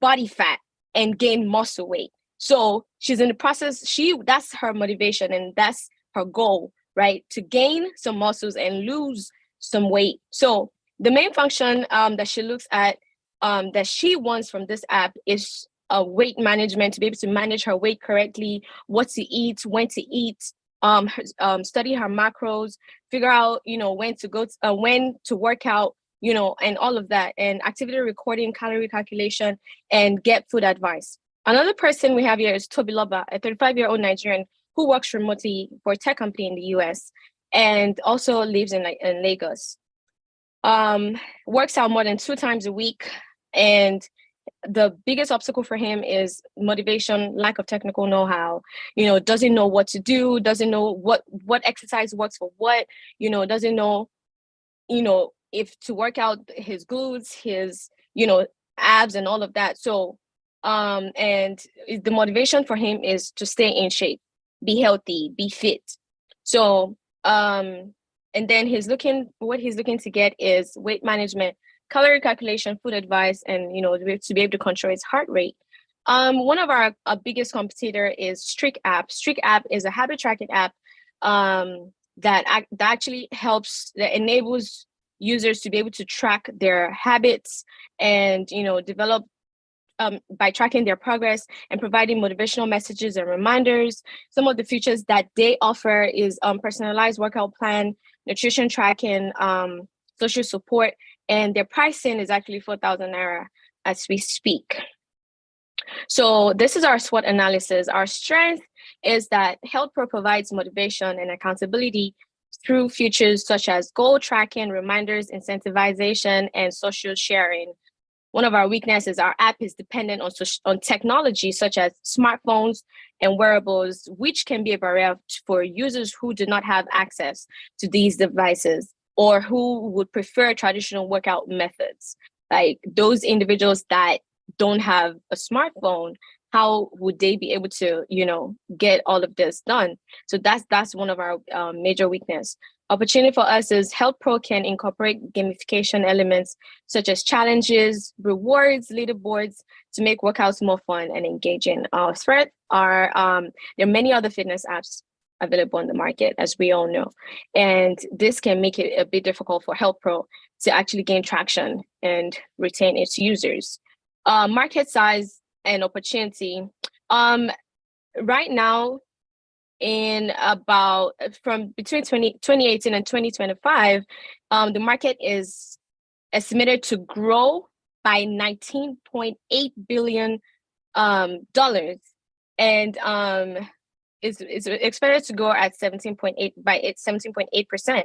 body fat and gain muscle weight. So she's in the process, that's her motivation and that's her goal, right? To gain some muscles and lose some weight. So the main function that she looks at, that she wants from this app, is weight management, to be able to manage her weight correctly, what to eat, when to eat, study her macros, figure out, when to work out, and all of that, and activity recording, calorie calculation, and get food advice. Another person we have here is Tobiloba, a 35-year-old Nigerian who works remotely for a tech company in the US and also lives in Lagos. Works out more than 2 times a week, and the biggest obstacle for him is motivation, lack of technical know-how, doesn't know what to do, doesn't know what exercise works for what, doesn't know, if to work out his glutes, his, abs and all of that. So, and the motivation for him is to stay in shape, be healthy, be fit. So, and then what he's looking to get is weight management, calorie calculation, food advice, and, to be able to control his heart rate. One of our biggest competitor is Streak app. Streak app is a habit tracking app that actually enables users to be able to track their habits and, develop by tracking their progress and providing motivational messages and reminders. Some of the features that they offer is personalized workout plan, nutrition tracking, social support, and their pricing is actually 4,000 Naira as we speak. So this is our SWOT analysis. Our strength is that Health Pro provides motivation and accountability through features such as goal tracking, reminders, incentivization, and social sharing. One of our weaknesses, our app is dependent on technology such as smartphones and wearables, which can be a barrier for users who do not have access to these devices or who would prefer traditional workout methods. Like those individuals that don't have a smartphone, how would they be able to, get all of this done? So that's one of our major weakness. Opportunity for us is Health Pro can incorporate gamification elements such as challenges, rewards, leaderboards to make workouts more fun and engaging. Our threat are there are many other fitness apps available on the market, as we all know, and this can make it a bit difficult for Health Pro to actually gain traction and retain its users. Market size and opportunity. Right now, in about from between 2018 and 2025, the market is estimated to grow by $19.8 billion, and is expected to grow at 17.8%.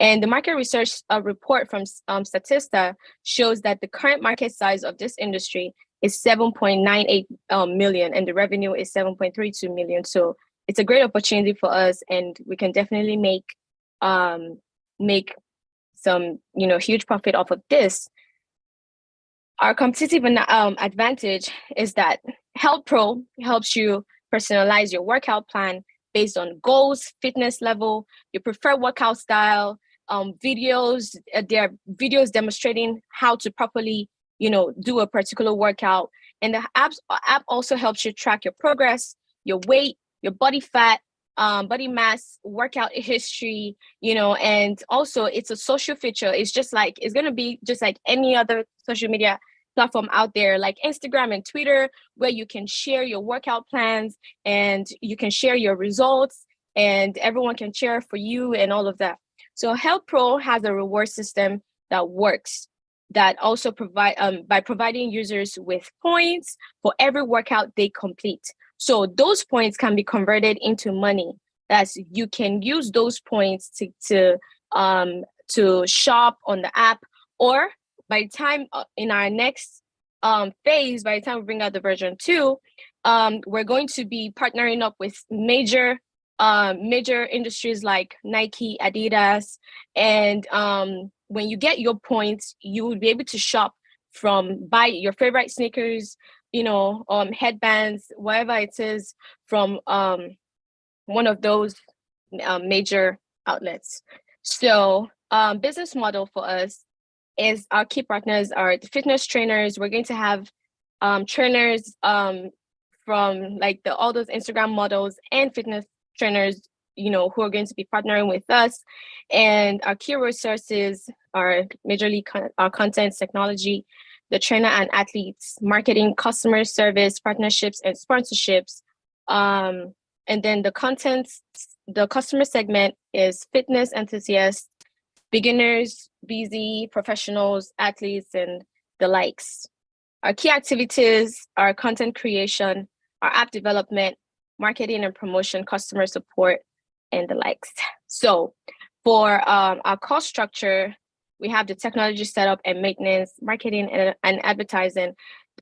And the market research report from Statista shows that the current market size of this industry is 7.98 million, and the revenue is 7.32 million. So it's a great opportunity for us, and we can definitely make some huge profit off of this. Our competitive advantage is that Health Pro helps you personalize your workout plan based on goals, fitness level, your preferred workout style, videos. There are videos demonstrating how to properly, do a particular workout. And the app also helps you track your progress, your weight, your body fat, body mass, workout history, and also it's a social feature. It's going to be just like any other social media platform out there, like Instagram and Twitter, where you can share your workout plans and you can share your results and everyone can cheer for you and all of that. So Health Pro has a reward system that works, that also by providing users with points for every workout they complete. So those points can be converted into money. That's, you can use those points to shop on the app, or by the time in our next phase, by the time we bring out the version 2, we're going to be partnering up with major industries like Nike, Adidas, and when you get your points, you will be able to shop buy your favorite sneakers, headbands, whatever it is, from one of those major outlets. So business model for us is, our key partners are the fitness trainers. We're going to have trainers from like all those Instagram models and fitness trainers, who are going to be partnering with us. And our key resources are majorly our content, technology, the trainer and athletes, marketing, customer service, partnerships, and sponsorships. And then the customer segment is fitness enthusiasts, beginners, busy, professionals, athletes, and the likes. Our key activities are content creation, our app development, marketing and promotion, customer support, and the likes. So for our cost structure, we have the technology setup and maintenance, marketing and advertising.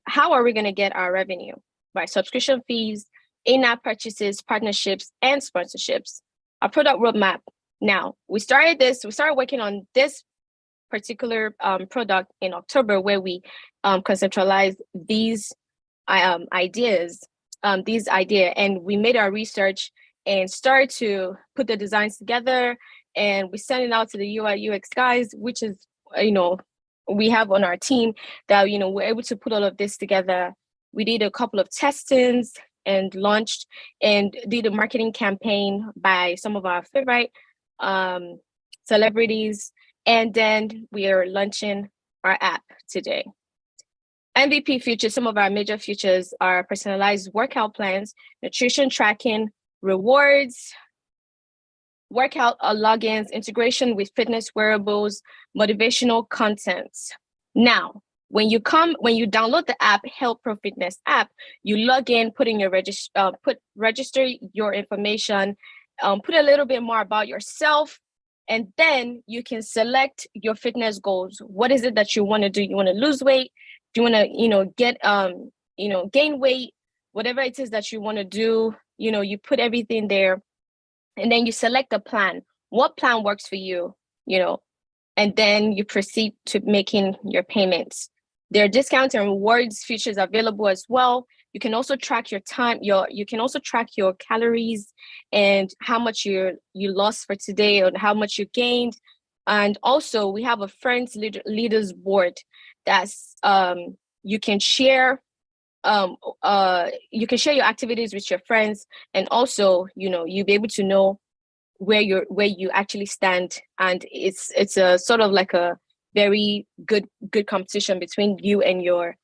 How are we going to get our revenue? By subscription fees, in-app purchases, partnerships, and sponsorships. Our product roadmap. Now, we started working on this particular product in October, where we conceptualized these ideas, and we made our research and started to put the designs together, and we sent it out to the UI UX guys, which is, we have on our team that, we're able to put all of this together. We did a couple of testings and launched and did a marketing campaign by some of our favorite celebrities. And then we are launching our app today. MVP features, some of our major features are personalized workout plans, nutrition tracking, rewards, workout logins, integration with fitness wearables, motivational content. Now, when you download the app, Health Pro Fitness app, you log in, register your information, put a little bit more about yourself, And then you can select your fitness goals. What is it that you want to do? You want to lose weight? Do you want to, get, gain weight? Whatever it is that you want to do, you put everything there, and then you select a plan. What plan works for you, and then you proceed to making your payments. There are discounts and rewards features available as well. You can also track your time, you can also track your calories and how much you lost for today or how much you gained. And also we have a friends leaders board that's you can share your activities with your friends, and also you'll be able to know where you actually stand, and it's a sort of like a very good competition between you and your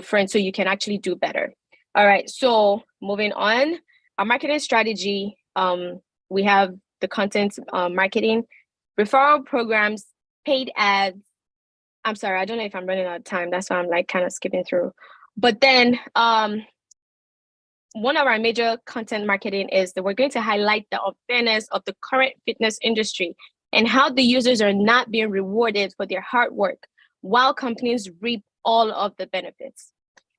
friends, so you can actually do better. All right, so moving on, our marketing strategy, we have the content marketing, referral programs, paid ads. I'm sorry, I don't know if I'm running out of time, that's why I'm like kind of skipping through. But then one of our major content marketing is that we're going to highlight the unfairness of the current fitness industry and how the users are not being rewarded for their hard work while companies reap all of the benefits.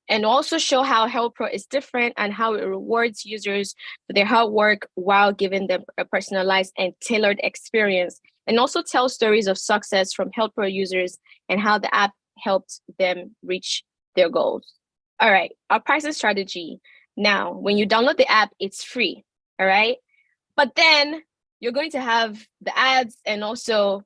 And also show how HealthPro is different and how it rewards users for their hard work while giving them a personalized and tailored experience. And also tell stories of success from HealthPro users and how the app helped them reach their goals. All right, our pricing strategy. Now, when you download the app, it's free, all right? But then you're going to have the ads and also,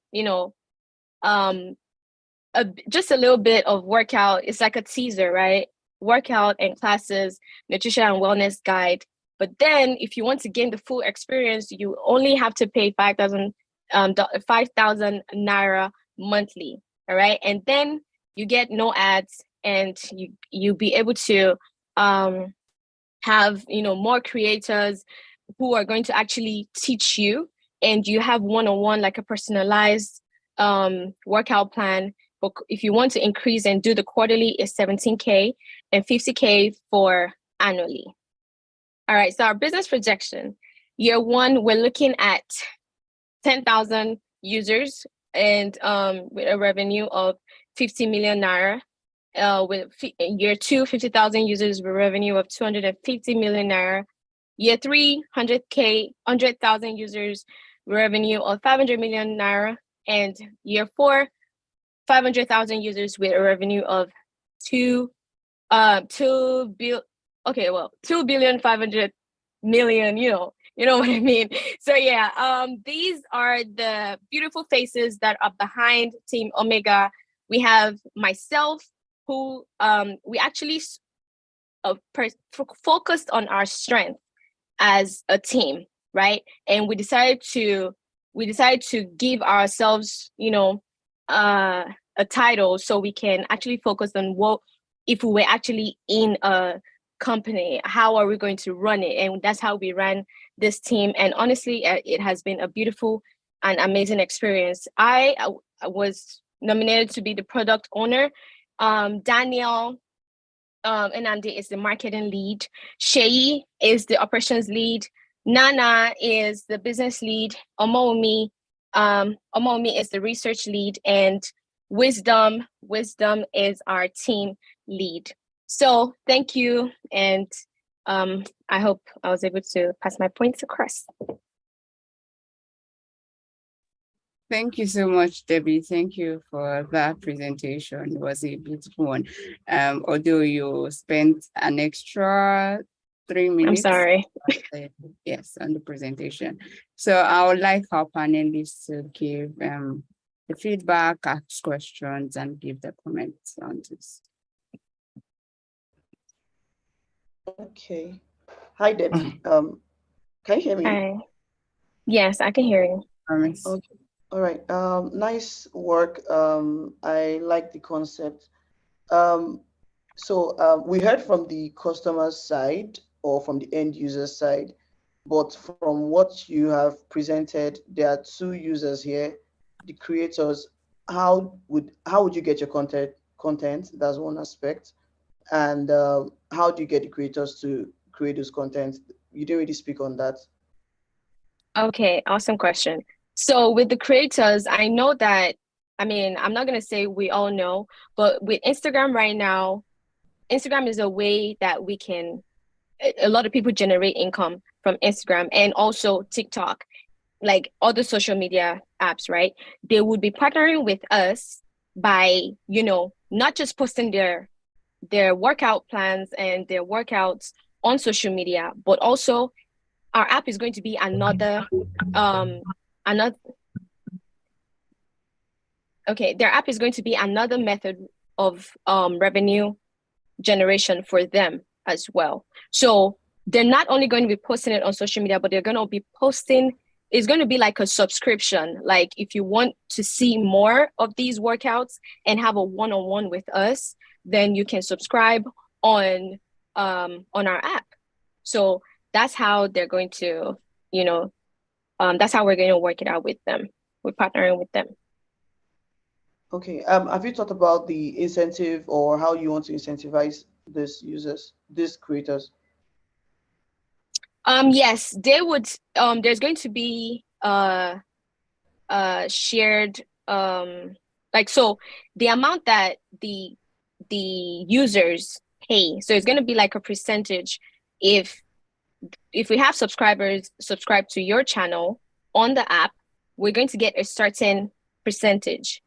just a little bit of workout. It's like a teaser, right? Workout and classes, nutrition and wellness guide. But then if you want to gain the full experience, you only have to pay 5,000 Naira monthly, all right? And then you get no ads, and you'll be able to have more creators who are going to actually teach you, and you have one-on-one, like a personalized workout plan. But if you want to increase and do the quarterly, is 17K and 50K for annually. All right, so our business projection, year one, we're looking at 10,000 users and with a revenue of 50 million Naira. With year two, 50,000 users with revenue of 250 million Naira. Year three, 100,000 users with revenue of 500 million Naira. And year four, 500,000 users with a revenue of 2 billion 500 million, you know what I mean? So yeah, these are the beautiful faces that are behind Team Omega. We have myself, who we actually focused on our strength as a team, right? And we decided to give ourselves, a title, so we can actually focus on what, if we were actually in a company, how are we going to run it? And that's how we ran this team. And honestly, it has been a beautiful and amazing experience. I was nominated to be the product owner. Daniel Enamdi is the marketing lead. Sheyi is the operations lead. Nana is the business lead. Omomi is the research lead, and Wisdom is our team lead. So thank you, and I hope I was able to pass my points across. Thank you so much, Debbie. Thank you for that presentation. It was a beautiful one. Although you spent an extra 3 minutes. I'm sorry. Yes, on the presentation. So I would like our panelists to give the feedback, ask questions, and give their comments on this. Okay. Hi, Debbie. Can you hear me? Hi. Yes, I can hear you. Okay. All right. Nice work. I like the concept. So we heard from the customer side or from the end user side, but from what you have presented, there are two users here, the creators. How would you get your content? That's one aspect. And how do you get the creators to create those content? You didn't really speak on that. Okay, awesome question. So with the creators, I know that, I mean, I'm not going to say we all know, but with Instagram right now, Instagram is a way that we can, a lot of people generate income from Instagram, and also TikTok, like other social media apps, right? They would be partnering with us by, you know, not just posting their workout plans and their workouts on social media, but also our app is going to be another their app is going to be another method of revenue generation for them as well. So they're not only going to be posting it on social media, but they're going to be posting, it's going to be like a subscription. Like if you want to see more of these workouts and have a one-on-one with us, then you can subscribe on our app. So that's how they're going to, you know, that's how we're going to work it out with them. We're partnering with them. Okay. Have you thought about the incentive or how you want to incentivize these users, these creators? Yes, they would. There's going to be shared like, so the amount that the users pay. So it's going to be like a percentage. If we have subscribers subscribe to your channel on the app, we're going to get a certain percentage.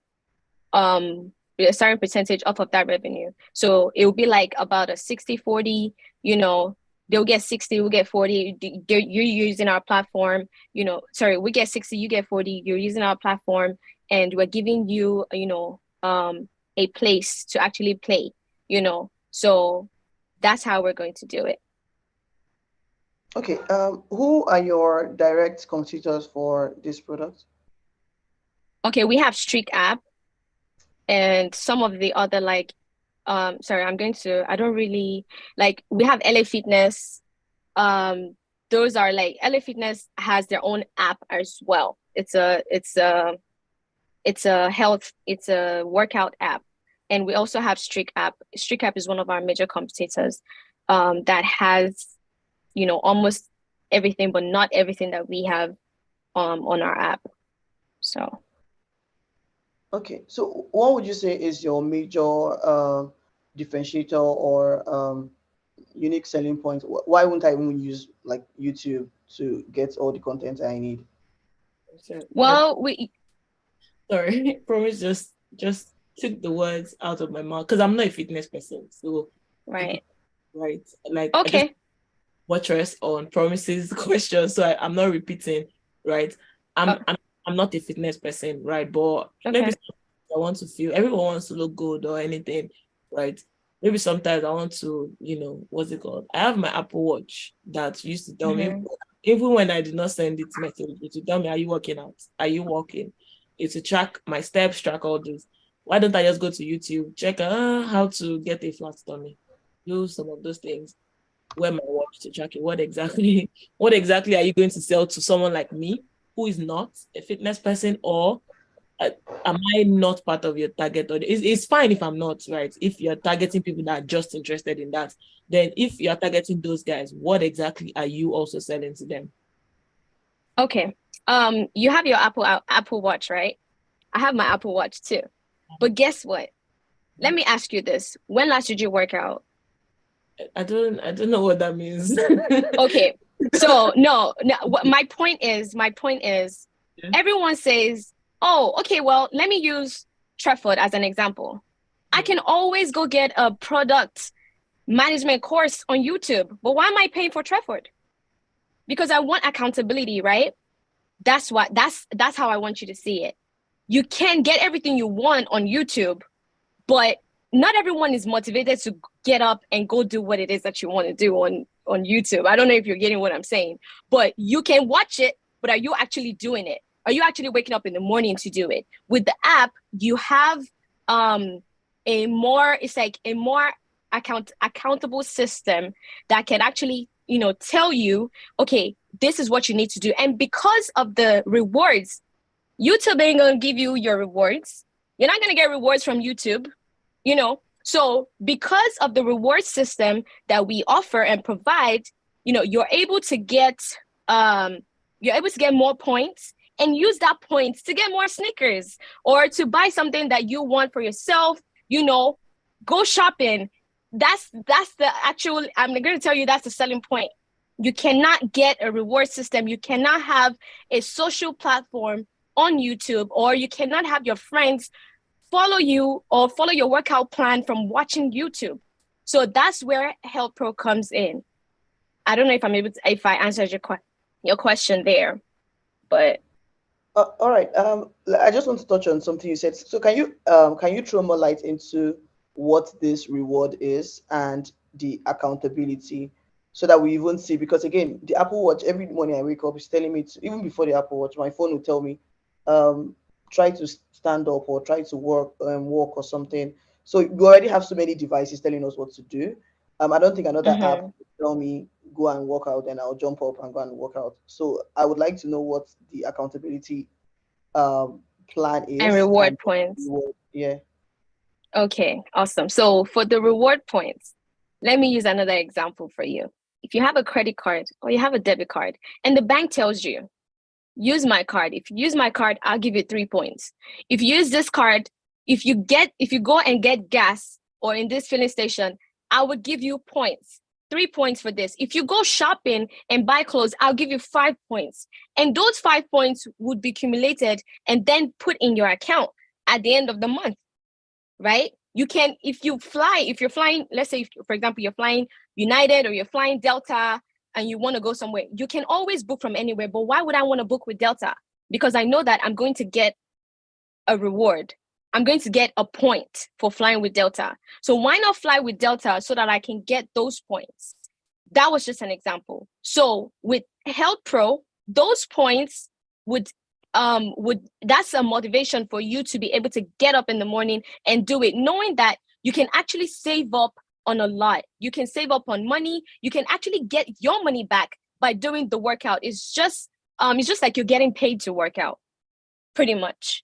A certain percentage off of that revenue. So it will be like about a 60-40, you know, they'll get 60, we'll get 40. You're using our platform, you know, sorry, we get 60, you get 40, you're using our platform, and we're giving you, you know, a place to actually play, you know. So that's how we're going to do it. Okay. Who are your direct competitors for this product? Okay, we have Streak app and some of the other, like, sorry, I don't really, like, we have LA Fitness. Those are like, LA Fitness has their own app as well. It's a workout app. And we also have Streak app. Streak app is one of our major competitors that has, you know, almost everything, but not everything that we have on our app. So. Okay, so what would you say is your major differentiator or unique selling point? Why wouldn't I even use like YouTube to get all the content I need? Well, sorry, Promise just took the words out of my mouth because I'm not a fitness person. So right, like okay. I just buttress on Promise's question, so I'm not repeating, right? I'm not a fitness person, right? But maybe I want to feel, everyone wants to look good or anything, right? Maybe sometimes I want to, you know, what's it called? I have my Apple Watch that used to tell me, even when I did not send it message, it would tell me, are you working out? Are you walking? It's to track my steps, track all this. Why don't I just go to YouTube, check how to get a flat tummy, do some of those things, wear my watch to track it. What exactly are you going to sell to someone like me who is not a fitness person, or am I not part of your target audience? It's fine if I'm not, right? If you're targeting people that are just interested in that, then if you're targeting those guys, what exactly are you also selling to them? Okay. You have your Apple Watch, right? I have my Apple Watch too. But guess what? Let me ask you this. When last did you work out? I don't know what that means. Okay. So no, my point is, everyone says, oh, okay, well, let me use Treford as an example. I can always go get a product management course on YouTube, but why am I paying for Treford? Because I want accountability, right? That's how I want you to see it. You can get everything you want on YouTube, but not everyone is motivated to get up and go do what it is that you want to do on YouTube. I don't know if you're getting what I'm saying, but you can watch it, but are you actually doing it? Are you actually waking up in the morning to do it? With the app, you have a more accountable system that can actually, you know, tell you, okay, this is what you need to do. And because of the rewards, YouTube ain't gonna give you your rewards. You're not gonna get rewards from YouTube, you know. So because of the reward system that we offer and provide, you know, you're able to get more points, and use that point to get more sneakers or to buy something that you want for yourself. You know, go shopping. That's the actual, I'm going to tell you, that's the selling point. You cannot get a reward system. You cannot have a social platform on YouTube, or you cannot have your friends follow you or follow your workout plan from watching YouTube. So that's where Health Pro comes in. I don't know if I'm able to, if I answered your question there, but. All right. I just want to touch on something you said. So can you throw more light into what this reward is and the accountability, so that we even see? Because again, the Apple Watch, every morning I wake up, it's telling me to, even before the Apple Watch, my phone will tell me, try to stand up or try to walk or something. So we already have so many devices telling us what to do. I don't think another app will tell me go and work out, and I'll jump up and go and work out. So I would like to know what the accountability plan is and reward points. Yeah. Okay, awesome. So for the reward points, let me use another example for you. If you have a credit card or you have a debit card and the bank tells you, use my card. If you use my card, I'll give you 3 points. If you use this card, if you go and get gas or in this filling station, I would give you points. 3 points for this. If you go shopping and buy clothes, I'll give you 5 points. And those 5 points would be accumulated and then put in your account at the end of the month, right? You can, if you're flying, let's say, for example, you're flying United or you're flying Delta and you want to go somewhere, you can always book from anywhere. But why would I want to book with Delta? Because I know that I'm going to get a reward. I'm going to get a point for flying with Delta. So why not fly with Delta so that I can get those points? That was just an example. So with Health Pro, those points would that's a motivation for you to be able to get up in the morning and do it, knowing that you can actually save up on a lot. You can save up on money. You can actually get your money back by doing the workout. It's just like you're getting paid to work out, pretty much.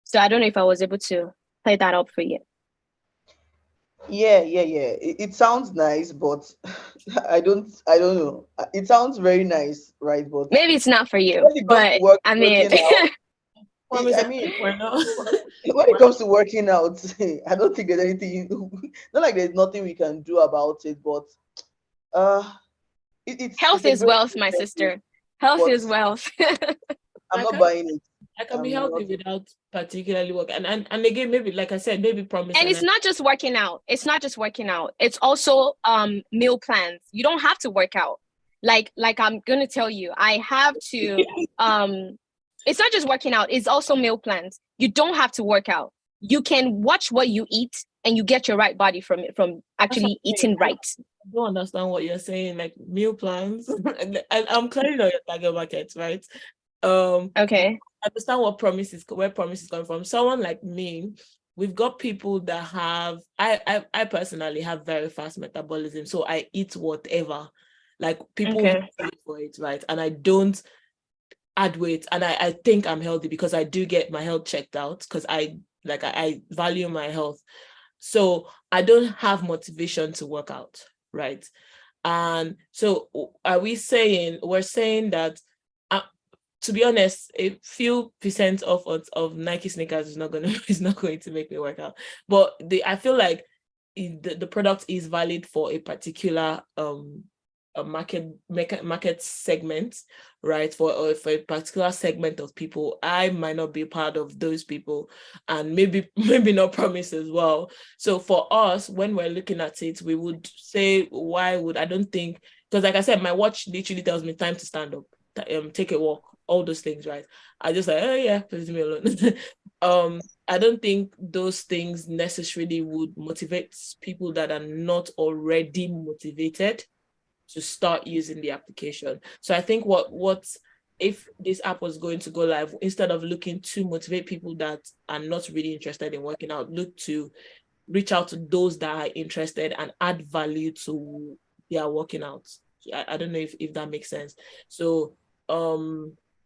So I don't know if I was able to play that up for you. Yeah. It sounds nice, but I don't know. It sounds very nice, right? But maybe it's not for you. But I mean, when it comes to working out, I don't think there's anything. Not like there's nothing we can do about it, but health is wealth, my sister. Health is wealth. I'm not buying it. I can be healthy without particularly work. And again, maybe, like I said, maybe promise. And it's not just working out. It's not just working out. It's also meal plans. You don't have to work out. Like I'm gonna tell you, I have to it's not just working out, it's also meal plans. You don't have to work out. You can watch what you eat and you get your right body from actually eating right. I don't understand what you're saying, like meal plans. And I'm clearly not your target market, right? Okay. I understand where promise is coming from. Someone like me, we've got people that have, I personally have very fast metabolism, so I eat whatever. Like people pay for it, right? And I don't add weight, and I think I'm healthy because I do get my health checked out because I value my health. So I don't have motivation to work out, right? And so we're saying that to be honest, a few percent of Nike sneakers is not going to make me work out. But I feel like the product is valid for a particular a market segment, right? For a particular segment of people. I might not be part of those people, and maybe not promise as well. So for us, when we're looking at it, we would say, I don't think, because like I said, my watch literally tells me time to stand up, take a walk, all those things, right? I just like, oh yeah, please leave me alone. I don't think those things necessarily would motivate people that are not already motivated to start using the application. So I think what if this app was going to go live, instead of looking to motivate people that are not really interested in working out, look to reach out to those that are interested and add value to their working out. I don't know if that makes sense. So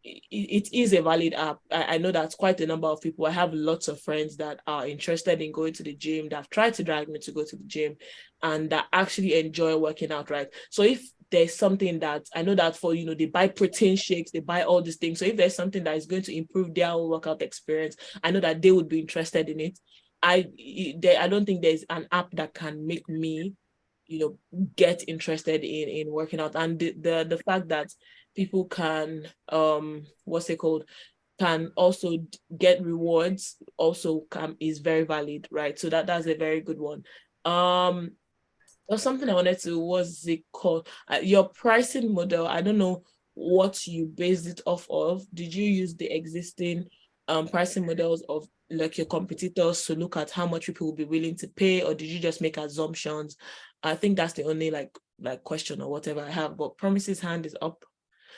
it is a valid app. I know that's quite a number of people. I have lots of friends that are interested in going to the gym, that have tried to drag me to go to the gym, and that actually enjoy working out, right? So if there's something that I know that for, they buy protein shakes, they buy all these things. So if there's something that is going to improve their own workout experience, I know that they would be interested in it. I don't think there's an app that can make me, get interested in working out. And the fact that people can, what's it called, can also get rewards also is very valid, right? So that's a very good one. There's something I wanted to, what's it called? Your pricing model, I don't know what you based it off of. Did you use the existing pricing models of like your competitors to look at how much people will be willing to pay, or did you just make assumptions? I think that's the only like question or whatever I have, but Promise's hand is up.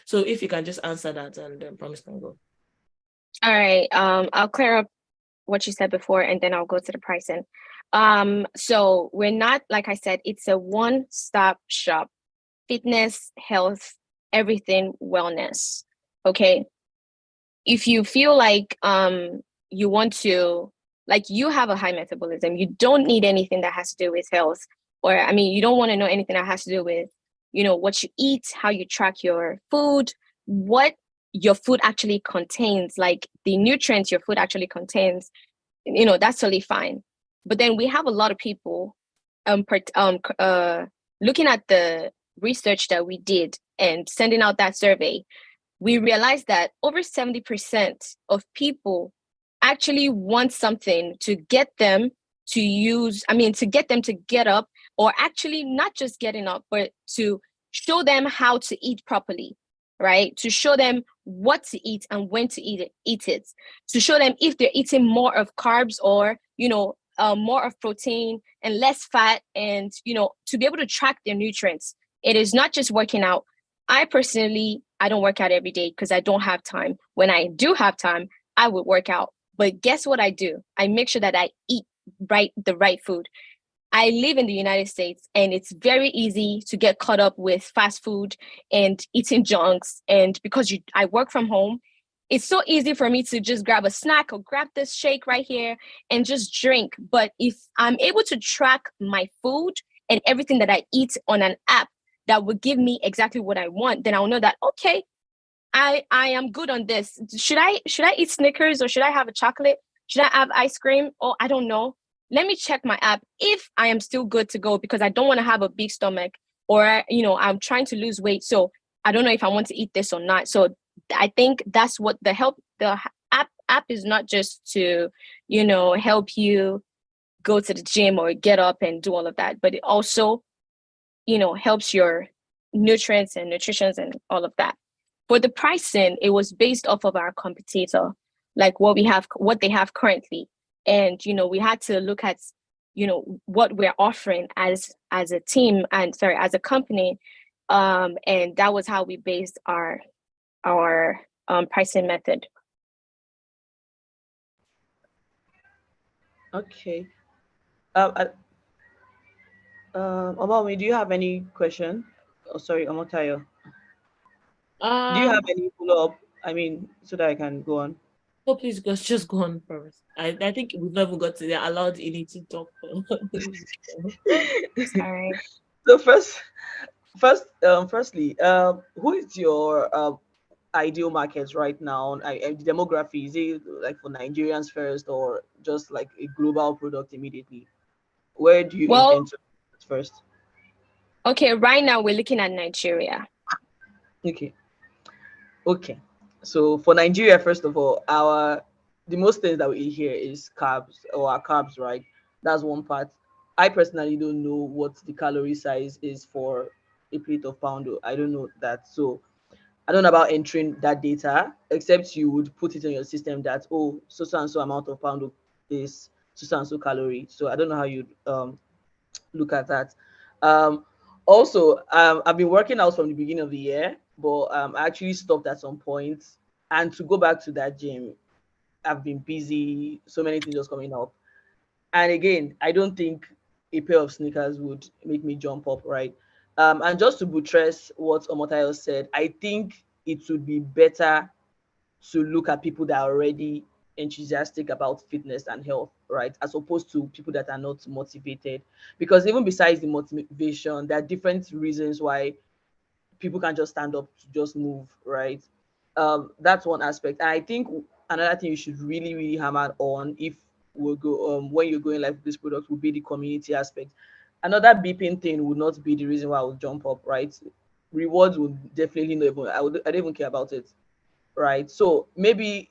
So if you can just answer that, and then Promise can go. All right. I'll clear up what you said before, and then I'll go to the pricing. So we're not, like I said, it's a one-stop shop. Fitness, health, everything, wellness. Okay. If you feel like you want to, like you have a high metabolism, you don't need anything that has to do with health, or you don't want to know anything that has to do with, what you eat, how you track your food, what your food actually contains, like the nutrients your food actually contains, that's totally fine. But then we have a lot of people looking at the research that we did and sending out that survey, we realized that over 70% of people actually want something to get them to use, to get them to get up, or actually not just getting up, but to show them how to eat properly, right? To show them what to eat and when to eat it, to show them if they're eating more of carbs or, more of protein and less fat, and, to be able to track their nutrients. It is not just working out. I don't work out every day because I don't have time. When I do have time, I would work out. But guess what I do? I make sure that I eat the right food. I live in the United States, and it's very easy to get caught up with fast food and eating junks. And because I work from home, it's so easy for me to just grab a snack or grab this shake right here and just drink. But if I'm able to track my food and everything that I eat on an app that would give me exactly what I want, then I'll know that, okay, I am good on this. Should I eat Snickers, or should I have a chocolate? Should I have ice cream? Oh, I don't know. Let me check my app if I am still good to go, because I don't want to have a big stomach, or, I'm trying to lose weight. So I don't know if I want to eat this or not. So I think that's what the app is, not just to, help you go to the gym or get up and do all of that, but it also, helps your nutrients and nutrition and all of that. For the pricing, it was based off of our competitor, like what they have currently. And, we had to look at, what we're offering as a team, and as a company. And that was how we based our pricing method. Okay. Omami, do you have any question? Oh, sorry, Omotayo. Do you have any follow-up? So that I can go on. Oh, please, just go on, Promise. I think we've never got to the allowed Ili to talk. Sorry. So firstly, who is your ideal market right now? The demography, is it like for Nigerians first, or just like a global product immediately? Where do you intend to first? Okay, right now we're looking at Nigeria. Okay. So for Nigeria, first of all, the most things that we eat here is carbs, or our carbs, right? That's one part. I personally don't know what the calorie size is for a plate of poundo. I don't know that. So I don't know about entering that data, except you would put it in your system that, so and so amount of poundo is so and so calorie. So I don't know how you'd look at that. Also, I've been working out from the beginning of the year, but I actually stopped at some point. And to go back to that gym, I've been busy, so many things just coming up. And again, I don't think a pair of sneakers would make me jump up, right? And just to buttress what Omotayo said, I think it would be better to look at people that are already enthusiastic about fitness and health, right? As opposed to people that are not motivated. Because even besides the motivation, there are different reasons why people can just stand up to just move, right? That's one aspect. And I think another thing you should really, really hammer on if we'll go when you're going live with this product would be the community aspect. Another beeping thing would not be the reason why I would jump up, right? Rewards would definitely not even, I don't even care about it, right? So maybe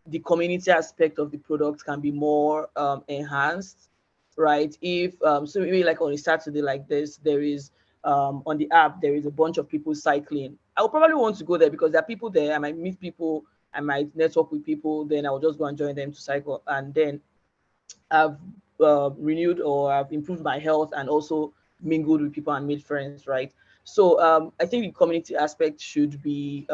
the community aspect of the product can be more enhanced, right? If so maybe like on a Saturday like this, there is on the app, there is a bunch of people cycling. I would probably want to go there because there are people there. I might meet people, I might network with people, then I will just go and join them to cycle. And then I've renewed or I've improved my health and also mingled with people and made friends, right? So I think the community aspect should be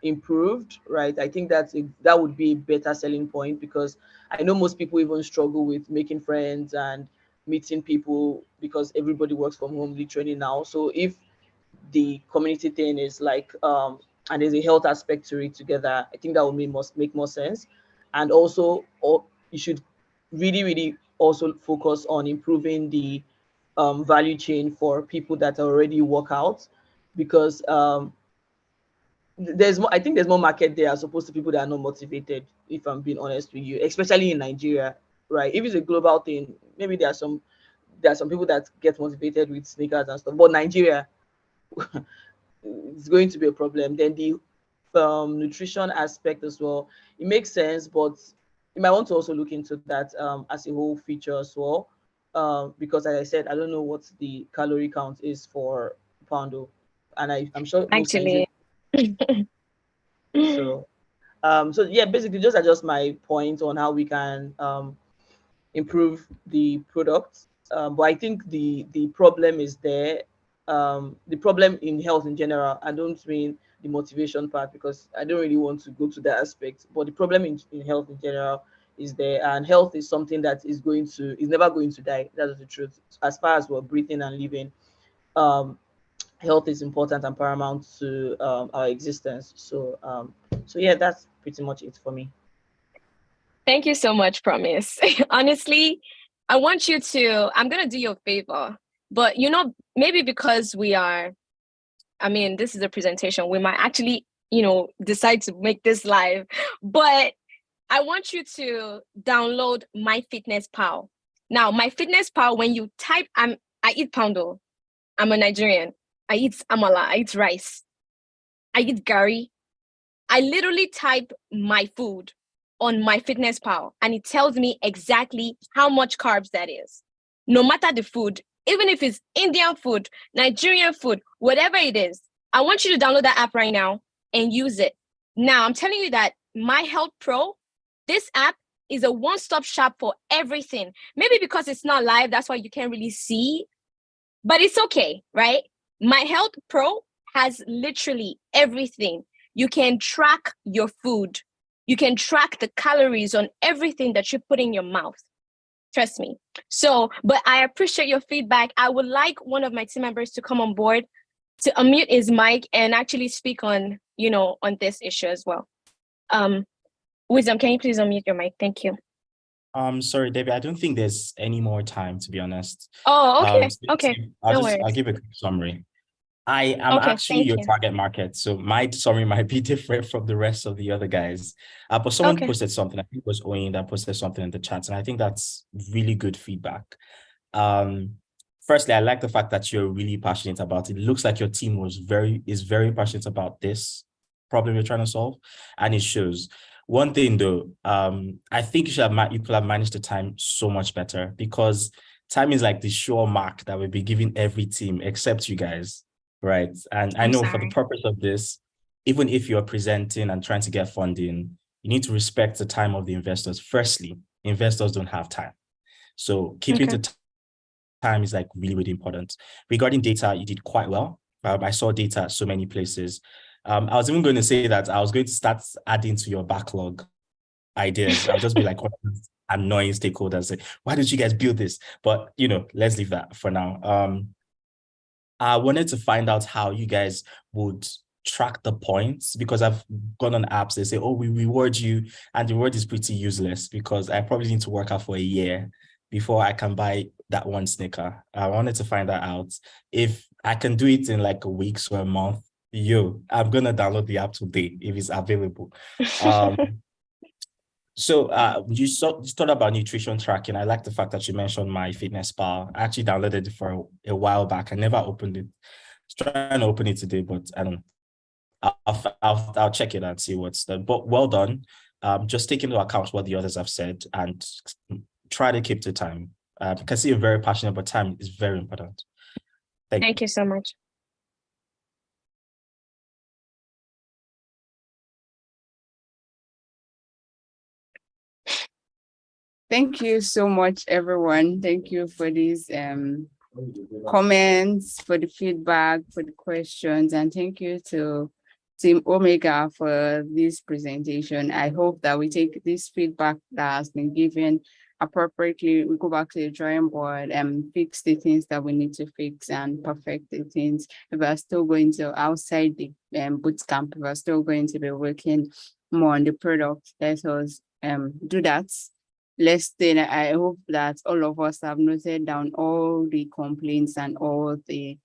improved, right? I think that would be a better selling point because I know most people even struggle with making friends and meeting people because everybody works from home literally now. So if the community thing is like and there's a health aspect to it together, I think that would make more sense. And also you should really, really also focus on improving the value chain for people that already work out because there's more, I think there's more market there as opposed to people that are not motivated, if I'm being honest with you, especially in Nigeria, right? If it's a global thing, maybe there are some people that get motivated with sneakers and stuff, but Nigeria it's going to be a problem. Then the nutrition aspect as well, it makes sense, but you might want to also look into that as a whole feature as well, because as I said, I don't know what the calorie count is for Poundo, and I'm sure Actually. so so yeah, basically just adjust my point on how we can improve the product, but I think the problem is there. The problem in health in general, I don't mean the motivation part because I don't really want to go to that aspect, but the problem in health in general is there, and health is something that is never going to die. That's the truth. As far as we're breathing and living, health is important and paramount to our existence. So so yeah, that's pretty much it for me. Thank you so much, Promise. Honestly, I'm going to do you a favor, but maybe because this is a presentation, we might actually, decide to make this live, but I want you to download MyFitnessPal. Now, MyFitnessPal, when you type, I eat poundo. I'm a Nigerian. I eat amala. I eat rice. I eat gari. I literally type my food on MyFitnessPal, and it tells me exactly how much carbs that is. No matter the food, even if it's Indian food, Nigerian food, whatever it is, I want you to download that app right now and use it. Now, I'm telling you that My Health Pro, this app is a one-stop shop for everything. Maybe because it's not live, that's why you can't really see, but it's okay, right? My Health Pro has literally everything. You can track your food. You can track the calories on everything that you put in your mouth. Trust me. So, but I appreciate your feedback. I would like one of my team members to come on board to unmute his mic and actually speak on, on this issue as well. Wisdom, can you please unmute your mic? Thank you. Sorry, Debbie, I don't think there's any more time, to be honest. Oh, okay. Okay. I'll give a quick summary. I am actually your target market, so my summary might be different from the rest of the other guys. But someone posted something, I think it was Oyin that posted something in the chat, and I think that's really good feedback. Firstly, I like the fact that you're really passionate about it. It looks like your team is very passionate about this problem you're trying to solve, and it shows. One thing though, I think you could have managed the time so much better, because time is like the sure mark that will be giving every team except you guys, right? And I know for the purpose of this, even if you're presenting and trying to get funding, you need to respect the time of the investors. Firstly, investors don't have time. So keeping the time is like really, really important. Regarding data, you did quite well. I saw data at so many places. I was even going to say that I was going to start adding to your backlog ideas. I'll just be like, annoying stakeholders say, why did you guys build this? But, let's leave that for now. I wanted to find out how you guys would track the points, because I've gone on apps, they say, oh, we reward you, and the reward is pretty useless because I probably need to work out for a year before I can buy that one sneaker. I wanted to find that out. If I can do it in like a week or a month. I'm gonna download the app today if it's available. So you thought about nutrition tracking. I like the fact that you mentioned MyFitnessPal. I actually downloaded it for a while back. I never opened it. I was trying to open it today, but I don't. I'll check it and see what's done. But well done. Just taking into account what the others have said and try to keep to time. Because you're very passionate, but time is very important. Thank you so much. Thank you so much, everyone. Thank you for these comments, for the feedback, for the questions, and thank you to Team Omega for this presentation. I hope that we take this feedback that has been given appropriately. We go back to the drawing board and fix the things that we need to fix and perfect the things. If we're still going to outside the boot camp, we're still going to be working more on the product. Let us do that. I hope that all of us have noted down all the complaints and all the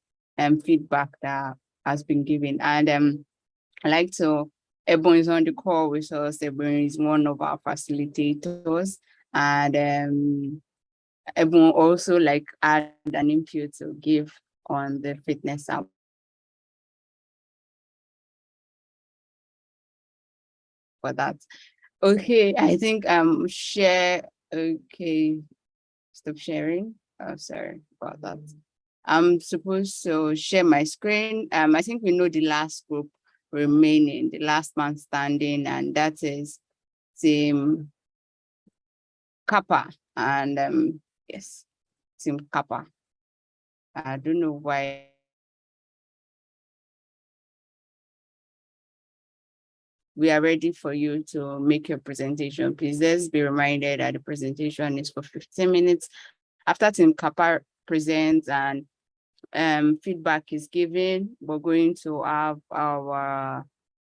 feedback that has been given. And I like to, Ebon is on the call with us. Ebon is one of our facilitators. And Ebon also like add an input to give on the fitness app. For that. Okay, I think share. Okay, stop sharing. Oh, sorry about that. I'm supposed to share my screen. I think we know the last group remaining, the last man standing, and that is Team Kappa. And yes, Team Kappa. I don't know why. We are ready for you to make your presentation. Please let's be reminded that the presentation is for 15 minutes. After Team Kappa presents and feedback is given, we're going to have our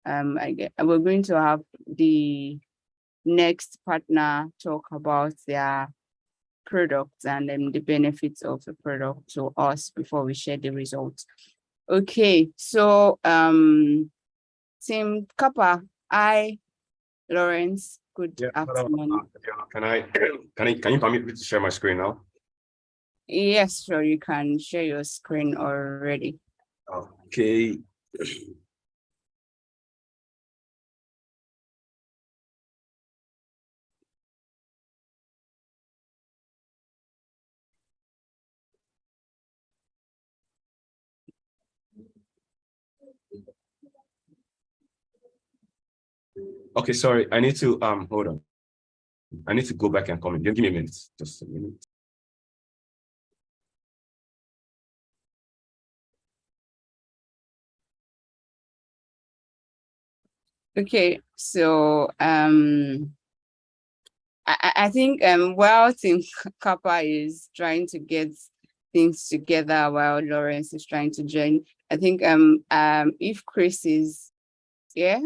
we're going to have the next partner talk about their products and the benefits of the product to us before we share the results. Okay, so Team Kappa, Lawrence, good afternoon. Can you permit me to share my screen now? Yes, sure, you can share your screen already. Okay. Okay, sorry, I need to hold on. I need to go back and comment. Give me a minute, just a minute. Okay, so I think while Team Kappa is trying to get things together while Lawrence is trying to join, I think if Chris is here,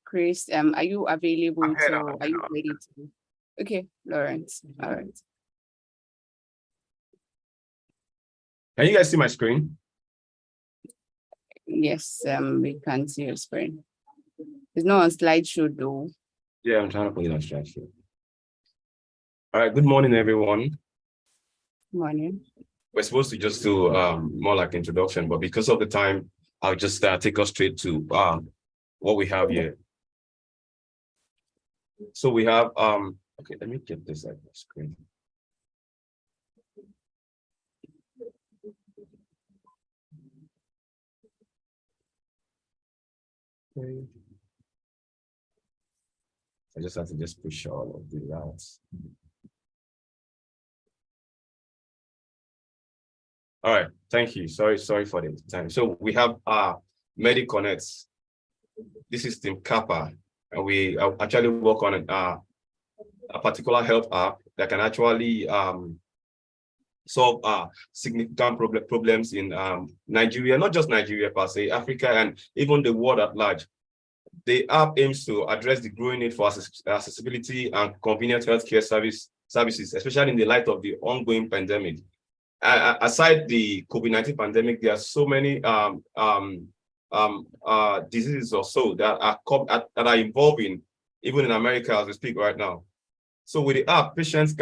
Chris, are you available to, are you ready to? Okay, Lawrence, all right. Can you guys see my screen? Yes, we can see your screen. It's not on slideshow though. Yeah, I'm trying to put it on slideshow. All right, good morning, everyone. Good morning. We're supposed to just do more like introduction, but because of the time, I'll just take us straight to what we have here. So we have, okay, let me get this at the screen. Okay. I just have to just push all of the routes. All right, thank you. Sorry for the time. So we have MediConnect. This is Team Kappa, and we actually work on a particular health app that can actually solve significant problems in Nigeria, not just Nigeria per se, Africa, and even the world at large. The app aims to address the growing need for accessibility and convenient healthcare services, especially in the light of the ongoing pandemic. aside the COVID-19 pandemic, there are so many diseases or so that are evolving, even in America as we speak right now. So with the app, patients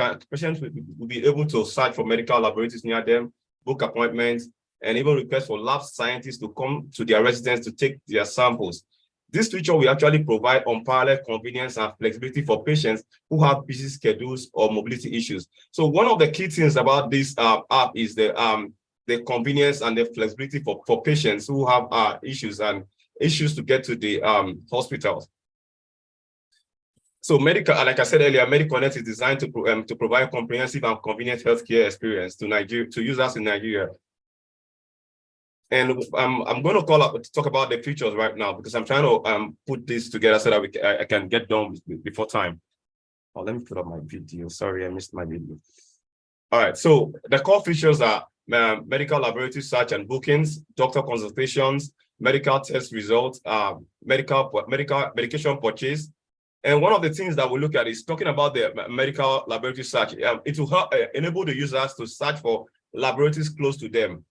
will be able to search for medical laboratories near them, book appointments, and even request for lab scientists to come to their residence to take their samples. This feature will actually provide unparalleled convenience and flexibility for patients who have busy schedules or mobility issues. So one of the key things about this app is the convenience and the flexibility for patients who have issues to get to the hospitals. So medical, like I said earlier, MediConnect is designed to provide comprehensive and convenient healthcare experience to users in Nigeria. And I'm going to talk about the features right now because I'm trying to put this together so that I can get done before time. Oh, let me put up my video. Sorry, I missed my video. All right, so the core features are medical laboratory search and bookings, doctor consultations, medical test results, medication purchase. And one of the things that we look at is talking about the medical laboratory search. It will help enable the users to search for laboratories close to them.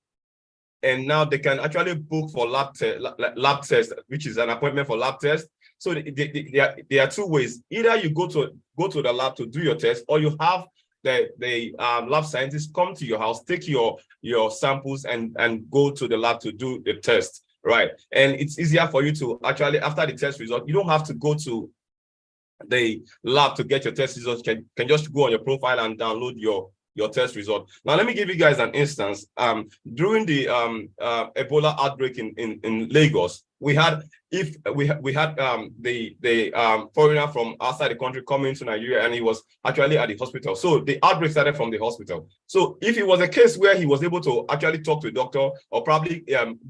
And now they can actually book for lab test, which is an appointment for lab test. So there are two ways. Either you go to the lab to do your test, or you have the lab scientists come to your house, take your samples and go to the lab to do the test, right? And it's easier for you to actually, after the test result, you don't have to go to the lab to get your test results. You can just go on your profile and download your test result. Now, let me give you guys an instance. During the Ebola outbreak in Lagos, we had the foreigner from outside the country coming to Nigeria, and he was actually at the hospital. So the outbreak started from the hospital. So if it was a case where he was able to actually talk to a doctor or probably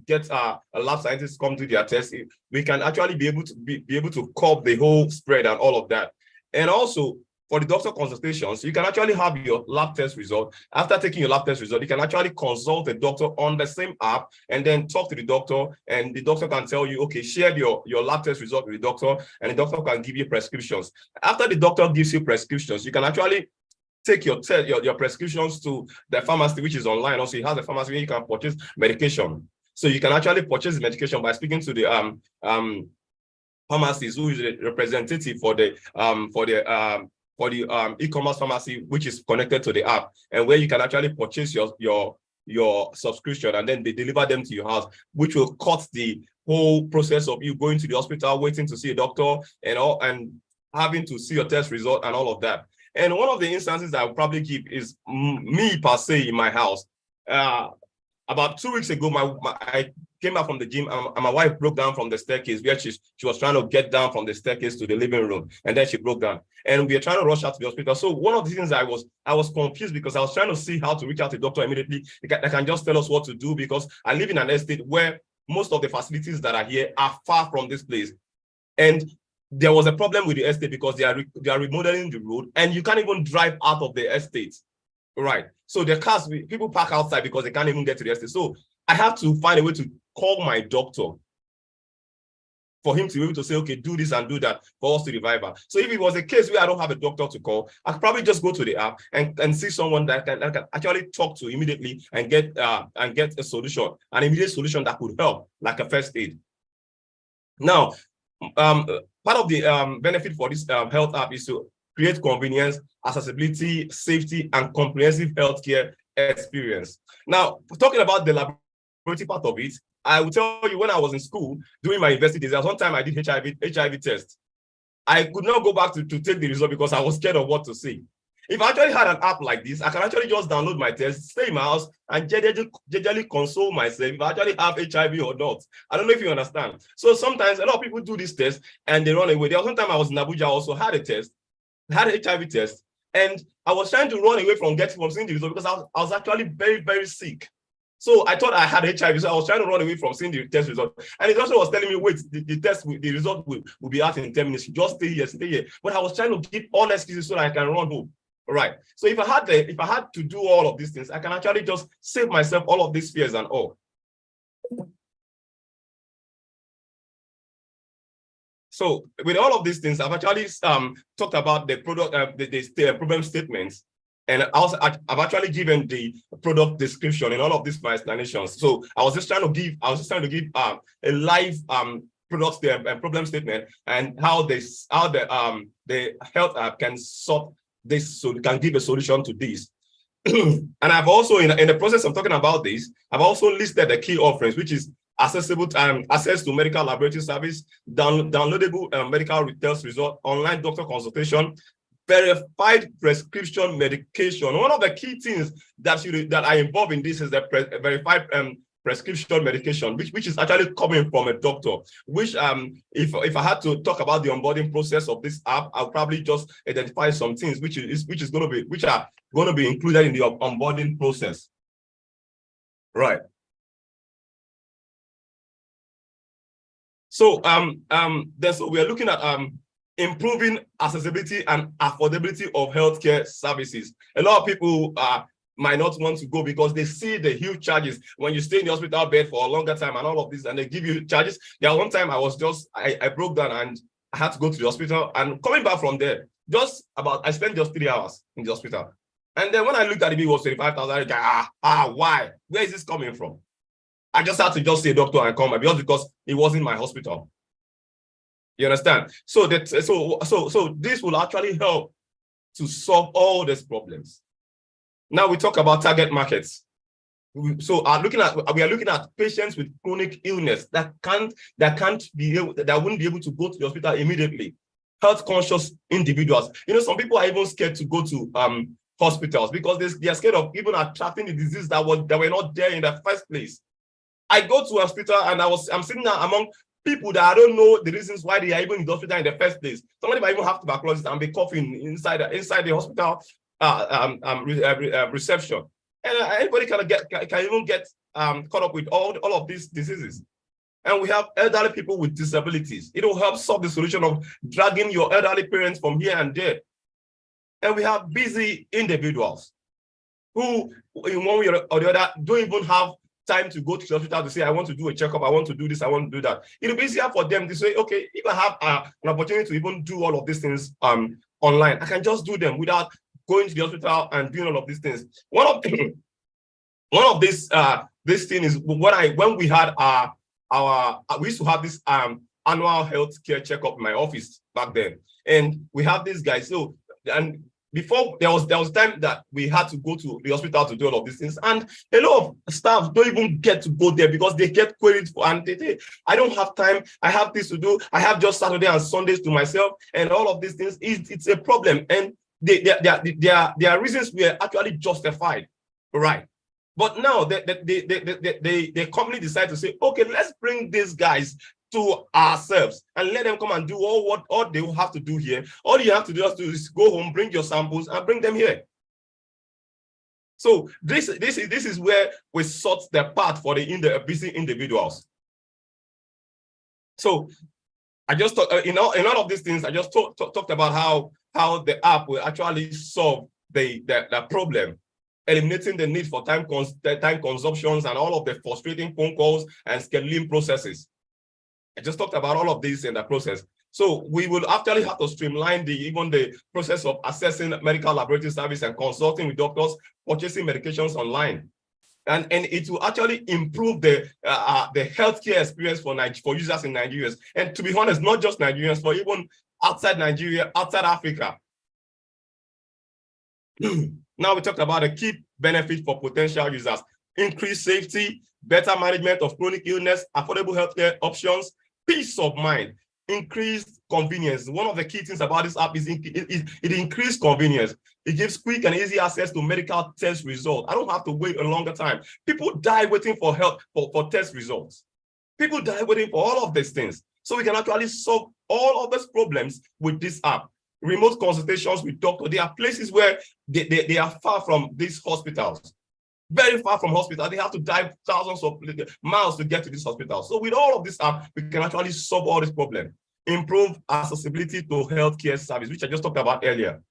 get a lab scientist come do their test, we can actually be able to curb the whole spread and all of that. And also, for the doctor consultations, you can actually have your lab test result. After taking your lab test result, you can actually consult the doctor on the same app and then talk to the doctor, and the doctor can tell you, okay, share your lab test result with the doctor, and the doctor can give you prescriptions. After the doctor gives you prescriptions, you can actually take your prescriptions to the pharmacy, which is online. Also, he has a pharmacy where you can purchase medication. So you can actually purchase the medication by speaking to the pharmacist, who is a representative for the e-commerce pharmacy, which is connected to the app, and where you can actually purchase your subscription, and then they deliver them to your house, which will cut the whole process of you going to the hospital, waiting to see a doctor, and having to see your test result and all of that. And one of the instances that I'll probably give is me per se in my house. About 2 weeks ago, I came back from the gym, and my wife broke down from the staircase where she was trying to get down from the staircase to the living room, and then she broke down. And we are trying to rush out to the hospital. So one of the things I was confused because I was trying to see how to reach out to the doctor immediately. They can just tell us what to do, because I live in an estate where most of the facilities that are here are far from this place. And there was a problem with the estate because they are remodeling the road, and you can't even drive out of the estate. Right. So the cars, people park outside because they can't even get to the estate. So I have to find a way to call my doctor for him to be able to say, okay, do this and do that for us to revive her. So if it was a case where I don't have a doctor to call, I could probably just go to the app and see someone that can actually talk to immediately and get a solution, an immediate solution that could help, like a first aid. Now, part of the benefit for this health app is to create convenience, accessibility, safety, and comprehensive healthcare experience. Now, talking about the laboratory part of it, I will tell you, when I was in school doing my university days, there was one time I did HIV test. I could not go back to take the result because I was scared of what to say. If I actually had an app like this, I can actually just download my test, stay in my house, and generally console myself if I actually have HIV or not. I don't know if you understand. So sometimes a lot of people do this test and they run away. There was one time I was in Abuja, I also had a test, had an HIV test, and I was trying to run away from seeing the result because I was actually very, very sick. So I thought I had HIV, so I was trying to run away from seeing the test result. And it also was telling me, wait, the result will be out in 10 minutes. Just stay here. But I was trying to give all excuses so that I can run home. All right. So if I had to do all of these things, I can actually just save myself all of these fears and all. So with all of these things, I've actually talked about the product, the problem statements. And I've actually given the product description in all of these my explanations. So I was just trying to give a live product problem statement and how the health app can solve this, so can give a solution to this. And I've also, in the process of talking about this, I've also listed the key offerings, which is accessible access to medical laboratory service, downloadable medical retail result, online doctor consultation, verified prescription medication. One of the key things that are involved in this is the verified prescription medication, which is actually coming from a doctor. Which if I had to talk about the onboarding process of this app, I'll probably just identify some things which are going to be included in the onboarding process. Right. So we are looking at improving accessibility and affordability of healthcare services. A lot of people might not want to go because they see the huge charges when you stay in the hospital bed for a longer time and all of this, and they give you charges. There one time I broke down and I had to go to the hospital, and coming back from there, I spent just 3 hours in the hospital. And then when I looked at the bill, it was 25,000. Why? Where is this coming from? I just had to just say doctor and come just because it wasn't my hospital. You understand? So this will actually help to solve all these problems. Now we talk about target markets. So we are looking at patients with chronic illness that wouldn't be able to go to the hospital immediately. Health conscious individuals. Some people are even scared to go to hospitals because they are scared of even attracting the disease that were not there in the first place. I go to a hospital and I'm sitting there among people that I don't know the reasons why they are even in the hospital in the first place. Somebody might even have tuberculosis and be coughing inside the hospital reception, and anybody can even get caught up with all of these diseases. And we have elderly people with disabilities. It will help solve the solution of dragging your elderly parents from here and there. And we have busy individuals who, in one way or the other, don't even have time to go to the hospital to say, I want to do a checkup, I want to do this, I want to do that. It'll be easier for them to say, okay, if I have an opportunity to even do all of these things online, I can just do them without going to the hospital and doing all of these things. One of these thing is when we had we used to have this annual health care checkup in my office back then, and we have these guys. So and before there was time that we had to go to the hospital to do all of these things, and a lot of staff don't even get to go there because they get queried for, and they say, I don't have time, I have this to do, I have just Saturday and Sundays to myself, and all of these things. It's a problem, and their reasons were actually justified, right? But now the company decided to say, okay, let's bring these guys to ourselves and let them come and do all they will have to do here. All you have to do is go home, bring your samples, and bring them here. So this is where we sort the path for the busy individuals. So I just thought in all of these things, I just talked about how the app will actually solve the problem, eliminating the need for time consumptions and all of the frustrating phone calls and scheduling processes. I just talked about all of this in the process. So we will actually have to streamline even the process of accessing medical laboratory service and consulting with doctors, purchasing medications online. And it will actually improve the healthcare experience for users in Nigeria. And to be honest, not just Nigerians, but even outside Nigeria, outside Africa. Now we talked about the key benefit for potential users: increased safety, better management of chronic illness, affordable healthcare options, peace of mind, increased convenience. One of the key things about this app is it increased convenience. It gives quick and easy access to medical test results. I don't have to wait a longer time. People die waiting for help for test results. People die waiting for all of these things. So we can actually solve all of these problems with this app. Remote consultations with doctors. There are places where they are far from these hospitals, very far from hospitals. They have to drive thousands of miles to get to this hospital. So with all of this app, we can actually solve all this problem. Improve accessibility to healthcare service, which I just talked about earlier.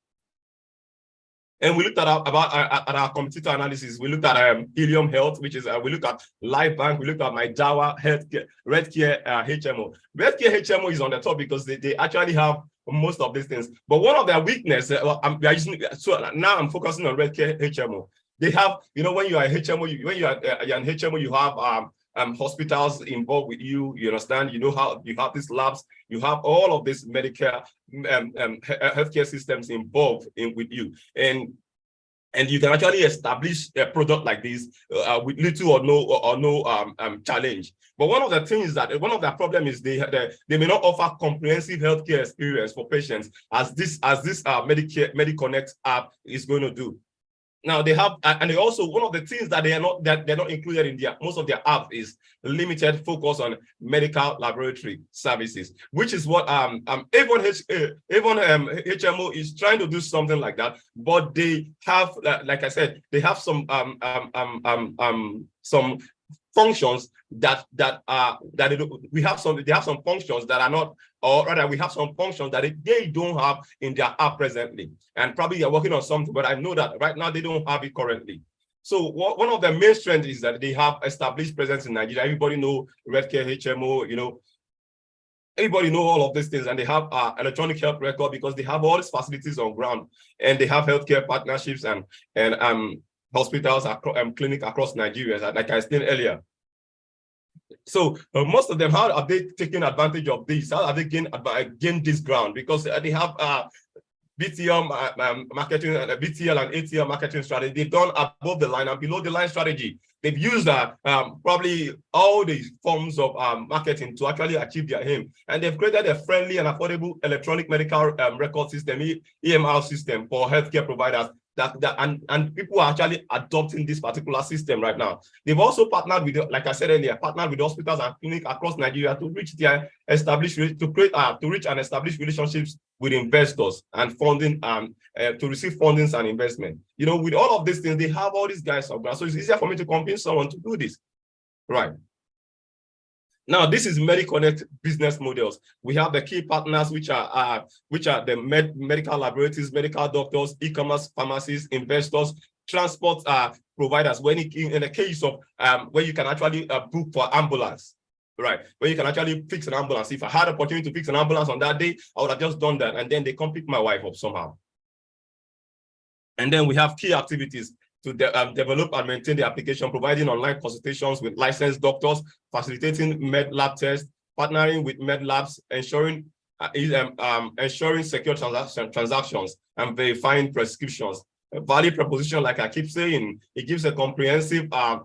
And we looked at our competitor analysis. We looked at Helium Health, which is we looked at LifeBank. We looked at MyJawa Healthcare, Redcare HMO. Redcare HMO is on the top because they actually have most of these things. But one of their weakness, we are using, so now I'm focusing on Redcare HMO. They have, when you are a HMO, when you're an HMO, you have hospitals involved with you. You understand? You know how you have these labs, you have all of these Medicare healthcare systems involved with you, and you can actually establish a product like this with little or no challenge. But one of the things that one of the problem is they may not offer comprehensive healthcare experience for patients as this Medicare MediConnect app is going to do. Now they have, and they also, one of the things that they're not included in most of their apps is limited focus on medical laboratory services, which is what Avon HMO is trying to do something like that. But they have, like I said, they have some functions that we have some. They have some functions that are not, or rather, we have some functions that they don't have in their app presently, and probably they're working on something. But I know that right now they don't have it currently. So one of the main strengths is that they have established presence in Nigeria. Everybody know Redcare HMO. Everybody know all of these things, and they have electronic health record because they have all these facilities on ground, and they have healthcare partnerships and hospitals, clinic across Nigeria, like I explained earlier. So most of them, how are they taking advantage of this? How are they gain this ground? Because they have BTL marketing, BTL and ATL marketing strategy. They've done above the line and below the line strategy. They've used probably all the forms of marketing to actually achieve their aim. And they've created a friendly and affordable electronic medical record system, EMR system for healthcare providers. And people are actually adopting this particular system right now. They've also partnered with, like I said earlier, partnered with hospitals and clinics across Nigeria to reach their to reach and establish relationships with investors and funding, to receive fundings and investment. With all of these things, they have all these guys on ground, so it's easier for me to convince someone to do this, right? Now, this is MediConnect business models. We have the key partners, which are the medical laboratories, medical doctors, e-commerce pharmacies, investors, transport providers. When in the case of where you can actually book for ambulance, right? Where you can actually fix an ambulance. If I had the opportunity to fix an ambulance on that day, I would have just done that, and then they come pick my wife up somehow. And then we have key activities to develop and maintain the application, providing online consultations with licensed doctors, facilitating med lab tests, partnering with med labs, ensuring secure transactions, and verifying prescriptions. A value proposition, like I keep saying, it gives a comprehensive and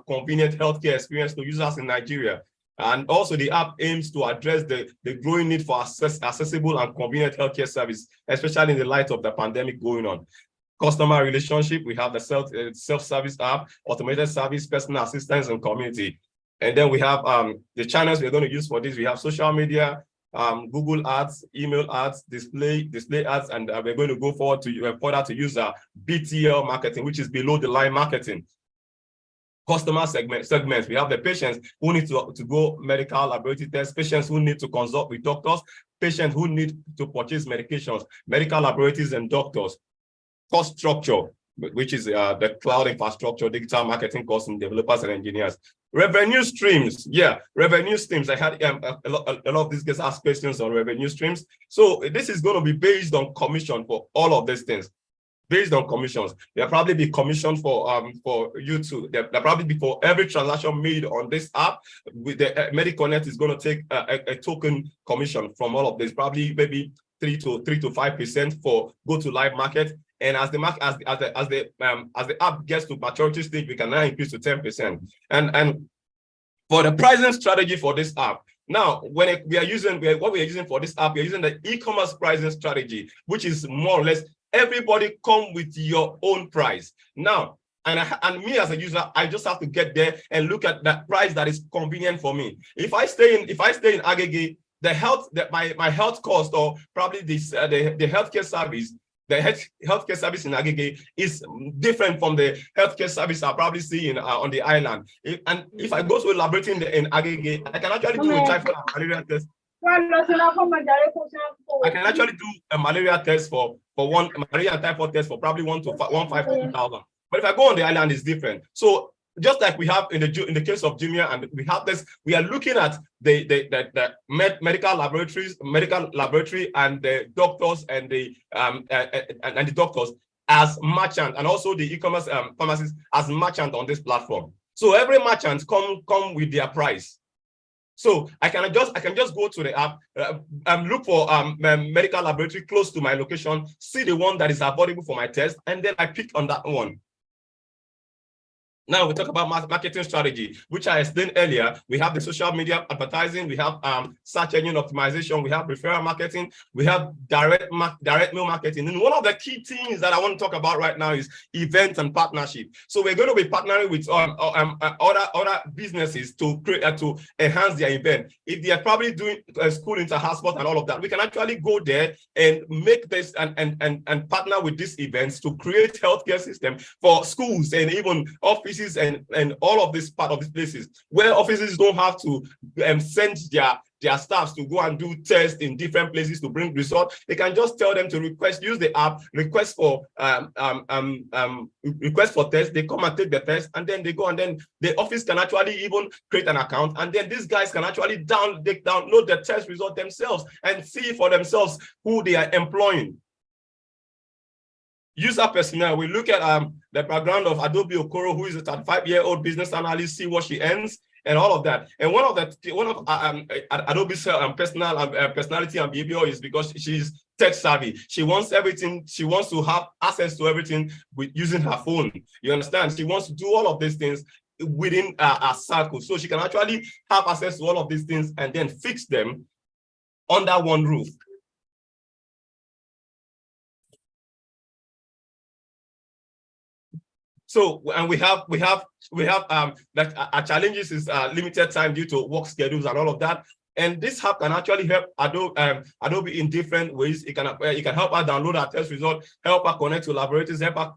convenient healthcare experience to users in Nigeria. And also the app aims to address the growing need for accessible and convenient healthcare service, especially in the light of the pandemic going on. Customer relationship, we have the self-service app, automated service, personal assistance, and community. And then we have the channels we're going to use for this. We have social media, Google ads, email ads, display ads, and we're going to go forward to further to use BTL marketing, which is below the line marketing. Customer segments. We have the patients who need to go medical laboratory tests, patients who need to consult with doctors, patients who need to purchase medications, medical laboratories and doctors. Cost structure, which is the cloud infrastructure, digital marketing costs, and developers and engineers. Revenue streams, revenue streams. I had a lot of these guys ask questions on revenue streams. So this is going to be based on commission for all of these things. Based on commissions, there'll probably be commission for you too. There'll probably be for every transaction made on this app. With the MediConnect is going to take a token commission from all of this, probably maybe 3 to 5% for go to live market. And as the app gets to maturity stage, we can now increase to 10%. And for the pricing strategy for this app, now what we are using for this app, we are using the e-commerce pricing strategy, which is more or less everybody come with your own price. Now, and me as a user, I just have to get there and look at that price that is convenient for me. If I stay in Agege, my health cost, or probably the healthcare service, the healthcare service in Agege is different from the healthcare service I'll probably see on the island. If I go to a laboratory in Agege, I can actually do a typhoid and malaria test. I can actually do a malaria test for one malaria typhoid test for probably 1,500 to 2,000. But if I go on the island, it's different. So just like we have in the case of Jumia, and we have this, we are looking at the medical laboratory and the doctors and the doctors as merchant, and also the e-commerce pharmacies as merchant on this platform. So every merchant come with their price. So I can just go to the app, look for medical laboratory close to my location, see the one that is affordable for my test, and then I pick on that one. Now we talk about marketing strategy, which I explained earlier. We have the social media advertising, we have search engine optimization, we have referral marketing, we have direct mail marketing. And one of the key things that I want to talk about right now is events and partnership. So we're going to be partnering with other businesses to create to enhance their event. If they are probably doing school inter-house and all of that, we can actually go there and make this and partner with these events to create healthcare system for schools and even offices and all of this part of these places where offices don't have to send their staffs to go and do tests in different places to bring results. They can just tell them to use the app, request for tests. They come and take the test, and then they go, and then the office can actually even create an account, and then these guys can actually download the test result themselves and see for themselves who they are employing. User personnel, we look at the background of Adobe Okoro, who is a 35-year-old business analyst, see what she earns and all of that. And one of Adobe's personality and behavior is because she's tech savvy. She wants everything. She wants to have access to everything with using her phone. You understand? She wants to do all of these things within a circle, so she can actually have access to all of these things and then fix them under one roof. So, and we have that our challenges is limited time due to work schedules and all of that. And this app can actually help Adobe in different ways. It can help her download her test result, help her connect to laboratories, help her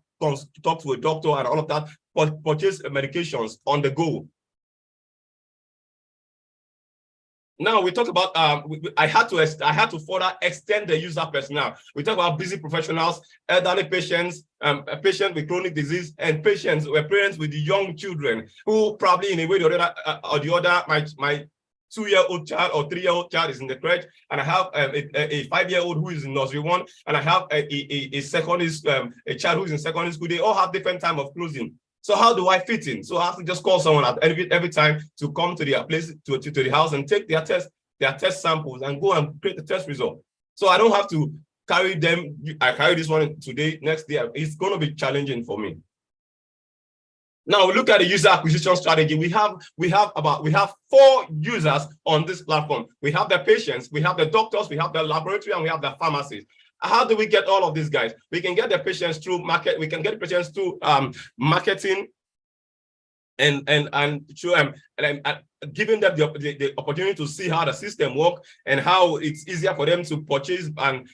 talk to a doctor and all of that, purchase medications on the go. Now we talk about I had to further extend the user personnel. We talk about busy professionals, elderly patients, patients with chronic disease, and parents with young children who probably in a way or the other, my 2-year-old child or 3-year-old child is in the crèche, and I have a 5-year-old who is in nursery 1, and I have a child who's in secondary school. They all have different time of closing. So how do I fit in? So I have to just call someone at every time to come to their place, to the house, and take their test samples and go and create the test result. So I don't have to carry them. I carry this one today, next day. It's going to be challenging for me. Now we look at the user acquisition strategy. We have 4 users on this platform. We have the patients, we have the doctors, we have the laboratory, and we have the pharmacies. How do we get all of these guys? We can get the patients through market. We can get the patients through marketing, and giving them the opportunity to see how the system works and how it's easier for them to purchase and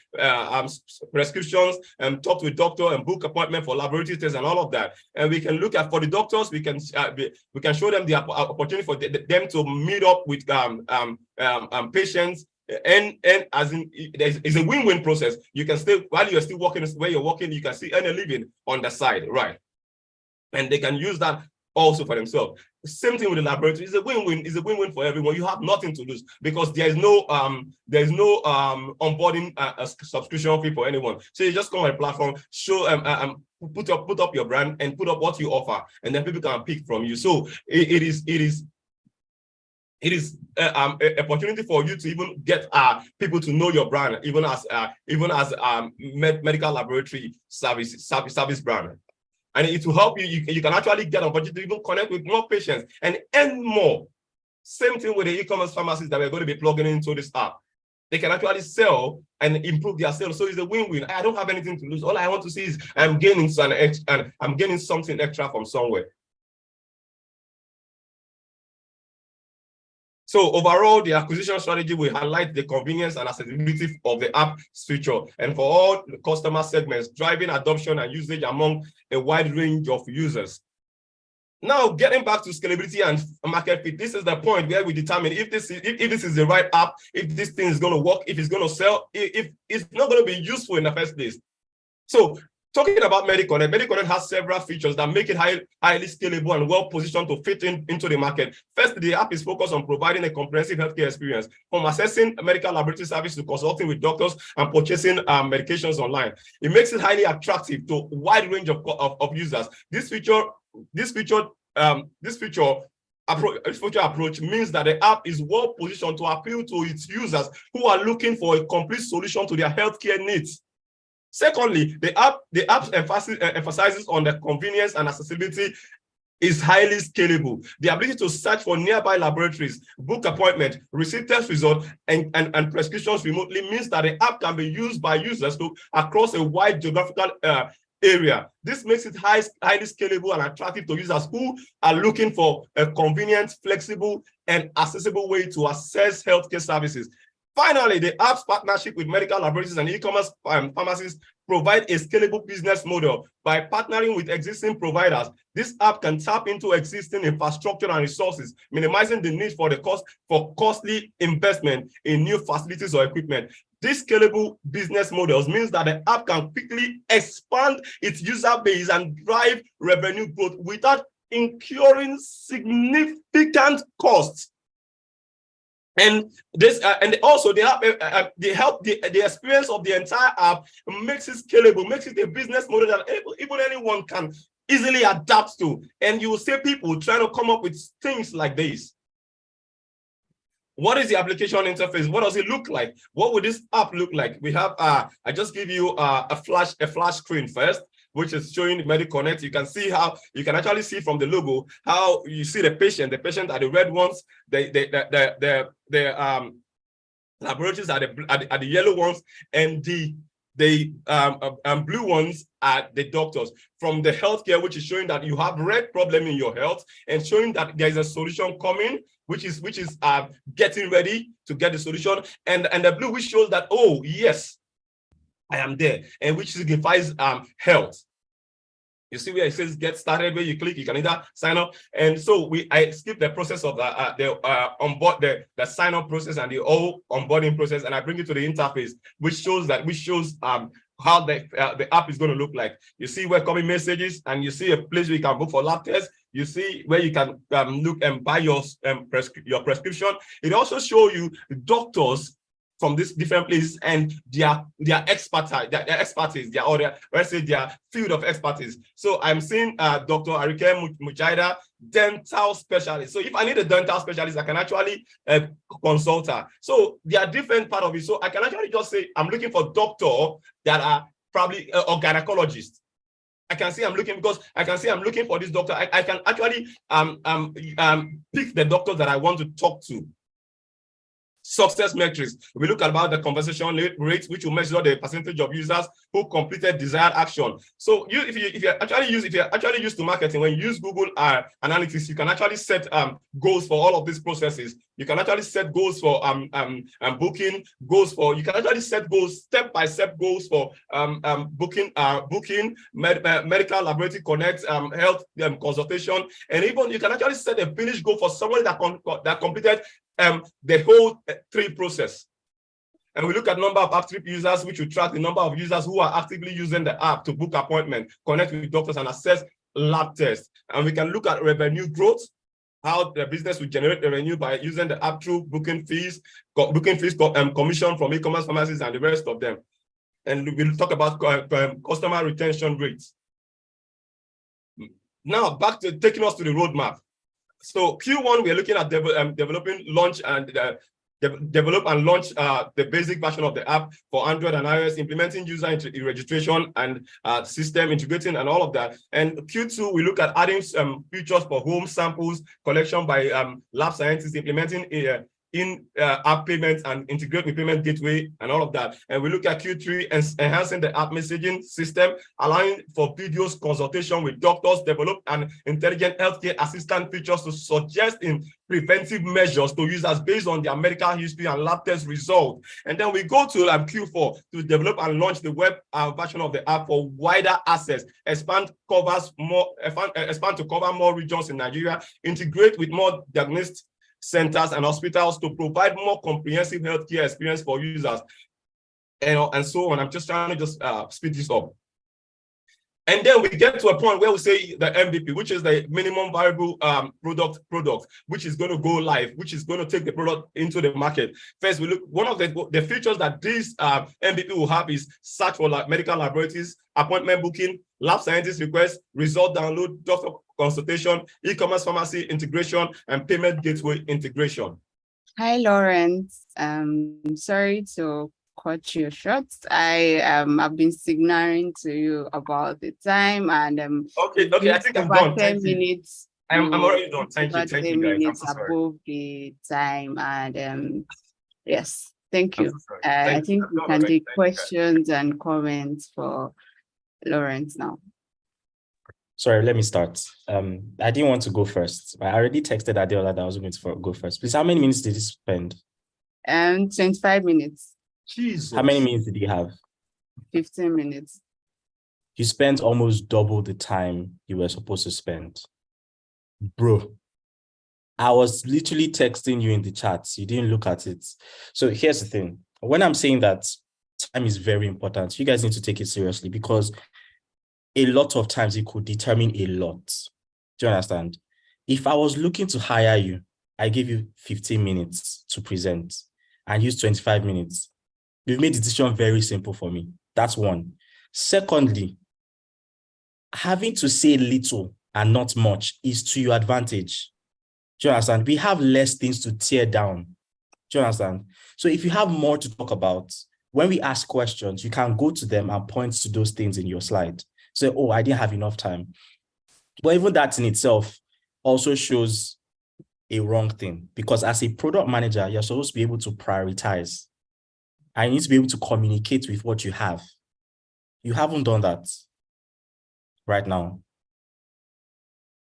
prescriptions and talk to a doctor and book appointment for laboratory tests and all of that. And we can look at, for the doctors, we can show them the opportunity for them to meet up with patients. And as in, it's a win-win process. You can still, while you're still working where you're working, you can still earn a living on the side, right? And they can use that also for themselves. Same thing with the laboratory. It's a win-win. It's a win-win for everyone. You have nothing to lose because there is no onboarding subscription fee for anyone. So you just come on a platform, show put up your brand and put up what you offer, and then people can pick from you. So it is an opportunity for you to even get people to know your brand, even as medical laboratory service brand. And it will help you. You can actually get an opportunity to even connect with more patients and earn more. Same thing with the e-commerce pharmacies that we're going to be plugging into this app. They can actually sell and improve their sales. So it's a win-win. I don't have anything to lose. All I want to see is I'm gaining something extra from somewhere. So overall, the acquisition strategy will highlight the convenience and accessibility of the app feature, and for all customer segments, driving adoption and usage among a wide range of users. Now, getting back to scalability and market fit, this is the point where we determine if this is the right app, if this thing is going to work, if it's going to sell, if it's not going to be useful in the first place. So talking about MediConnect, MediConnect has several features that make it highly scalable and well positioned to fit into the market. First, the app is focused on providing a comprehensive healthcare experience, from assessing medical laboratory service to consulting with doctors and purchasing medications online. It makes it highly attractive to a wide range of users. This feature approach means that the app is well positioned to appeal to its users who are looking for a complete solution to their healthcare needs. Secondly, the app emphasizes on the convenience and accessibility is highly scalable. The ability to search for nearby laboratories, book appointment, receive test results, and prescriptions remotely means that the app can be used by users across a wide geographical area. This makes it highly scalable and attractive to users who are looking for a convenient, flexible, and accessible way to access healthcare services. Finally, the app's partnership with medical laboratories and e-commerce pharmacies provide a scalable business model. By partnering with existing providers, this app can tap into existing infrastructure and resources, minimizing the need for costly investment in new facilities or equipment. These scalable business models means that the app can quickly expand its user base and drive revenue growth without incurring significant costs. And this, and also the experience of the entire app makes it scalable, makes it a business model that even anyone can easily adapt to. And you will see people trying to come up with things like this. What is the application interface? What does it look like? What would this app look like? We have, I just give you a flash screen first, which is showing the MediConnect. You can see how, you can actually see from the logo, how you see the patient are the red ones, the laboratories are the yellow ones, and the blue ones are the doctors. From the healthcare, which is showing that you have red problem in your health and showing that there is a solution coming, which is getting ready to get the solution, and the blue, which shows that, oh yes, I am there, and which signifies health. You see where it says get started, where you click, you can either sign up. And so I skip the process of the sign up process and the whole onboarding process, and I bring it to the interface, which shows how the app is going to look like. You see welcoming messages, and you see a place where you can book for lab tests. You see where you can look and buy your prescription. It also shows you doctors from these different places and their expertise, their field of expertise. So I'm seeing Dr. Arike Mujaida, dental specialist. So if I need a dental specialist, I can actually consult her. So there are different parts of it. So I can actually just say, I'm looking for doctor that are probably or gynecologist. I can see I'm looking for this doctor. I can actually pick the doctor that I want to talk to. Success metrics. We look at about the conversation rate, which will measure the percentage of users who completed desired action. So if you actually use to marketing, when you use Google Analytics, you can actually set goals for all of these processes. You can actually set goals for booking, you can actually set goals, step-by-step goals for booking, medical laboratory connect, health consultation, and even you can actually set a finish goal for somebody that completed the whole 3 process. And we look at number of active users, which will track the number of users who are actively using the app to book appointment, connect with doctors, and assess lab tests. And we can look at revenue growth, how the business will generate revenue by using the app through booking fees, commission from e-commerce pharmacies, and the rest of them. And we'll talk about customer retention rates. Now, back to taking us to the roadmap. So Q1, we're looking at develop and launch the basic version of the app for Android and iOS, implementing user registration and system integrating and all of that. And Q2, we look at adding features for home samples, collection by lab scientists, implementing in-app payments and integrate with payment gateway and all of that. And we look at Q3 and enhancing the app messaging system, allowing for videos consultation with doctors, develop an intelligent healthcare assistant features to suggest in preventive measures to users based on their medical history and lab test result. And then we go to Q4 to develop and launch the web version of the app for wider access, expand to cover more regions in Nigeria, integrate with more diagnostic centers and hospitals to provide more comprehensive healthcare experience for users, and so on. I'm just trying to speed this up. And then we get to a point where we say the MVP, which is the minimum viable product, which is going to go live, which is going to take the product into the market. First, we look, one of the features that this MVP will have is search for medical laboratories, appointment booking, lab scientist request, result download, doctor consultation, e-commerce pharmacy integration, and payment gateway integration. Hi, Lawrence. Sorry to cut you short. I've been signaling to you about the time, and okay, I think I'm about done. 10 minutes. I'm already done. Thank you, 10 guys. minutes I'm so sorry. above the time, and yes, thank you. So I think we can take questions and comments for Lawrence now. Sorry, let me start. I didn't want to go first. I already texted Adeola that I was going to go first. Please, how many minutes did you spend? 25 minutes. Jesus. How many minutes did you have? 15 minutes. You spent almost double the time you were supposed to spend. Bro, I was literally texting you in the chats. You didn't look at it. So here's the thing. When I'm saying that time is very important, you guys need to take it seriously, because a lot of times it could determine a lot. Do you understand? If I was looking to hire you, I give you 15 minutes to present and use 25 minutes. You've made the decision very simple for me. That's one. Secondly, having to say little and not much is to your advantage. Do you understand? We have less things to tear down. Do you understand? So if you have more to talk about, when we ask questions, you can go to them and point to those things in your slide. Say, oh, I didn't have enough time. But even that in itself also shows a wrong thing, because as a product manager, you're supposed to be able to prioritize. I need to be able to communicate with what you have. You haven't done that right now.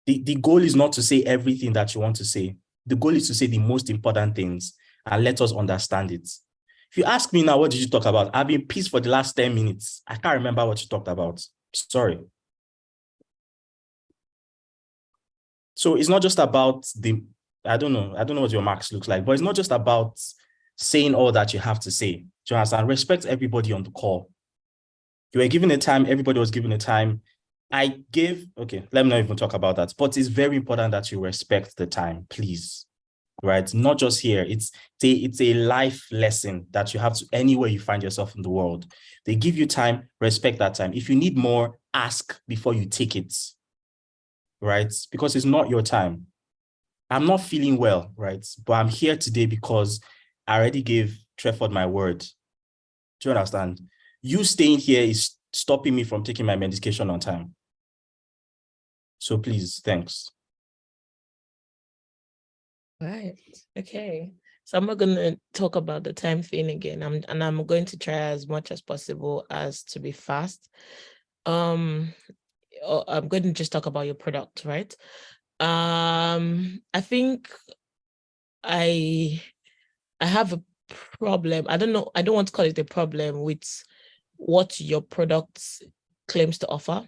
The goal is not to say everything that you want to say. The goal is to say the most important things and let us understand it. If you ask me now, what did you talk about? I've been pissed for the last 10 minutes. I can't remember what you talked about. Sorry. So it's not just about I don't know what your marks looks like, but it's not just about saying all that you have to say. Do you understand? Respect everybody on the call. You were given a time, everybody was given a time. Okay, let me not even talk about that, but it's very important that you respect the time, please. Right? Not just here. It's a life lesson that you have to anywhere you find yourself in the world. They give you time, respect that time. If you need more, ask before you take it. Right? Because it's not your time. I'm not feeling well, right? But I'm here today because I already gave Treford my word. Do you understand? You staying here is stopping me from taking my medication on time. So please, thanks. Right. Okay. So I'm not going to talk about the time thing again. I'm going to try as much as possible as to be fast. I'm going to just talk about your product, right? I think I have a problem. I don't know. I don't want to call it a problem with what your product claims to offer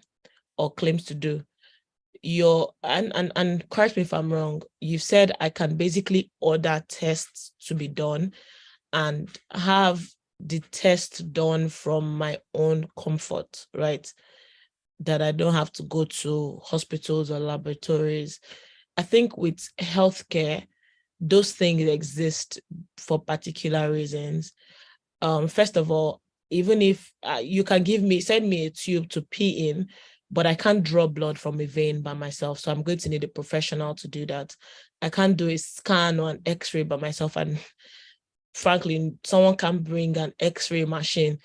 or claims to do. And correct me if I'm wrong, you've said I can basically order tests to be done and have the test done from my own comfort, right? That I don't have to go to hospitals or laboratories. I think with healthcare, those things exist for particular reasons. First of all, even if you can send me a tube to pee in, but I can't draw blood from a vein by myself. So I'm going to need a professional to do that. I can't do a scan or an x-ray by myself. And frankly, someone can bring an x-ray machine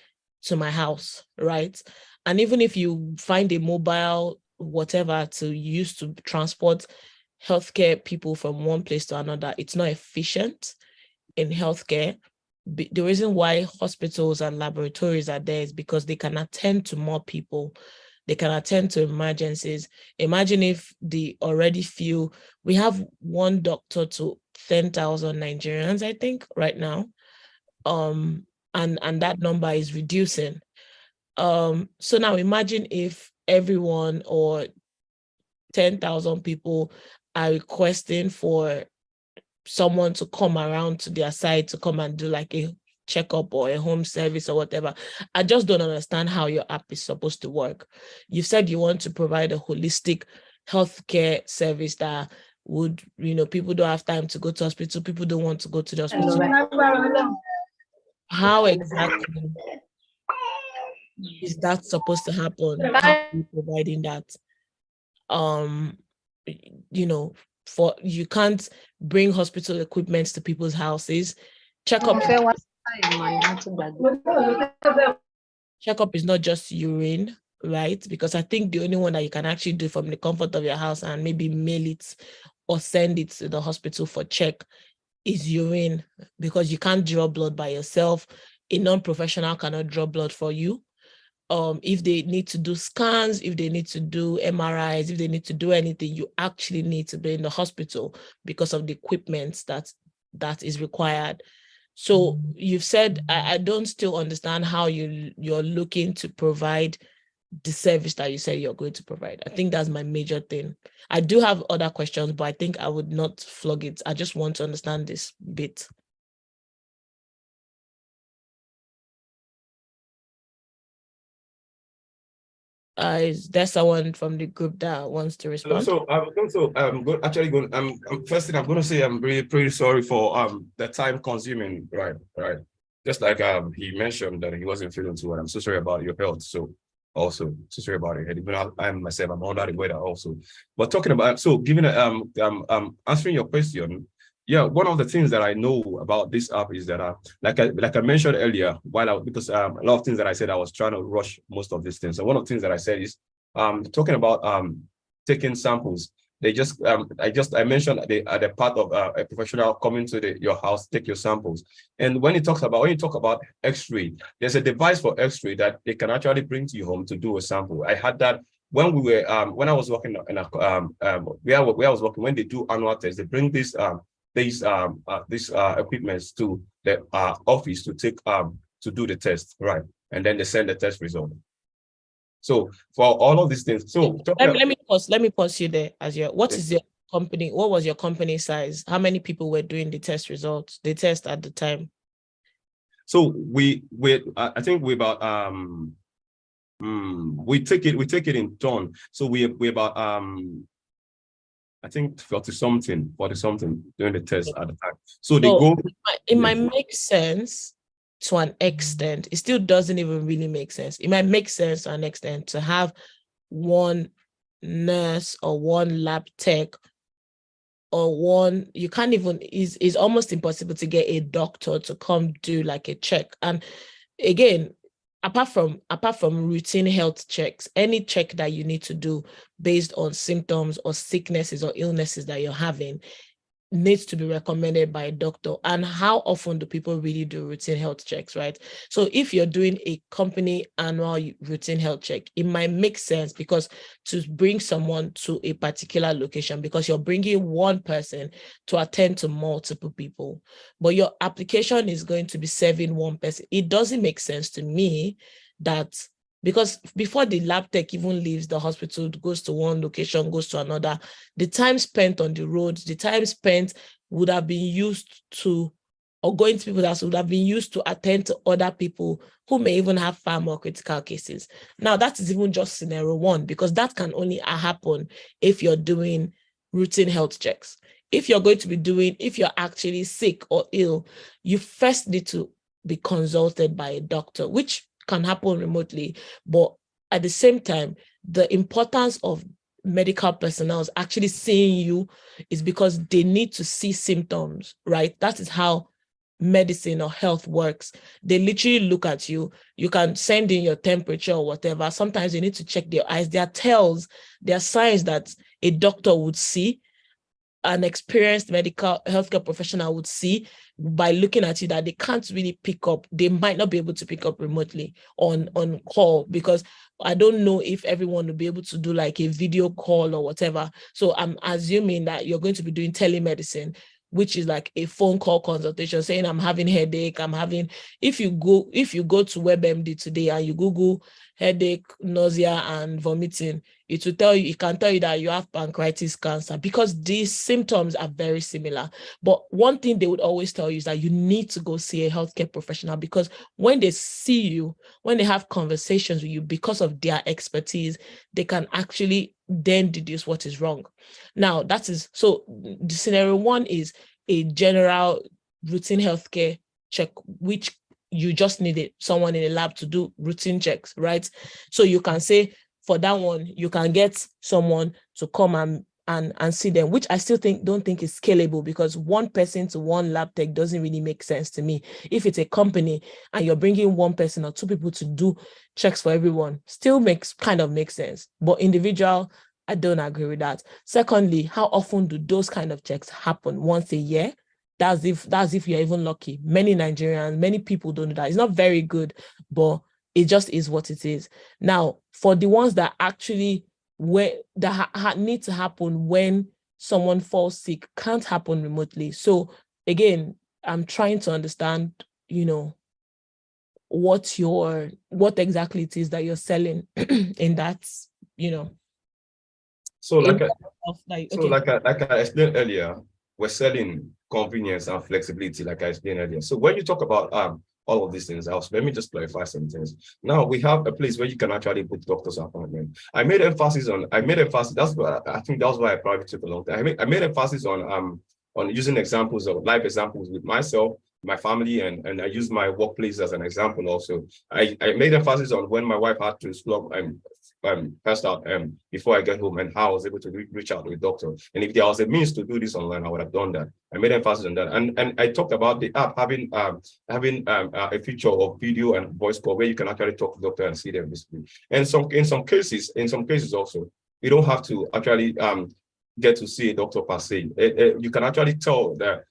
to my house, right? And even if you find a mobile whatever to use to transport healthcare people from one place to another, it's not efficient in healthcare. The reason why hospitals and laboratories are there is because they can attend to more people. They can attend to emergencies. Imagine if we have one doctor to 10,000 Nigerians, I think, right now. And that number is reducing. So now imagine if everyone or 10,000 people are requesting for someone to come around to their side to come and do like a checkup or a home service or whatever. I just don't understand how your app is supposed to work. You said you want to provide a holistic healthcare service that would, people don't have time to go to hospital, people don't want to go to the hospital. How exactly is that supposed to happen? How are you providing that? For you can't bring hospital equipment to people's houses. Checkup is not just urine, right? Because I think the only one that you can actually do from the comfort of your house and maybe mail it or send it to the hospital for check is urine, because you can't draw blood by yourself. A non-professional cannot draw blood for you. If they need to do scans, if they need to do MRIs, if they need to do anything, you actually need to be in the hospital because of the equipment that is required. So you've said, I don't still understand how you're looking to provide the service that you say you're going to provide. I think that's my major thing. I do have other questions, but I think I would not flog it. I just want to understand this bit. Is there someone from the group that wants to respond? So I'm first thing I'm going to say, I'm really pretty sorry for the time consuming, right. Just like he mentioned that he wasn't feeling too well. I'm so sorry about your health. So also so sorry about it. Even I'm myself, I'm under the weather also. But talking about answering your question. Yeah, one of the things that I know about this app is that, like I mentioned earlier, because a lot of things that I said, I was trying to rush most of these things. So one of the things that I said is talking about taking samples. I mentioned the part of a professional coming to your house, take your samples. And when you talk about X-ray, there's a device for X-ray that they can actually bring to your home to do a sample. I had that when we were when I was working in where I was working. When they do annual tests, they bring these equipments to the office to take to do the test, right? And then they send the test result. So for all of these things, let me pause you there. What is your company? What was your company size? How many people were doing the test results, the test at the time? So I think we about we take it in turn. So we about I think 40 something during the test at the time. So they go. It might make sense to an extent. It still doesn't even really make sense. It might make sense to an extent to have one nurse or one lab tech or one. You can't even. It's almost impossible to get a doctor to come do like a check. And again, apart from routine health checks, any check that you need to do based on symptoms or sicknesses or illnesses that you're having needs to be recommended by a doctor. And how often do people really do routine health checks, right? So if you're doing a company annual routine health check, it might make sense because to bring someone to a particular location, because you're bringing one person to attend to multiple people, but your application is going to be serving one person. It doesn't make sense to me that, because before the lab tech even leaves the hospital, goes to one location, goes to another, the time spent on the roads, the time spent would have been used to, or going to people that would have been used to attend to other people who may even have far more critical cases. Now, that is even just scenario one, because that can only happen if you're doing routine health checks. If you're actually sick or ill, you first need to be consulted by a doctor, which can happen remotely. But at the same time, the importance of medical personnel actually seeing you is because they need to see symptoms, right? That is how medicine or health works. They literally look at you. You can send in your temperature or whatever. Sometimes you need to check their eyes. There are signs that a doctor would see, an experienced medical healthcare professional would see by looking at you, that they can't really pick up. They might not be able to pick up remotely on call, because I don't know if everyone will be able to do like a video call or whatever. So I'm assuming that you're going to be doing telemedicine, which is like a phone call consultation saying, I'm having headache, if you go to WebMD today and you Google headache, nausea, and vomiting, it will tell you, it can tell you that you have pancreatic cancer, because these symptoms are very similar. But one thing they would always tell you is that you need to go see a healthcare professional, because when they see you, when they have conversations with you, because of their expertise, they can actually then deduce what is wrong. Now, that is, so the scenario one is a general routine healthcare check, which you just needed someone in a lab to do routine checks, right? So you can say for that one, you can get someone to come and see them, which I still don't think is scalable, because one person to one lab tech doesn't really make sense to me. If it's a company and you're bringing one person or two people to do checks for everyone, still makes sense. But individual, I don't agree with that. Secondly, how often do those kind of checks happen? Once a year? That's if you're even lucky. Many Nigerians, many people don't do that. It's not very good, but it just is what it is. Now, for the ones that actually need to happen when someone falls sick, can't happen remotely. So again, I'm trying to understand, what exactly it is that you're selling in that, So like I explained earlier, we're selling convenience and flexibility, like I explained earlier. So when you talk about all of these things, let me just clarify some things. Now we have a place where you can actually book doctor's appointment. I made emphasis. That's why I think that was why I probably took a long time. I made emphasis on using examples of live examples with myself, my family, and I used my workplace as an example also. I made emphasis on when my wife had to slug passed out before I get home, and how I was able to reach out to a doctor. And if there was a means to do this online, I would have done that. I made emphasis on that, and I talked about the app having a feature of video and voice call where you can actually talk to the doctor and see them visibly. And in some cases also, you don't have to actually get to see a doctor per se. You can actually tell that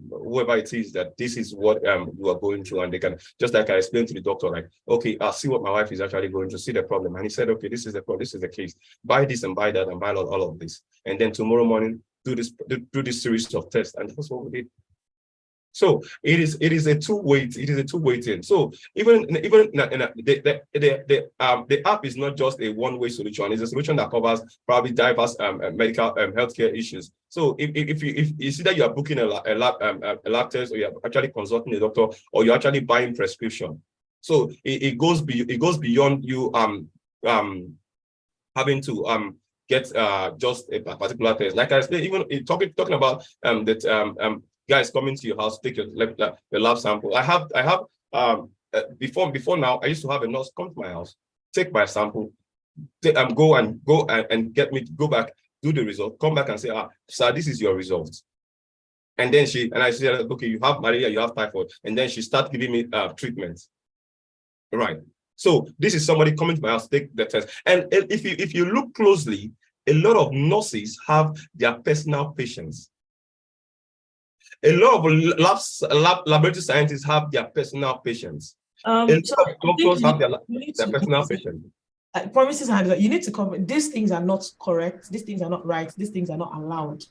whoever it is that this is what you are going through, and they can, just like I explained to the doctor, like, okay, I'll see what my wife is actually going to see the problem, and he said, okay, this is the problem, this is the case, buy this and buy that and buy all of this, and then tomorrow morning do this series of tests, and that's what we did. So it is a two-way thing. So even the app is not just a one-way solution. It's a solution that covers probably diverse medical healthcare issues. So if you see that you are booking a lab test, or you're actually consulting a doctor, or you're actually buying prescription, so it goes beyond you having to get just a particular test. Like I said, even talking about that guys coming to your house, take your lab sample. I have before now, I used to have a nurse come to my house, take my sample, go and get me to go back, do the result, come back and say, sir, this is your result. And then I said, okay, you have malaria, you have typhoid, and then she started giving me treatment. Right. So this is somebody coming to my house, take the test. And if you look closely, a lot of nurses have their personal patients. A lot of laboratory scientists have their personal patients. Doctors have their personal patients. Promises and you need to cover these things are not correct, these things are not right, these things are not allowed.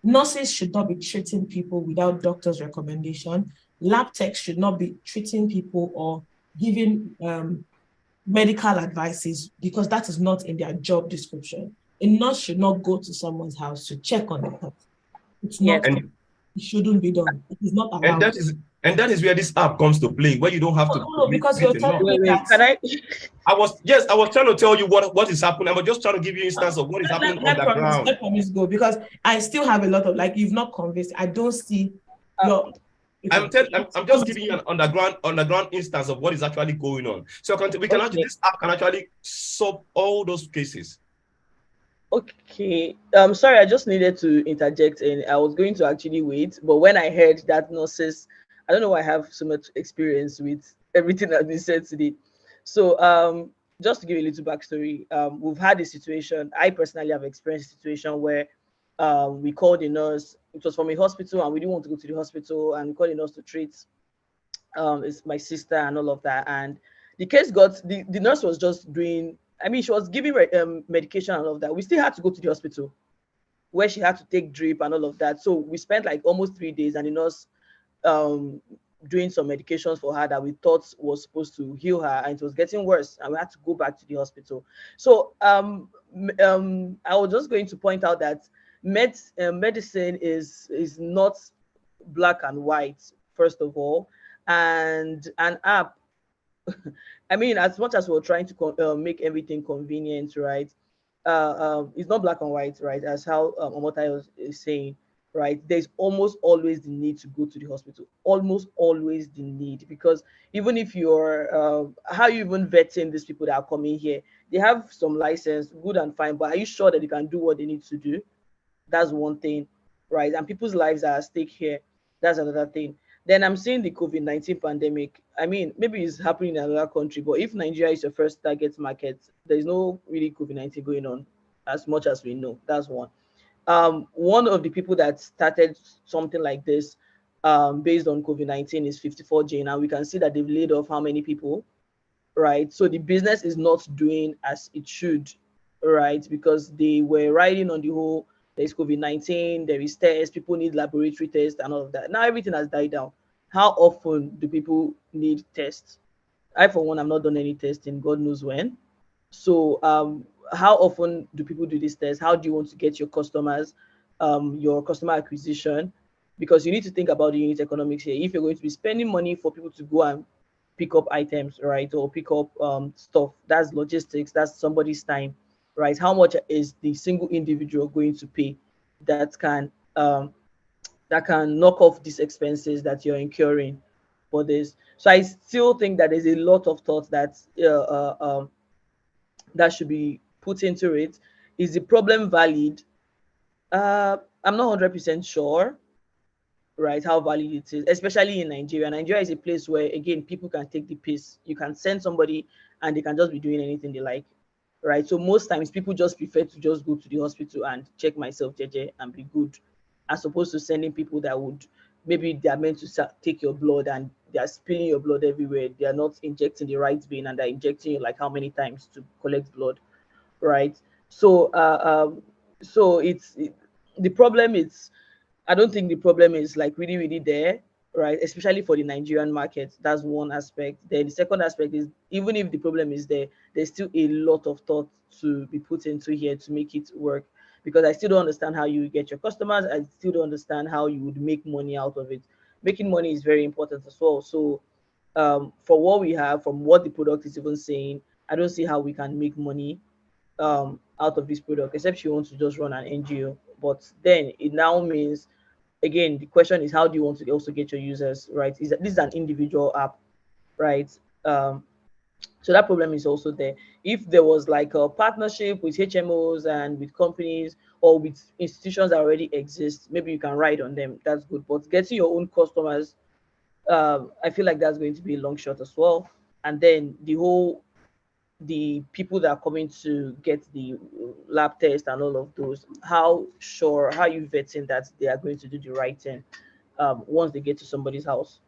Nurses should not be treating people without doctor's recommendation. Lab techs should not be treating people or giving medical advices, because that is not in their job description. A nurse should not go to someone's house to check on them. It's not. It shouldn't be done. It is not allowed. And that is where this app comes to play, where you don't have to. No, because you're telling me that. I was trying to tell you what is happening. I was just trying to give you an instance of what is happening on the ground. Let promise go, because I still have a lot of, like, you've not convinced. I don't see your. I'm just giving you an underground instance of what is actually going on. So this app can actually solve all those cases. Okay, sorry, I just needed to interject, and I was going to actually wait, but when I heard that nurses, I don't know why I have so much experience with everything that's been said today. So just to give you a little backstory, we've had a situation, I personally have experienced a situation where we called a nurse. It was from a hospital, and we didn't want to go to the hospital, and we called a nurse to treat it's my sister and all of that. And the case the nurse was just doing, she was giving medication and all of that. We still had to go to the hospital where she had to take drip and all of that. So we spent like almost 3 days, and the nurse doing some medications for her that we thought was supposed to heal her, and it was getting worse, and we had to go back to the hospital. So I was just going to point out that medicine is not black and white, first of all, and an app. I mean, as much as we're trying to make everything convenient, right? It's not black and white, right? As how Omotayo is saying, right? There's almost always the need to go to the hospital. Almost always the need, because even if you're, how you even vetting these people that are coming here? They have some license, good and fine, but are you sure that they can do what they need to do? That's one thing, right? And people's lives are at stake here. That's another thing. Then I'm seeing the COVID-19 pandemic. I mean, maybe it's happening in another country, but if Nigeria is your first target market, there's no really COVID-19 going on as much as we know. That's one. One of the people that started something like this based on COVID-19 is 54J. Now we can see that they've laid off how many people, right? So the business is not doing as it should, right? Because they were riding on the whole, there's COVID-19, there is tests, people need laboratory tests and all of that. Now everything has died down. How often do people need tests? I, for one, have not done any testing, God knows when. So how often do people do these tests? How do you want to get your customers, your customer acquisition? Because you need to think about the unit economics here. If you're going to be spending money for people to go and pick up items, right, or pick up stuff, that's logistics, that's somebody's time, right? How much is the single individual going to pay that can knock off these expenses that you're incurring for this? So I still think that there's a lot of thought that that should be put into it. Is the problem valid? I'm not 100% sure, right, how valid it is, especially in Nigeria. Nigeria is a place where, again, people can take the piss. You can send somebody and they can just be doing anything they like, right? So most times people just prefer to just go to the hospital and check myself, JJ, and be good, as opposed to sending people that would, maybe they are meant to take your blood and they are spilling your blood everywhere. They are not injecting the right vein and they're injecting you like how many times to collect blood, right? So the problem is, I don't think the problem is like really there, right? Especially for the Nigerian market. That's one aspect. Then the second aspect is, even if the problem is there, there's still a lot of thought to be put into here to make it work. Because I still don't understand how you get your customers. I still don't understand how you would make money out of it. Making money is very important as well. So for what we have, from what the product is even saying, I don't see how we can make money out of this product, except you want to just run an NGO. But then it now means, again, the question is, how do you want to also get your users, right? This is an individual app, right? So that problem is also there. If there was like a partnership with HMOs and with companies or with institutions that already exist, maybe you can ride on them. That's good. But getting your own customers, I feel like that's going to be a long shot as well. And then the people that are coming to get the lab test and all of those, how are you vetting that they are going to do the right thing once they get to somebody's house?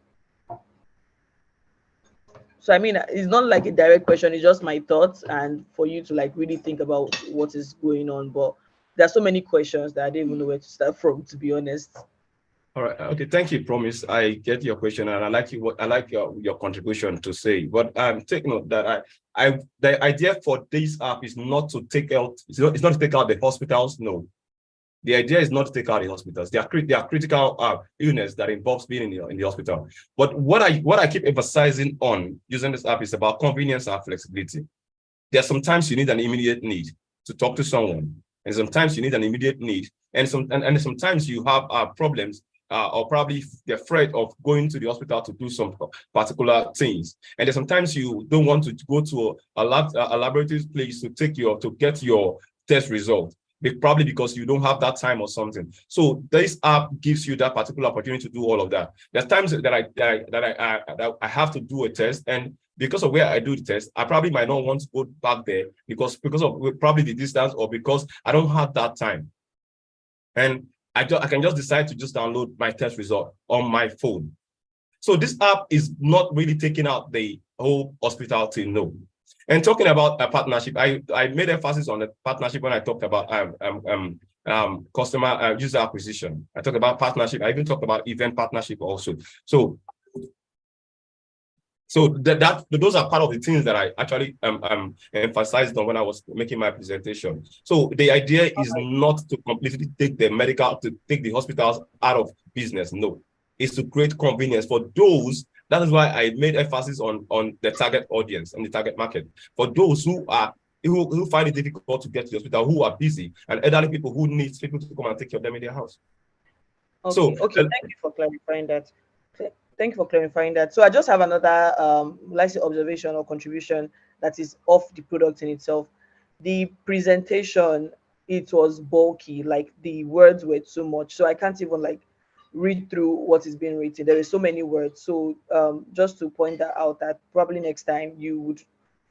So I mean, it's not like a direct question, it's just my thoughts, and for you to like really think about what is going on. But there's so many questions that I don't even know where to start from, to be honest. All right. Okay. Thank you, Promise. I get your question, and I like your contribution to say. But take note that the idea for this app is not to take out. It's not to take out the hospitals. No, the idea is not to take out the hospitals. They are critical illness that involves being in the hospital. But what I keep emphasizing on using this app is about convenience and flexibility. There are sometimes you need an immediate need to talk to someone, and sometimes you need an immediate need, and sometimes you have problems. Or probably they're afraid of going to the hospital to do some particular things. And then sometimes you don't want to go to a laboratory place to get your test result, probably because you don't have that time or something. So this app gives you that particular opportunity to do all of that. There's times that I have to do a test, and because of where I do the test, I probably might not want to go back there because of probably the distance, or because I don't have that time. And I can just decide to just download my test result on my phone. So this app is not really taking out the whole hospital thing, no. And talking about a partnership, I made emphasis on the partnership when I talked about customer user acquisition. I talked about partnership. I even talked about event partnership also. So So those are part of the things that I actually emphasized on when I was making my presentation. So the idea is not to completely take the hospitals out of business. No, it's to create convenience for those. That is why I made emphasis on the target audience and the target market. For those who find it difficult to get to the hospital, who are busy, and elderly people who need people to come and take care of them in their house. Okay, So, okay, thank you for clarifying that. Thank you for clarifying that. So I just have another let's say observation or contribution that is of the product in itself. The presentation, it was bulky, like the words were too much. So I can't even like read through what is being written. There is so many words. So just to point that out, that probably next time you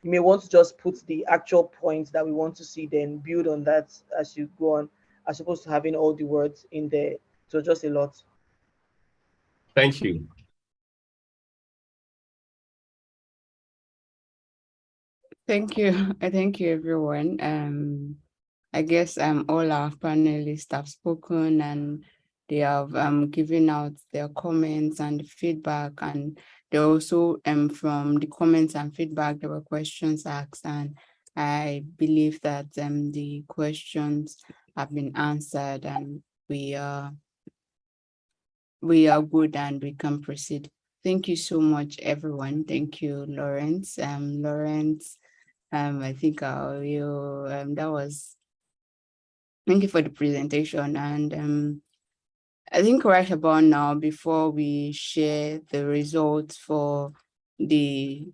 may want to just put the actual points that we want to see, then build on that as you go on, as opposed to having all the words in there. So just a lot. Thank you. Thank you. Thank you, everyone. I guess all our panelists have spoken and they have given out their comments and feedback, and they also from the comments and feedback there were questions asked, and I believe that the questions have been answered and we are good and we can proceed. Thank you so much, everyone. Thank you, Lawrence. Lawrence, I think thank you for the presentation. And I think right about now, before we share the results for the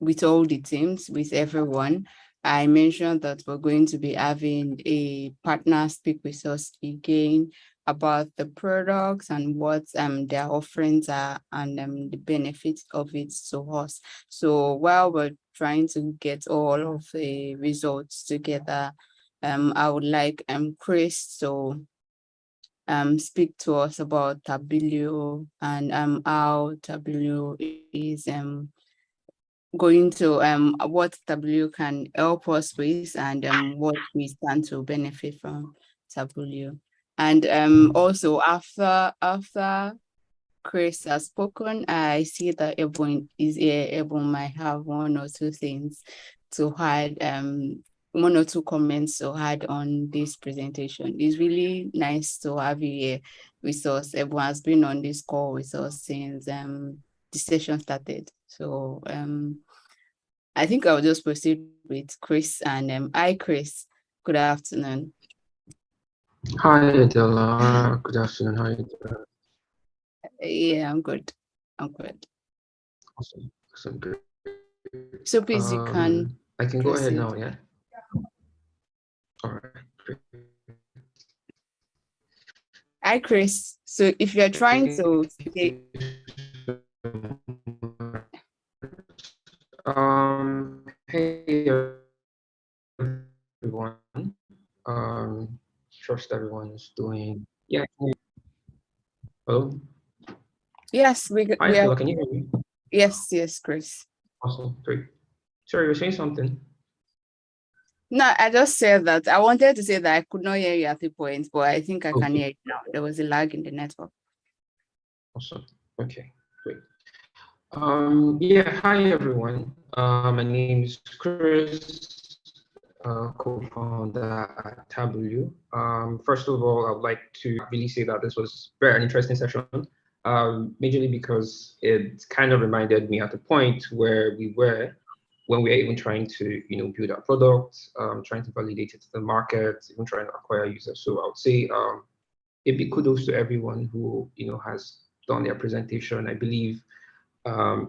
with all the teams, with everyone, I mentioned that we're going to be having a partner speak with us again about the products and what their offerings are and the benefits of it to us. So while we're trying to get all of the results together, I would like Chris to speak to us about Tableau and how Tableau is going to what Tableau can help us with and what we stand to benefit from Tableau. And also after Chris has spoken, I see that everyone is here. Everyone might have one or two things to add, one or two comments to add on this presentation. It's really nice to have you here with us. Everyone has been on this call with us since the session started. So I think I'll just proceed with Chris. And hi, Chris. Good afternoon. Hi, Adela. Good afternoon. How are you doing? Yeah, I'm good. I'm good. Awesome. Awesome. Good. So please, you can I can go ahead proceed. now, yeah? All right. Great. Hi, Chris. So if you're trying to say... Hey, everyone. Trust everyone's doing... Yeah. Hello? Yes, we Hi, are. Adela, can you hear me? Yes, Chris. Awesome. Great. Sorry, you were saying something? No, I just said that. I wanted to say that I could not hear you at the point, but I think I can hear you now. There was a lag in the network. Awesome. Okay, great. Yeah, hi everyone. My name is Chris, co-founder at Tableau. First of all, I would like to really say that this was very interesting session, majorly because it kind of reminded me at the point where we were when we were even trying to, build our product, trying to validate it to the market, even trying to acquire users. So I would say a big kudos to everyone who, has done their presentation. I believe, I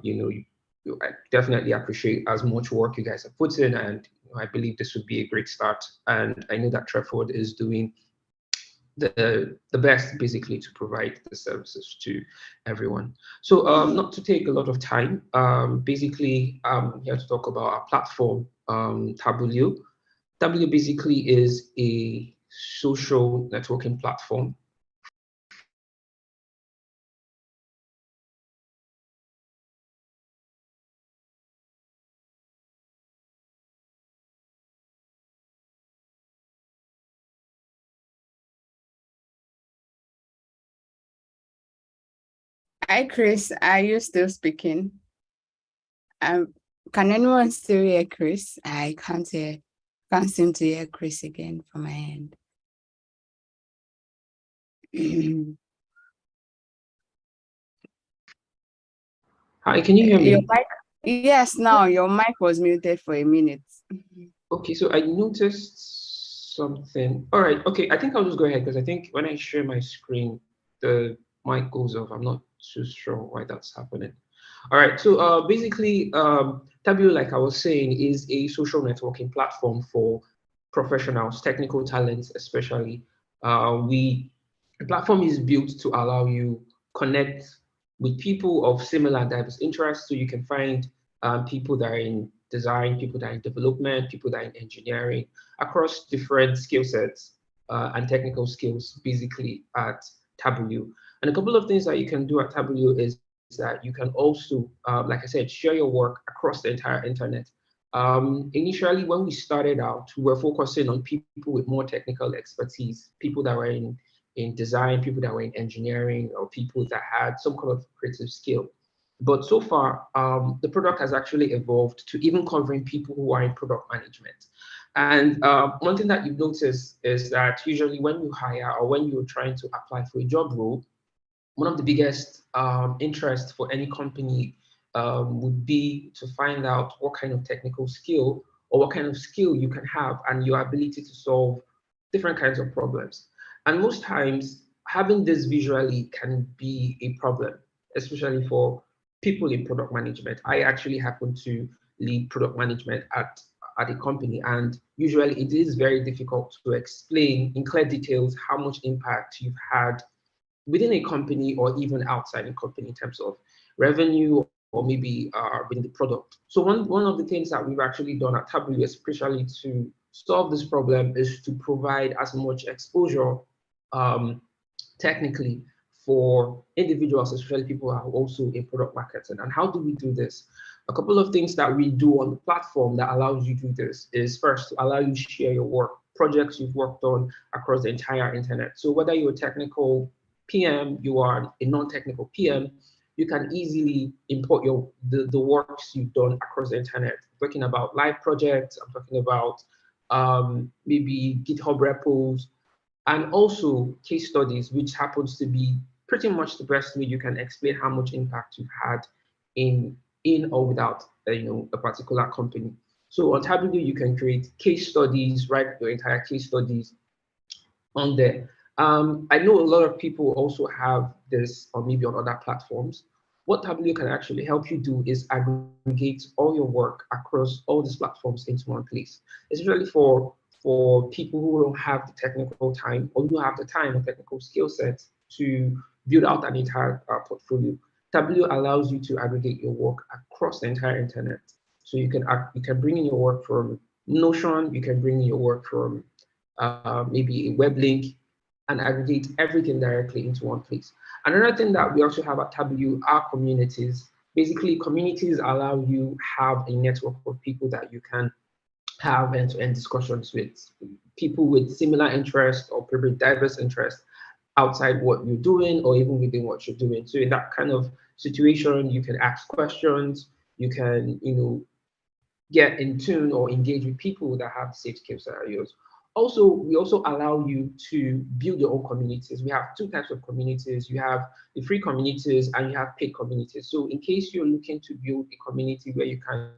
definitely appreciate as much work you guys have put in, and I believe this would be a great start. And I know that Treford is doing the best basically to provide the services to everyone. So not to take a lot of time, basically I'm here to talk about our platform, Tableau. Tableau basically is a social networking platform. Hi, Chris. Are you still speaking? Can anyone still hear Chris? I can't seem to hear Chris again from my end. Hi, can you hear me? Your mic, yes, now your mic was muted for a minute. Okay, so I noticed something. All right, okay, I think I'll just go ahead because I think when I share my screen, the mic goes off. I'm not too sure why that's happening. All right, so basically, Tableau, like I was saying, is a social networking platform for professionals, technical talents especially. The platform is built to allow you connect with people of similar and diverse interests, so you can find people that are in design, people that are in development, people that are in engineering, across different skill sets and technical skills, basically at Tableau. And a couple of things that you can do at Tableau is that you can also, like I said, share your work across the entire internet. Initially, when we started out, we were focusing on people with more technical expertise, people that were in design, people that were in engineering, or people that had some kind of creative skill. But so far, the product has actually evolved to even covering people who are in product management. And one thing that you've noticed is that usually when you hire or when you're trying to apply for a job role, one of the biggest interests for any company would be to find out what kind of technical skill or what kind of skill you can have and your ability to solve different kinds of problems. And most times, having this visually can be a problem, especially for people in product management. I actually happen to lead product management at a company, and usually it is very difficult to explain in clear details how much impact you've had within a company or even outside a company in terms of revenue or maybe within the product. So one of the things that we've actually done at Tableau, especially to solve this problem, is to provide as much exposure technically for individuals, especially people who are also in product marketing. And how do we do this? A couple of things that we do on the platform that allows you to do this is first to allow you to share your work, projects you've worked on across the entire internet. So whether you're a technical PM, you are a non-technical PM, you can easily import the works you've done across the internet. I'm talking about live projects, I'm talking about maybe GitHub repos, and also case studies, which happens to be pretty much the best way you can explain how much impact you've had in or without a particular company. So on Tableau, you can create case studies, write your entire case studies on there. I know a lot of people also have this, or maybe on other platforms. What Tableau can actually help you do is aggregate all your work across all these platforms into one place, especially for people who don't have the technical time or don't have the time or technical skill sets to build out an entire portfolio. Tableau allows you to aggregate your work across the entire internet. So you can bring in your work from Notion, you can bring in your work from maybe a web link, and aggregate everything directly into one place. Another thing that we also have at Tableau are communities. Basically, communities allow you have a network of people that you can have end-to-end discussions with, people with similar interests or pretty diverse interests outside what you're doing or even within what you're doing. So in that kind of situation, you can ask questions, you can get in tune or engage with people that have the same skills that are yours. Also, we also allow you to build your own communities. We have two types of communities. You have the free communities and you have paid communities. So in case you're looking to build a community where you can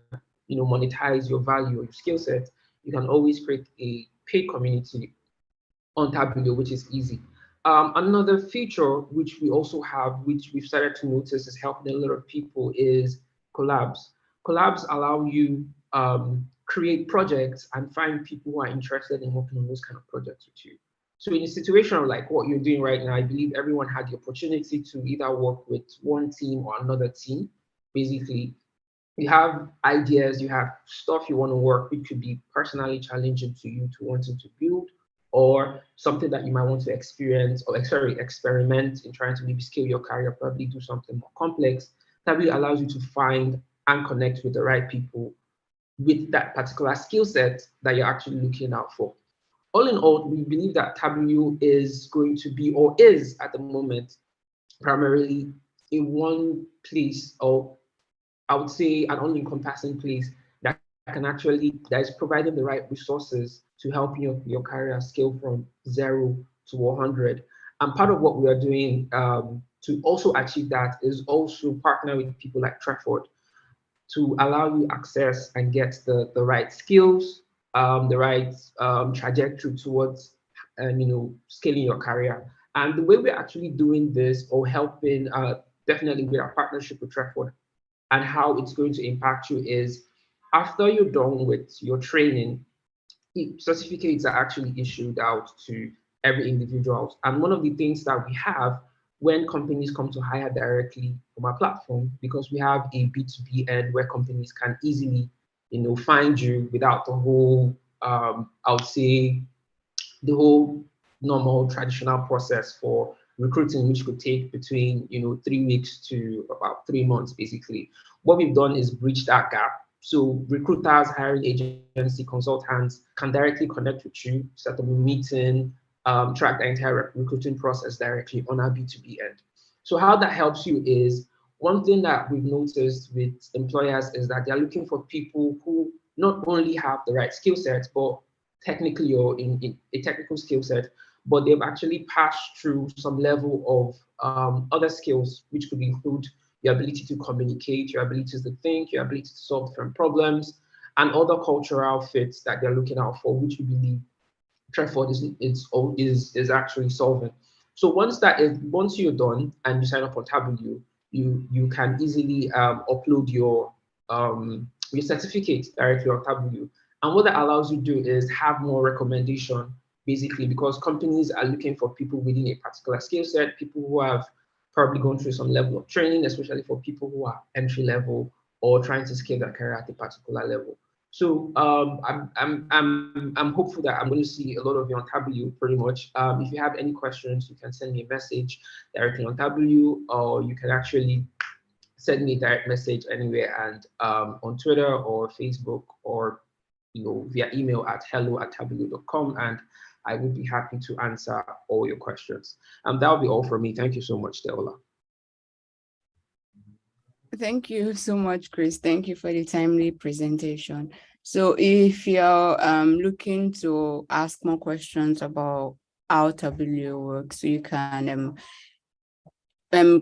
monetize your value or your skill set, you can always create a paid community on Tableau, which is easy. Another feature which we also have, which we've started to notice is helping a lot of people, is collabs. Collabs allow you create projects and find people who are interested in working on those kind of projects with you. So in a situation like what you're doing right now, I believe everyone had the opportunity to either work with one team or another team. Basically, you have ideas, you have stuff you want to work, it could be personally challenging to you to wanting to build, or something that you might want to experience or experiment in trying to maybe scale your career, probably do something more complex. Tableau allows you to find and connect with the right people with that particular skill set that you're actually looking out for. All in all, we believe that Tableau is going to be, or is at the moment, primarily in one place, or I would say, an all-encompassing place that is providing the right resources to help your career scale from 0 to 100. And part of what we are doing to also achieve that is also partner with people like Trefford to allow you access and get the right skills, the right trajectory towards scaling your career. And the way we're actually doing this or helping, definitely with our partnership with Trefford, and how it's going to impact you is after you're done with your training, certificates are actually issued out to every individual. And one of the things that we have when companies come to hire directly from our platform, because we have a B2B end where companies can easily, find you without the whole, I would say, the whole normal traditional process for recruiting, which could take between 3 weeks to about 3 months, basically. What we've done is bridge that gap. So recruiters, hiring agency, consultants can directly connect with you, set up a meeting, track the entire recruiting process directly on our B2B end. So how that helps you is, one thing that we've noticed with employers is that they're looking for people who not only have the right skill sets, but technically or in a technical skill set, but they've actually passed through some level of other skills, which could include your ability to communicate, your ability to think, your ability to solve different problems, and other cultural fits that they're looking out for, which we believe Trefford is actually solving. So once you're done and you sign up on Tableau, you can easily upload your certificate directly on Tableau. And what that allows you to do is have more recommendation, basically, because companies are looking for people within a particular skill set, people who have probably gone through some level of training, especially for people who are entry level or trying to scale their career at a particular level. So I'm hopeful that I'm going to see a lot of you on Tableau pretty much. If you have any questions, you can send me a message directly on Tableau, or you can actually send me a direct message anywhere, and on Twitter or Facebook, or via email at hello@tableau.com, and I would be happy to answer all your questions. That will be all from me. Thank you so much, Deola. Thank you so much, Chris. Thank you for the timely presentation. So if you're looking to ask more questions about how Tableau works, you can,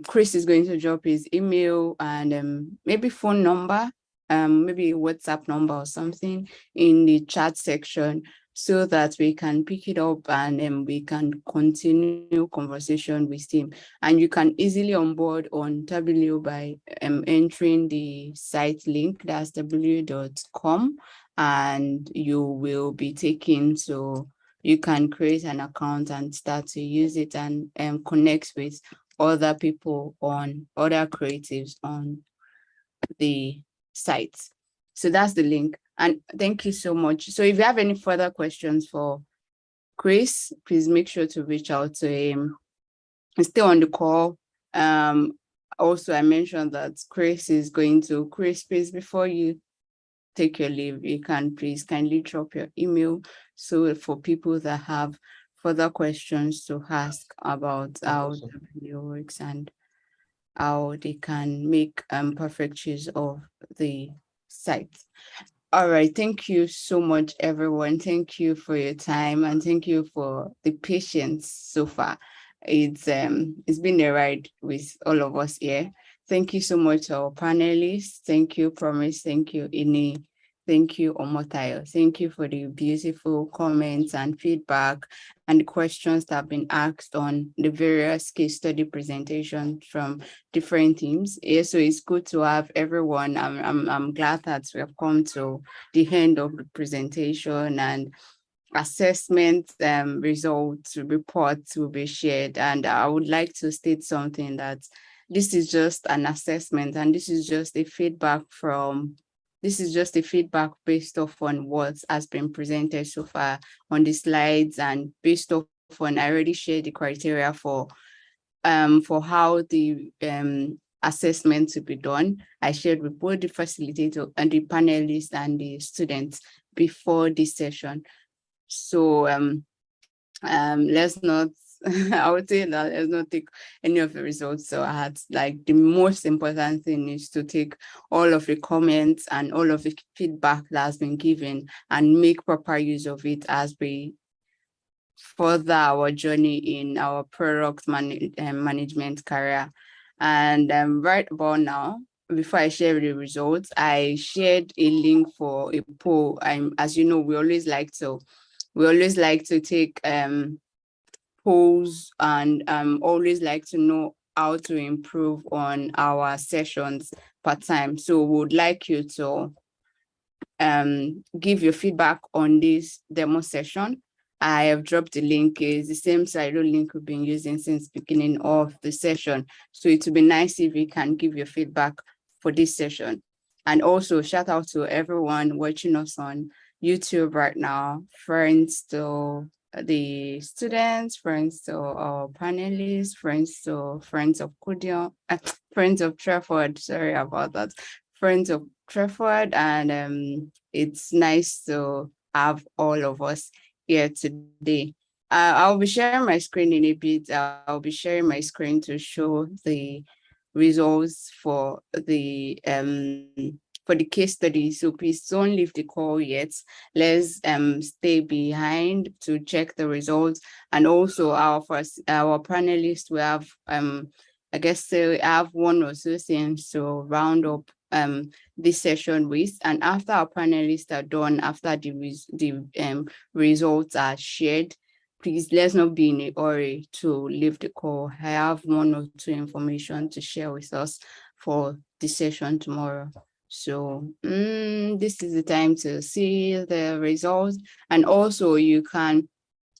Chris is going to drop his email and maybe phone number, maybe WhatsApp number or something in the chat section, so that we can pick it up and we can continue conversation with him. And you can easily onboard on Tableau by entering the site link, that's tableau.com, and you will be taken to, you can create an account and start to use it and connect with other people on other creatives on the site. So that's the link. And thank you so much. So if you have any further questions for Chris, please make sure to reach out to him and stay on the call. Also, I mentioned that Chris, please, before you take your leave, you can please kindly drop your email. So for people that have further questions to ask about how Tableau works and how they can make perfect use of the site. All right, thank you so much, everyone. Thank you for your time and thank you for the patience so far. It's been a ride with all of us here. Thank you so much to our panelists. Thank you, Promise. Thank you, Ini. Thank you, Omotayo. Thank you for the beautiful comments and feedback and the questions that have been asked on the various case study presentations from different teams. Yeah, so it's good to have everyone. I'm glad that we have come to the end of the presentation, and assessment results reports will be shared. And I would like to state something, that this is just an assessment and this is just a feedback based off on what has been presented so far on the slides, and based off on, I already shared the criteria for how the assessment to be done. I shared with both the facilitator and the panelists and the students before this session. So let's not I would say that let's not take any of the results. So I had like the most important thing is to take all of the comments and all of the feedback that has been given and make proper use of it as we further our journey in our product management career. And right about now, before I share the results, I shared a link for a poll. As you know, we always like to take polls and always like to know how to improve on our sessions per time. So we would like you to give your feedback on this demo session. I have dropped the link. It's the same Slido link we've been using since the beginning of the session. So it would be nice if you can give your feedback for this session. And also shout out to everyone watching us on YouTube right now, friends to the students, friends to our panelists, friends of Kudion, friends of Trafford, sorry about that, friends of Trafford, and it's nice to have all of us here today. I'll be sharing my screen in a bit. I'll be sharing my screen to show the results for the case study. So please don't leave the call yet. Let's stay behind to check the results. And also our panelists will have I guess we have one or two things to round up this session with. And after our panelists are done, after the results are shared, please let's not be in a hurry to leave the call. I have one or two information to share with us for the session tomorrow. So this is the time to see the results. And also you can,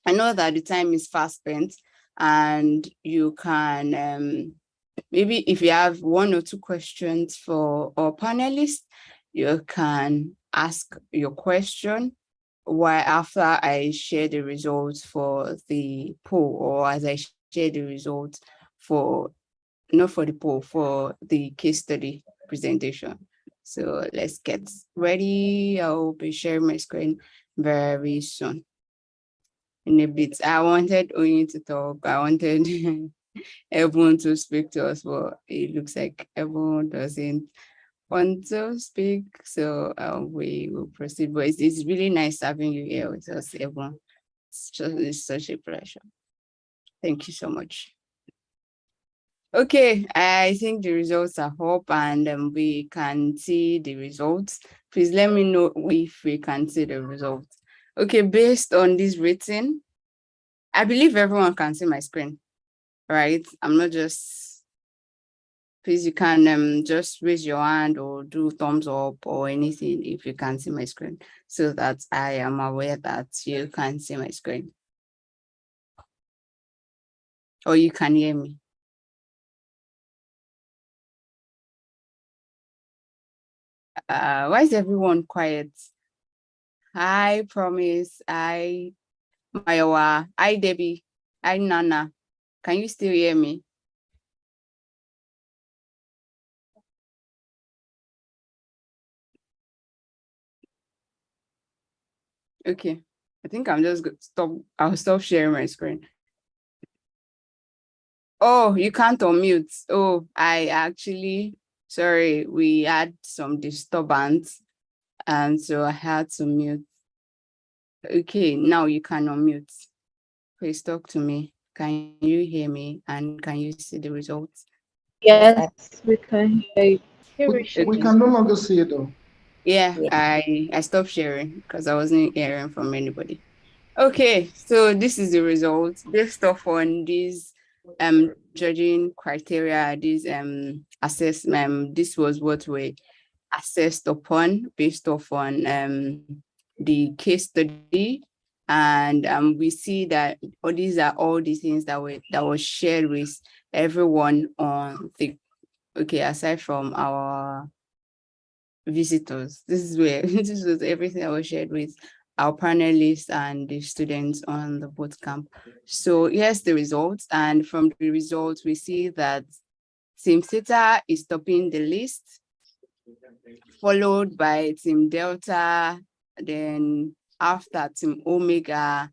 I know that the time is fast spent, and you can maybe if you have one or two questions for our panelists, you can ask your question while after I share the results for the poll, or as I share the results for, not for the poll, for the case study presentation. So let's get ready. I'll be sharing my screen very soon. In a bit, I wanted Oyin to talk. I wanted everyone to speak to us, but it looks like everyone doesn't want to speak. So we will proceed. But it's really nice having you here with us, everyone. It's such a pleasure. Thank you so much. Okay, I think the results are up, and we can see the results. Please let me know if we can see the results. Okay, based on this rating, I believe everyone can see my screen, right? I'm not just, please, you can just raise your hand or do thumbs up or anything if you can see my screen, so that I am aware that you can see my screen. Or you can hear me. Why is everyone quiet? Hi, Promise. Hi, Mayowa. Hi, Debbie. Hi, Nana. Can you still hear me? Okay, I think I'm just going to stop. I'll stop sharing my screen. Oh, you can't unmute. Oh, I actually, sorry, we had some disturbance, and so I had to mute. Okay, now you can unmute. Please talk to me. Can you hear me, and can you see the results? Yes, we can hear you. We can no longer see it though. Yeah, I stopped sharing because I wasn't hearing from anybody. Okay, so this is the results based off on these judging criteria, these assessment. This was what we assessed upon based off on the case study, and we see that these are all the things that was shared with everyone on the, okay, aside from our visitors. This is where this was everything I was shared with our panelists and the students on the bootcamp. So here's the results, and from the results we see that Team Theta is topping the list, followed by Team Delta, then after Team Omega,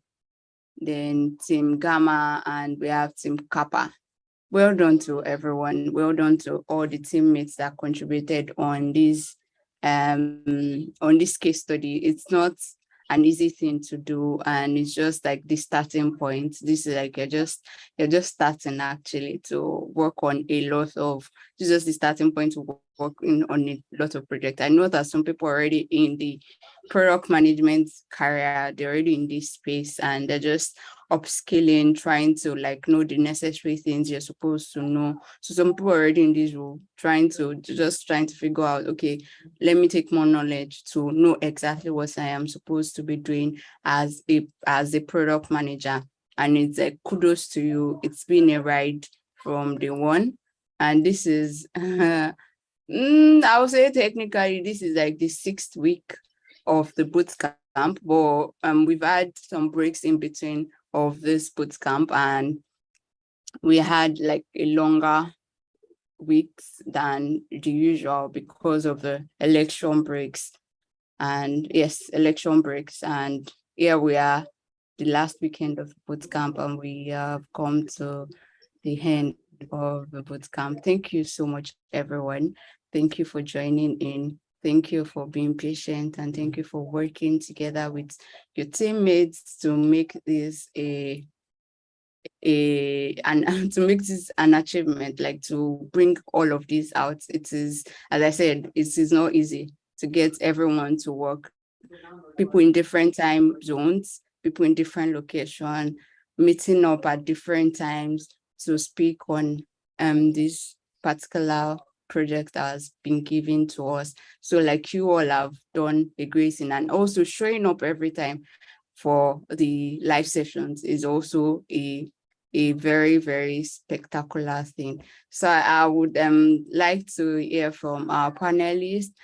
then Team Gamma, and we have Team Kappa. Well done to everyone. Well done to all the teammates that contributed on this case study. It's not an easy thing to do, and it's just like the starting point. This is like you're just starting actually to work on a lot of. This is just the starting point to work on a lot of projects. I know that some people are already in the product management career, they're already in this space, and they're just upskilling, trying to like know the necessary things you're supposed to know. So some people are already in this role, trying to figure out, okay, let me take more knowledge to know exactly what I am supposed to be doing as a product manager. And it's like, kudos to you. It's been a ride from day one. And this is, I would say technically, this is like the 6th week of the boot camp, but we've had some breaks in between of this boot camp, and we had like a longer weeks than the usual because of the election breaks. And yes, election breaks. And here we are, the last weekend of the boot camp, and we have come to the end of the boot camp. Thank you so much, everyone. Thank you for joining in. Thank you for being patient, and thank you for working together with your teammates to make this an achievement, like to bring all of this out. It is, as I said, it is not easy to get everyone to work. People in different time zones, people in different location, meeting up at different times to speak on this particular project that has been given to us. So like you all have done a great thing, and also showing up every time for the live sessions is also a very, very spectacular thing. So I would like to hear from our panelists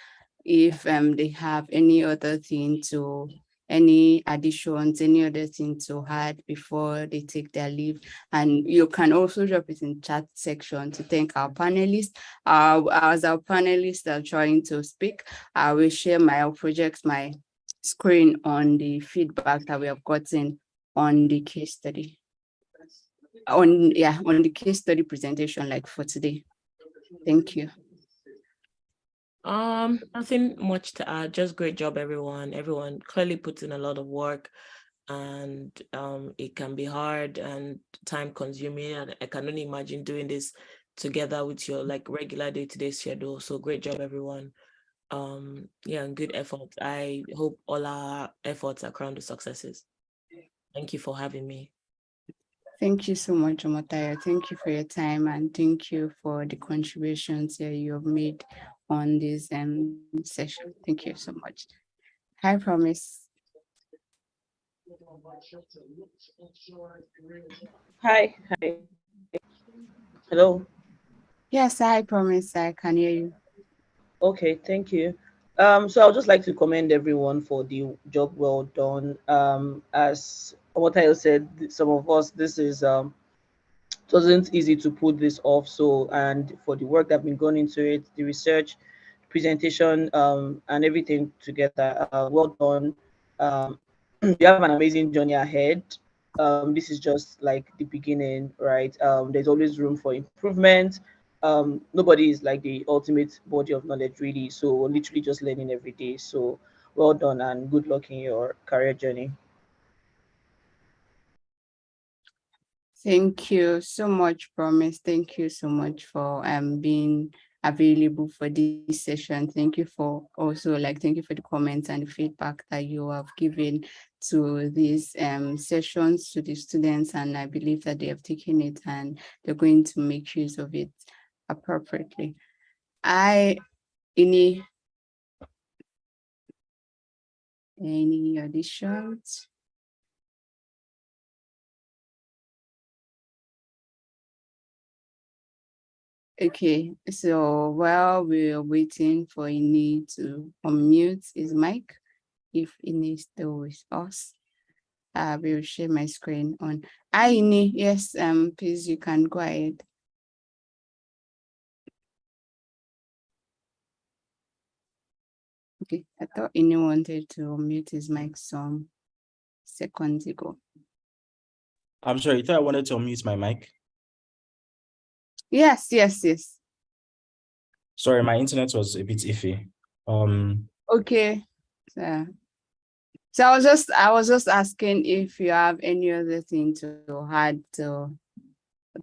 if they have any other thing to, any additions, any other thing to add before they take their leave. And you can also drop it in chat section to thank our panelists. As our panelists are trying to speak, I will share my project, my screen on the feedback that we have gotten on the case study. On the case study presentation, like for today. Thank you. Nothing much to add, just great job, everyone. Everyone clearly puts in a lot of work, and it can be hard and time consuming, and I can only imagine doing this together with your like regular day-to-day schedule. So great job, everyone. Yeah, and good effort. I hope all our efforts are crowned with successes. Thank you for having me. Thank you so much, Omotayo. Thank you for your time, and thank you for the contributions you have made on this session. Thank you so much. Hi, Promise. Hi. Hello. Yes, I Promise. I can hear you. Okay, thank you. So I would just like to commend everyone for the job well done. As Omotayo said, some of us, this is it wasn't easy to put this off. So, and for the work that been gone into it, the research, presentation, and everything together, well done. You have an amazing journey ahead. This is just like the beginning, right? There's always room for improvement. Nobody is like the ultimate body of knowledge, really. So we're literally just learning every day. So well done and good luck in your career journey. Thank you so much, Promise. Thank you so much for being available for this session. Thank you for also thank you for the comments and the feedback that you have given to these sessions to the students, and I believe that they have taken it and they're going to make use of it appropriately. Any additions? Okay, so while we're waiting for Ini to unmute his mic, if Ini is still with us, I will share my screen on. Hi, Ini. Yes, please, you can go ahead. Okay, I thought Ini wanted to unmute his mic some seconds ago. I'm sorry, I thought I wanted to unmute my mic. Yes. Sorry, my internet was a bit iffy. Okay. So I was just asking if you have any other thing to add to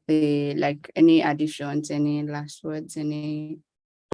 the, like, any additions, any last words, any